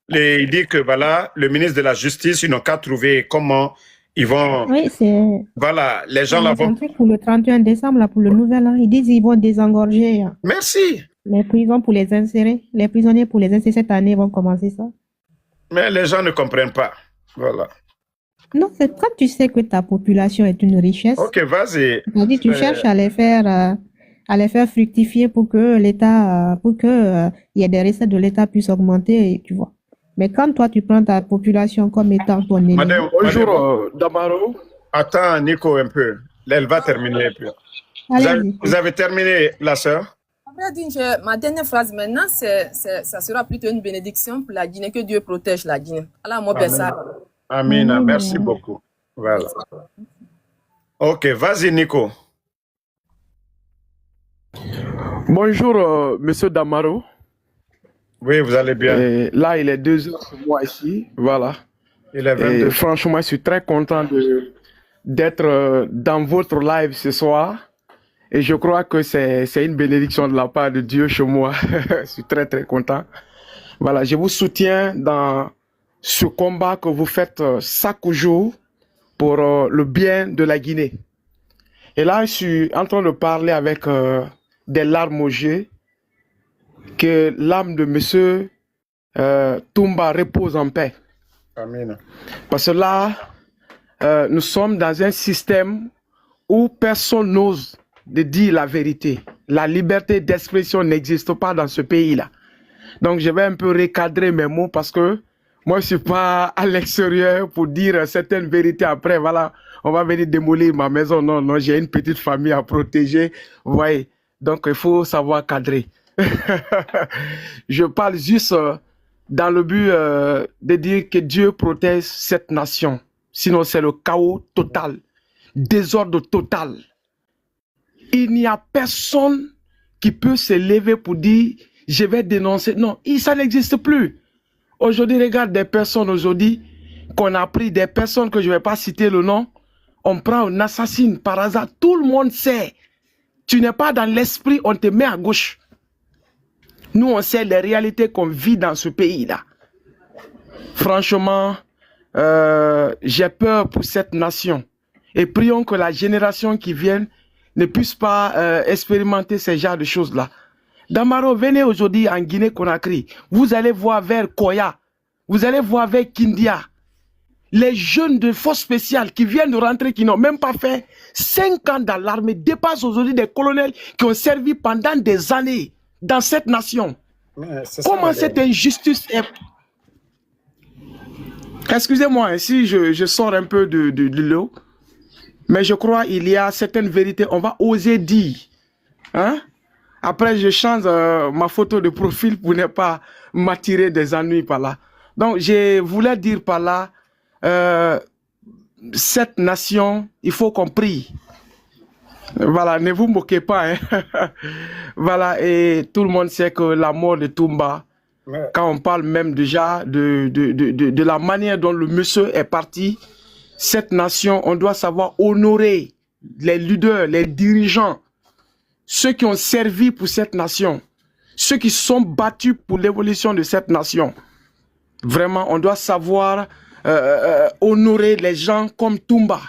il dit que voilà, le ministre de la Justice, ils n'ont qu'à trouver comment ils vont... Oui, c'est... Voilà, les gens là vont... Pour le 31 décembre, là, pour le nouvel an, ils disent qu'ils vont désengorger Merci. les prisons pour les insérer. Les prisonniers pour les insérer cette année vont commencer ça. Mais les gens ne comprennent pas. Voilà. Non, c'est quand tu sais que ta population est une richesse. Ok, vas-y. C'est-à-dire, tu cherches à les faire fructifier pour que l'État, il y ait des recettes de l'État puissent augmenter, tu vois. Mais quand toi, tu prends ta population comme étant ton ennemi. Bonjour, Damaro. Attends, Nico, un peu. Elle va terminer un peu. Vous avez terminé, la sœur? Ma dernière phrase maintenant, ça sera plutôt une bénédiction pour la Guinée, que Dieu protège la Guinée. Alors, moi, ça. Amina, merci beaucoup. Voilà. Ok, vas-y, Nico. Bonjour, monsieur Damaro. Oui, vous allez bien. Et là, il est 2 heures pour moi ici. Voilà. Il est 22. Et franchement, je suis très content d'être dans votre live ce soir. Et je crois que c'est une bénédiction de la part de Dieu chez moi. Je suis très, très content. Voilà, je vous soutiens dans ce combat que vous faites chaque jour pour le bien de la Guinée. Et là, je suis en train de parler avec des larmes aux yeux, que l'âme de monsieur Toumba repose en paix. Amen. Parce que là, nous sommes dans un système où personne n'ose de dire la vérité. La liberté d'expression n'existe pas dans ce pays-là. Donc, je vais un peu recadrer mes mots parce que moi, je suis pas à l'extérieur pour dire certaines vérités. Après, voilà, on va venir démolir ma maison. Non, non, j'ai une petite famille à protéger. Vous voyez, donc il faut savoir cadrer. Je parle juste dans le but de dire que Dieu protège cette nation. Sinon, c'est le chaos total, désordre total. Il n'y a personne qui peut se lever pour dire « je vais dénoncer ». Non, ça n'existe plus. Aujourd'hui, regarde des personnes aujourd'hui qu'on a pris, des personnes que je ne vais pas citer le nom, on prend, on assassine par hasard. Tout le monde sait. Tu n'es pas dans l'esprit, on te met à gauche. Nous, on sait les réalités qu'on vit dans ce pays-là. Franchement, j'ai peur pour cette nation. Et prions que la génération qui vient ne puisse pas expérimenter ces genres de choses-là. Damaro, venez aujourd'hui en Guinée-Conakry. Vous allez voir vers Koya. Vous allez voir vers Kindia. Les jeunes de force spéciale qui viennent de rentrer, qui n'ont même pas fait 5 ans dans l'armée, dépassent aujourd'hui des colonels qui ont servi pendant des années dans cette nation. Comment cette injustice est... Excusez-moi si je sors un peu de l'eau, mais je crois qu'il y a certaines vérités, on va oser dire. Hein? Après, je change ma photo de profil pour ne pas m'attirer des ennuis par là. Donc, je voulais dire par là, cette nation, il faut qu'on prie. Voilà, ne vous moquez pas. Hein. Voilà, et tout le monde sait que la mort de Toumba, quand on parle même déjà de la manière dont le monsieur est parti, cette nation, on doit savoir honorer les leaders, les dirigeants, ceux qui ont servi pour cette nation, ceux qui sont battus pour l'évolution de cette nation. Vraiment, on doit savoir honorer les gens comme Toumba.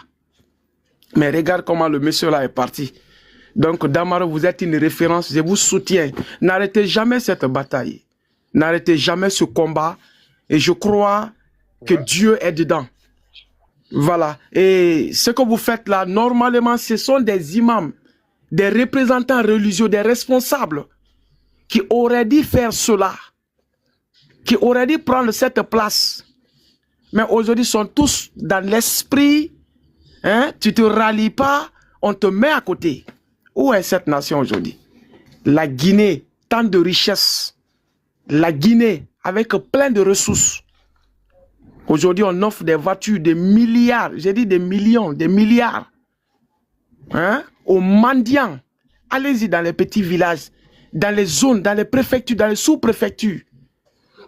Mais regarde comment le monsieur là est parti. Donc Damaro, vous êtes une référence, je vous soutiens. N'arrêtez jamais cette bataille. N'arrêtez jamais ce combat. Et je crois que Dieu est dedans. Voilà. Et ce que vous faites là, normalement, ce sont des imams, des représentants religieux, des responsables qui auraient dû faire cela, qui auraient dû prendre cette place. Mais aujourd'hui, ils sont tous dans l'esprit. Hein? Tu ne te rallies pas, on te met à côté. Où est cette nation aujourd'hui? La Guinée, tant de richesses. La Guinée, avec plein de ressources. Aujourd'hui, on offre des voitures, des milliards, j'ai dit des millions, des milliards, hein, aux mendiants. Allez-y dans les petits villages, dans les zones, dans les préfectures, dans les sous-préfectures.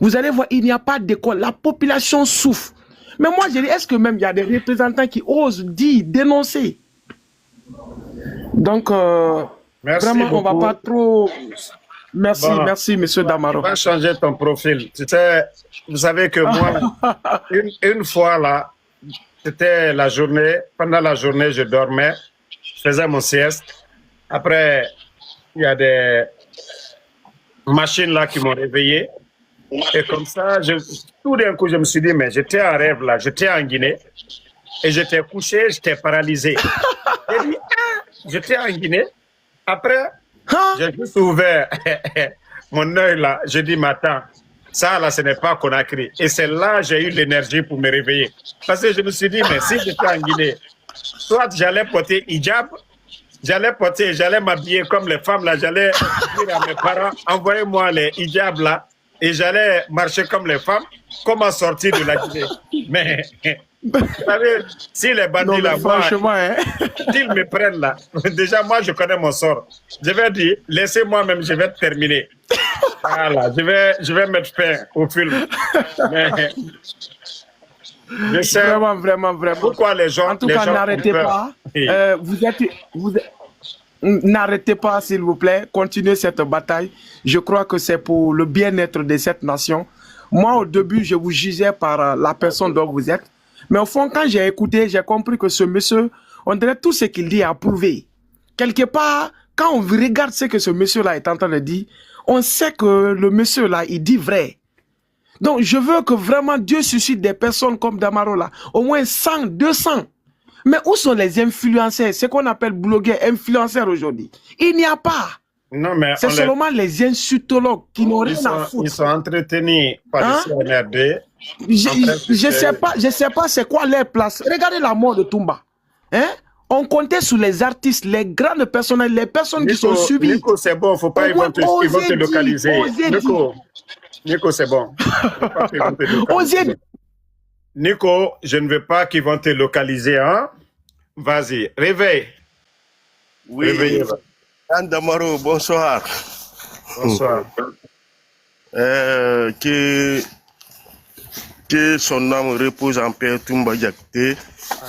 Vous allez voir, il n'y a pas d'école. La population souffre. Mais moi, je dis, est-ce que même il y a des représentants qui osent dire, dénoncer? Donc, vraiment, beaucoup. on ne va pas trop... Merci, Bon, merci, monsieur Damaro. on va changer ton profil. Tu sais, vous savez que moi, une fois là, c'était la journée, pendant la journée, je dormais, je faisais mon sieste. Après, il y a des machines là qui m'ont réveillé. Et comme ça, tout d'un coup, je me suis dit, mais j'étais en rêve là, j'étais en Guinée. Et j'étais couché, j'étais paralysé. J'ai dit, j'étais en Guinée. Après, j'ai juste ouvert mon œil là. J'ai dit, mais attends, ça là, ce n'est pas Conakry. Et c'est là que j'ai eu l'énergie pour me réveiller. Parce que je me suis dit, mais si j'étais en Guinée, soit j'allais porter hijab, j'allais m'habiller comme les femmes là, j'allais dire à mes parents, envoyez-moi les hijabs là, et j'allais marcher comme les femmes. Comment sortir de la Guinée? Mais, vous savez, si les bandits là, s'ils me prennent là, déjà moi je connais mon sort. Je vais dire, laissez-moi même, je vais terminer. Voilà, je vais mettre fin au film. Mais, je sais vraiment. Pourquoi les gens... En tout cas, n'arrêtez pas. N'arrêtez pas, s'il vous plaît. Continuez cette bataille. Je crois que c'est pour le bien-être de cette nation. Moi, au début, je vous jugeais par la personne dont vous êtes. Mais au fond, quand j'ai écouté, j'ai compris que ce monsieur, on dirait tout ce qu'il dit à prouver. Quelque part, quand on regarde ce que ce monsieur-là est en train de dire, on sait que le monsieur-là, il dit vrai. Donc, je veux que vraiment Dieu suscite des personnes comme Damaro là, au moins 100, 200. Mais où sont les influenceurs, ce qu'on appelle blogueurs, influenceurs aujourd'hui? Il n'y a pas. Non, mais c'est seulement les insultologues qui n'ont rien à foutre. Ils sont entretenus par le CNRD. Je sais pas c'est quoi leur place. Regardez la mort de Toumba. Hein? On comptait sur les artistes, les grandes personnes, les personnes qui sont subies. Nico, c'est bon, faut pas, ils vont te localiser. Nico, c'est bon. Nico, je ne veux pas qu'ils vont te localiser, hein? Vas-y, réveille. Oui. Réveillez. Damaro, bonsoir. Bonsoir. Que son âme repose en paix, Toumba Diakité.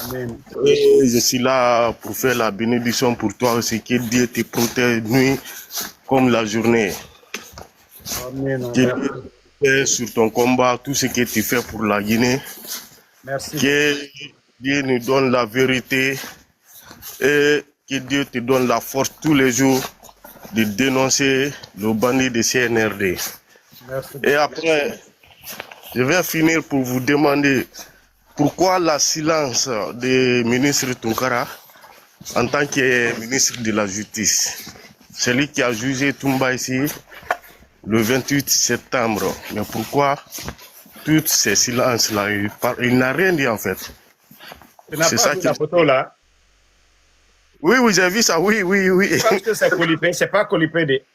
Amen. Et je suis là pour faire la bénédiction pour toi aussi, que Dieu te protège nuit comme la journée. Amen. Que Dieu te protège sur ton combat, tout ce que tu fais pour la Guinée. Merci. Que Dieu nous donne la vérité et que Dieu te donne la force tous les jours de dénoncer le bandit de CNRD. Merci. Et après, je vais finir pour vous demander pourquoi la silence du ministre Tunkara en tant que ministre de la Justice. Celui qui a jugé Toumba ici le 28 septembre. Mais pourquoi tous ces silences-là? Il n'a rien dit en fait. Tu n'as pas vu la photo là? Oui, j'ai vu ça, oui. Parce que c'est Colipé, c'est pas Colipé.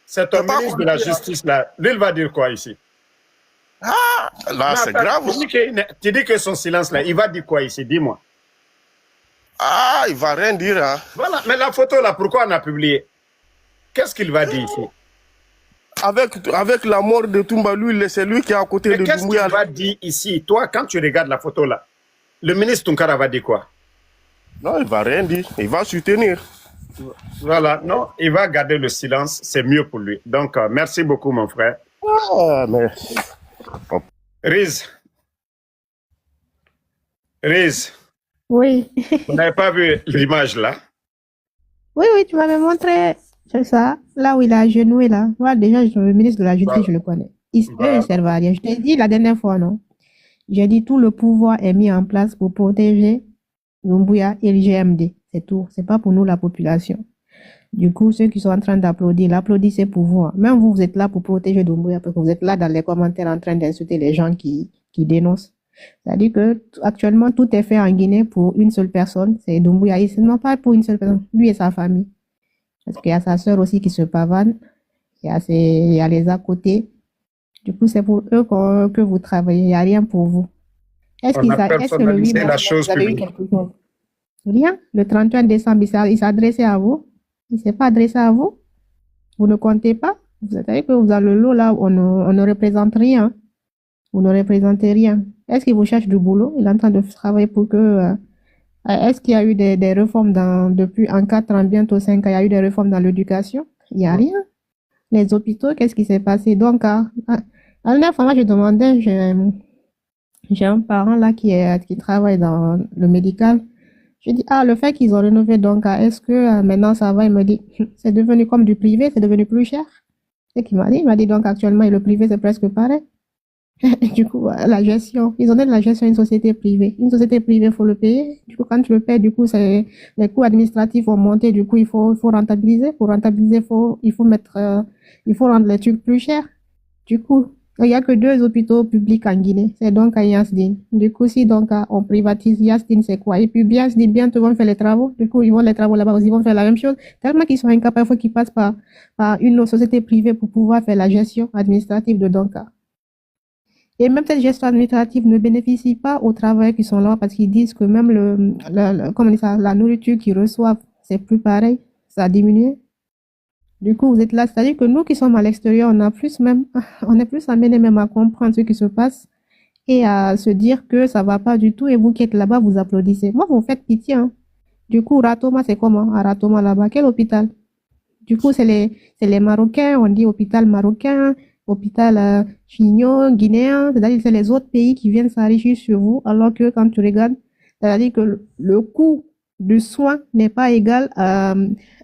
C'est ton ministre de la Justice là. Lui, il va dire quoi ici? Ah, là, c'est grave. Tu dis que son silence là, il va dire quoi ici? Dis-moi. Ah, il va rien dire, hein. Voilà, mais la photo là, pourquoi on a publié? Qu'est-ce qu'il va dire ici? Avec la mort de Toumba, lui, c'est lui qui est à côté de Doumbouya. Qu'est-ce qu'il va dire ici? Toi, quand tu regardes la photo là, le ministre Tunkara va dire quoi? Non, il va rien dire. Il va soutenir. Voilà, non, il va garder le silence. C'est mieux pour lui. Donc, merci beaucoup, mon frère. Ah, mais... Riz. Oui. Vous n'avez pas vu l'image là? Oui, tu m'avais montré, c'est ça, là où il a agenouillé là. Moi, déjà, le ministre de la Justice, je le connais. Eux, ils servent à rien. Je t'ai dit la dernière fois, non? J'ai dit tout le pouvoir est mis en place pour protéger Doumbouya et le GMD. C'est tout. C'est pas pour nous, la population. Du coup, ceux qui sont en train d'applaudir, l'applaudissez pour vous. Même vous, vous êtes là pour protéger Doumbouya parce que vous êtes là dans les commentaires en train d'insulter les gens qui dénoncent. C'est-à-dire que actuellement, tout est fait en Guinée pour une seule personne. C'est Doumbouya. Et non pas pour une seule personne. Lui et sa famille. Parce qu'il y a sa sœur aussi qui se pavane. Il y a les à côté. Du coup, c'est pour eux que vous travaillez. Il n'y a rien pour vous. Est-ce On que a le 8 personnalisé la mars, chose vous avez eu publique. quelque chose? Rien. Le 31 décembre, il s'est adressé à vous. Il ne s'est pas adressé à vous. Vous ne comptez pas. Vous savez que vous avez le lot là, on ne représente rien. Vous ne représentez rien. Est-ce qu'il vous cherche du boulot? Il est en train de travailler pour que... est-ce qu'il y a eu des réformes depuis en 4 ans, bientôt 5 ans, il y a eu des réformes dans l'éducation? Il n'y a rien. Les hôpitaux, qu'est-ce qui s'est passé? Donc, à la dernière fois, moi, je demandais, j'ai un parent là qui travaille dans le médical. Je dis, le fait qu'ils ont rénové, donc, est-ce que maintenant ça va? Il me dit, c'est devenu comme du privé, c'est devenu plus cher. C'est ce qu'il m'a dit. Il m'a dit, donc, actuellement, le privé, c'est presque pareil. Du coup, la gestion, ils ont donné la gestion à une société privée. Une société privée, il faut le payer. Du coup, quand tu le payes, du coup, les coûts administratifs vont monter. Du coup, il faut rentabiliser. Pour rentabiliser, il faut rendre les trucs plus chers. Du coup, il n'y a que 2 hôpitaux publics en Guinée. C'est donc à Yasdine. Du coup, si donc on privatise Yasdine, c'est quoi? Et puis Yasdine, bientôt vont faire les travaux. Du coup, ils vont les travaux là-bas aussi, ils vont faire la même chose. Tellement qu'ils sont incapables, il faut qu'ils passent par une société privée pour pouvoir faire la gestion administrative de Donka. Et même cette gestion administrative ne bénéficie pas aux travailleurs qui sont là parce qu'ils disent que même comment on dit ça, la nourriture qu'ils reçoivent, c'est plus pareil. Ça a diminué. Du coup, vous êtes là. C'est-à-dire que nous qui sommes à l'extérieur, on est plus amenés même à comprendre ce qui se passe et à se dire que ça va pas du tout. Et vous qui êtes là-bas, vous applaudissez. Moi, vous faites pitié, hein. Du coup, Ratoma, c'est comment? À Ratoma, là-bas, quel hôpital? Du coup, c'est les Marocains, on dit hôpital marocain, hôpital chignon, guinéen, c'est-à-dire que c'est les autres pays qui viennent s'enrichir sur vous, alors que quand tu regardes, c'est-à-dire que le coût du soin n'est pas égal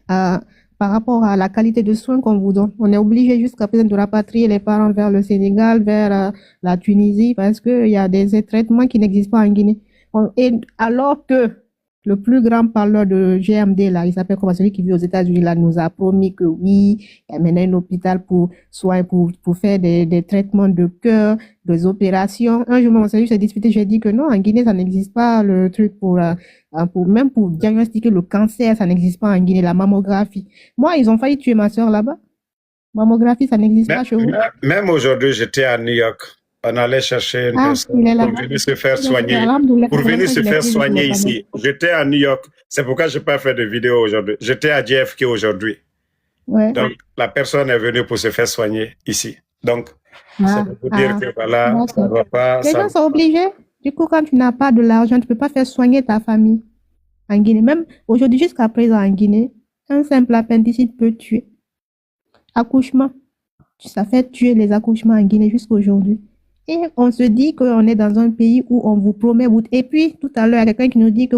par rapport à la qualité de soins qu'on vous donne. On est obligé jusqu'à présent de rapatrier les parents vers le Sénégal, vers la Tunisie, parce qu'il y a des traitements qui n'existent pas en Guinée. Et alors que le plus grand parleur de GMD, là, il s'appelle comme celui qui vit aux États-Unis, là, nous a promis que oui, il y a maintenant un hôpital pour faire des traitements de cœur, des opérations. Un jour, mon service s'est disputé, j'ai dit que non, en Guinée, ça n'existe pas le truc même pour diagnostiquer le cancer, ça n'existe pas en Guinée, la mammographie. Moi, ils ont failli tuer ma soeur là-bas. Mammographie, ça n'existe pas chez vous. Même aujourd'hui, j'étais à New York. On allait chercher une personne pour venir se faire soigner. Pour venir se faire soigner ici. J'étais à New York. C'est pourquoi je n'ai pas fait de vidéo aujourd'hui. J'étais à JFK aujourd'hui. Ouais. Donc, la personne est venue pour se faire soigner ici. Donc, c'est pour dire que voilà, ça ne va pas. Les gens sont obligés. Du coup, quand tu n'as pas de l'argent, tu ne peux pas faire soigner ta famille en Guinée. Même aujourd'hui, jusqu'à présent en Guinée, un simple appendicite peut tuer. Accouchement, ça fait tuer les accouchements en Guinée jusqu'à aujourd'hui. Et on se dit qu'on est dans un pays où on vous promet. Et puis, tout à l'heure, il y a quelqu'un qui nous dit que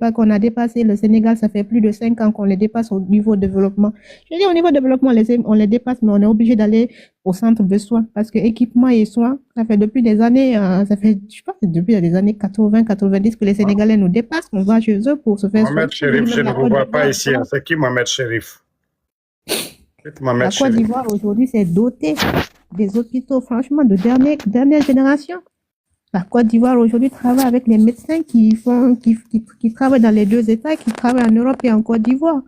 qu'on a dépassé le Sénégal. Ça fait plus de 5 ans qu'on les dépasse au niveau développement. Je dis au niveau développement, on les dépasse, mais on est obligé d'aller au centre de soins. Parce que équipement et soins, ça fait depuis des années, depuis les années 80, 90 que les Sénégalais nous dépassent. On va chez eux pour se faire soigner. Mohamed Chérif, je ne vous vois pas ici. C'est qui Mohamed Chérif? La Côte d'Ivoire aujourd'hui s'est dotée des hôpitaux, franchement, de dernière génération. La Côte d'Ivoire aujourd'hui travaille avec les médecins qui travaillent dans les 2 États, qui travaillent en Europe et en Côte d'Ivoire.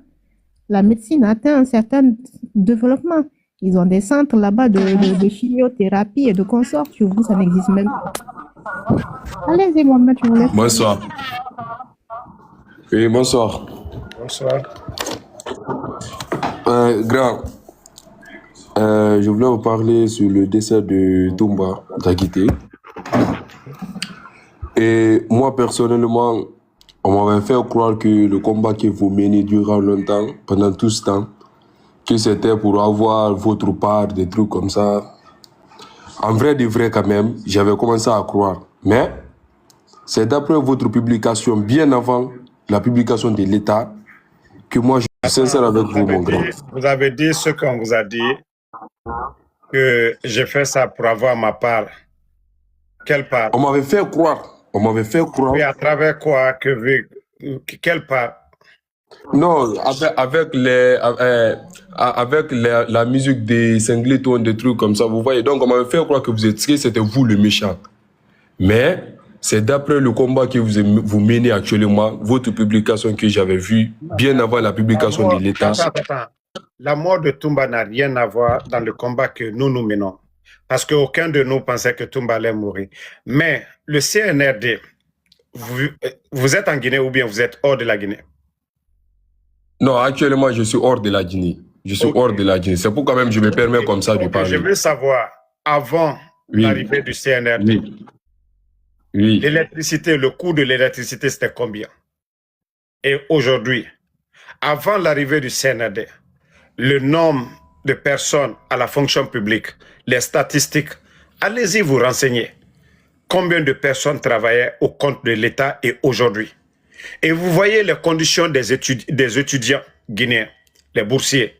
La médecine a atteint un certain développement. Ils ont des centres là-bas de chimiothérapie et de consorts. Chez vous, ça n'existe même pas. Allez-y, Mohamed, je vous laisse. Bonsoir. Oui, bonsoir. Bonsoir. Grand, je voulais vous parler sur le décès de Toumba Diakité. Et moi, personnellement, on m'avait fait croire que le combat que vous menez durant longtemps, pendant tout ce temps, que c'était pour avoir votre part, des trucs comme ça. En vrai, de vrai quand même, j'avais commencé à croire. Mais c'est d'après votre publication, bien avant la publication de l'État, que moi je suis sincère avec vous, mon grand. Vous avez dit ce qu'on vous a dit, que j'ai fait ça pour avoir ma part. Quelle part? On m'avait fait croire. On m'avait fait croire. Oui, à travers quoi? Quelle part? Non, avec la musique des Singleton, des trucs comme ça, vous voyez. Donc, on m'avait fait croire que vous étiez, c'était vous le méchant. Mais c'est d'après le combat que vous menez actuellement, votre publication que j'avais vue bien avant la publication de l'État. Attends. La mort de Toumba n'a rien à voir dans le combat que nous menons. Parce qu'aucun de nous pensait que Toumba allait mourir. Mais le CNRD, vous êtes en Guinée ou bien vous êtes hors de la Guinée? Non, actuellement, je suis hors de la Guinée. Je suis hors de la Guinée. C'est pourquoi même je me permets comme ça de parler. Je veux savoir, avant l'arrivée du CNRD, l'électricité, le coût de l'électricité, c'était combien? Et aujourd'hui, avant l'arrivée du CNRD, le nombre de personnes à la fonction publique, les statistiques, allez-y vous renseigner. Combien de personnes travaillaient au compte de l'État et aujourd'hui? Et vous voyez les conditions des étudiants guinéens, les boursiers,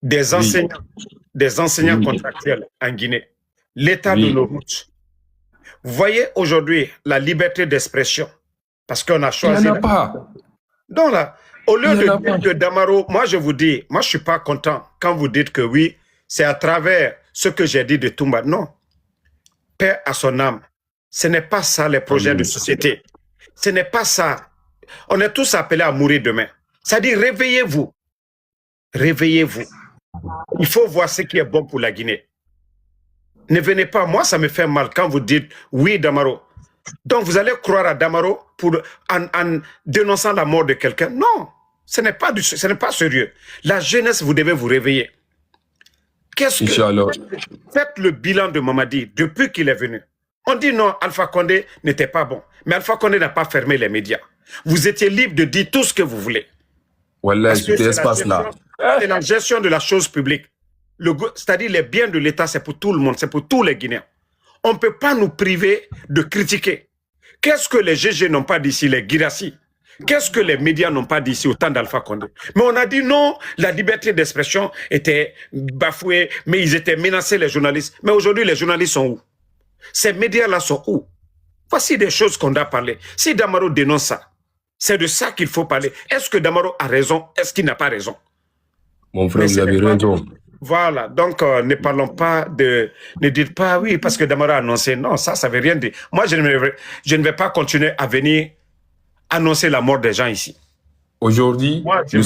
des enseignants contractuels en Guinée, l'état de nos routes. Vous voyez aujourd'hui la liberté d'expression, parce qu'on a choisi... Il n'y en a pas. Donc là, au lieu de dire que Damaro, moi je vous dis, moi je ne suis pas content quand vous dites que oui, c'est à travers ce que j'ai dit de Toumba. Non. Paix à son âme. Ce n'est pas ça les projets de société. Ce n'est pas ça. On est tous appelés à mourir demain. C'est-à-dire, réveillez-vous. Réveillez-vous. Il faut voir ce qui est bon pour la Guinée. Ne venez pas, moi ça me fait mal quand vous dites oui Damaro. Donc vous allez croire à Damaro en dénonçant la mort de quelqu'un. Non, ce n'est pas sérieux. La jeunesse, vous devez vous réveiller. Faites le bilan de Mamadi depuis qu'il est venu. On dit non, Alpha Condé n'était pas bon. Mais Alpha Condé n'a pas fermé les médias. Vous étiez libre de dire tout ce que vous voulez. Voilà, c'est la gestion de la chose publique. C'est-à-dire les biens de l'État, c'est pour tout le monde, c'est pour tous les Guinéens. On ne peut pas nous priver de critiquer. Qu'est-ce que les GG n'ont pas dit ici, les Guirassi? Qu'est-ce que les médias n'ont pas dit ici au temps d'Alpha Condé? Mais on a dit non, la liberté d'expression était bafouée, mais ils étaient menacés, les journalistes. Mais aujourd'hui, les journalistes sont où? Ces médias-là sont où? Voici des choses qu'on doit parler. Si Damaro dénonce ça, c'est de ça qu'il faut parler. Est-ce que Damaro a raison? Est-ce qu'il n'a pas raison? Mon frère, vous avez raison. Voilà, donc ne parlons pas de... Ne dites pas oui, parce que Damaro a annoncé. Non, ça ne veut rien dire. Moi, je ne vais pas continuer à venir annoncer la mort des gens ici. Aujourd'hui, nous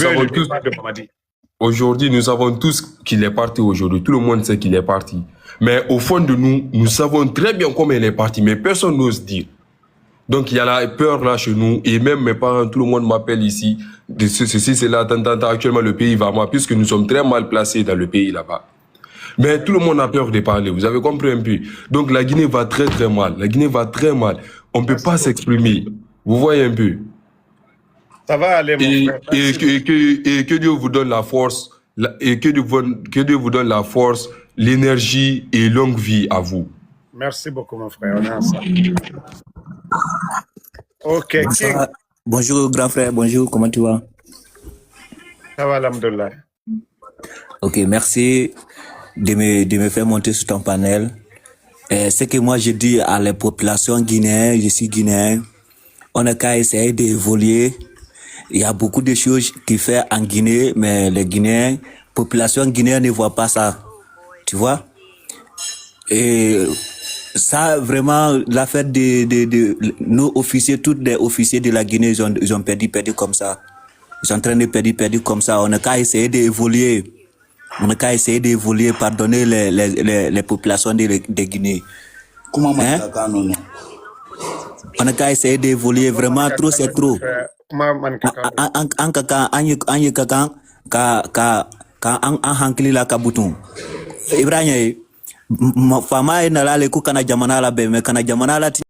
savons tous qu'il est parti aujourd'hui. Tout le monde sait qu'il est parti. Mais au fond de nous, nous savons très bien comment il est parti, mais personne n'ose dire. Donc il y a la peur là chez nous, et même mes parents, tout le monde m'appelle ici, de ceci, cela, actuellement le pays va mal, puisque nous sommes très mal placés dans le pays là-bas. Mais tout le monde a peur de parler, vous avez compris un peu. Donc la Guinée va très très mal, la Guinée va très mal. On ne peut pas s'exprimer, vous voyez un peu. Ça va aller, mon frère. Et que Dieu vous donne la force, et que Dieu vous donne la force, l'énergie et longue vie à vous. Merci beaucoup, mon frère. On est ensemble. Ok. Bonjour, grand frère. Bonjour, comment tu vas? Ça va, alhamdoulilah. Ok, merci de me faire monter sur ton panel. Ce que moi je dis à la population guinéenne, je suis guinéen, on n'a qu'à essayer d'évoluer. Il y a beaucoup de choses qui fait en Guinée, mais les Guinéens, population guinéenne ne voit pas ça. Tu vois? Et ça, vraiment, l'affaire de nos officiers, tous les officiers de la Guinée, ils ont perdu comme ça. Ils sont en train de perdre comme ça. On n'a qu'à essayer d'évoluer. On n'a qu'à essayer d'évoluer, pardonner les populations de Guinée. Comment on n'a qu'à essayer d'évoluer. Vraiment, trop, c'est trop. Hankili la kabutung. Ibrahim, fama ina lale ku kana jamana la be me kana jamana la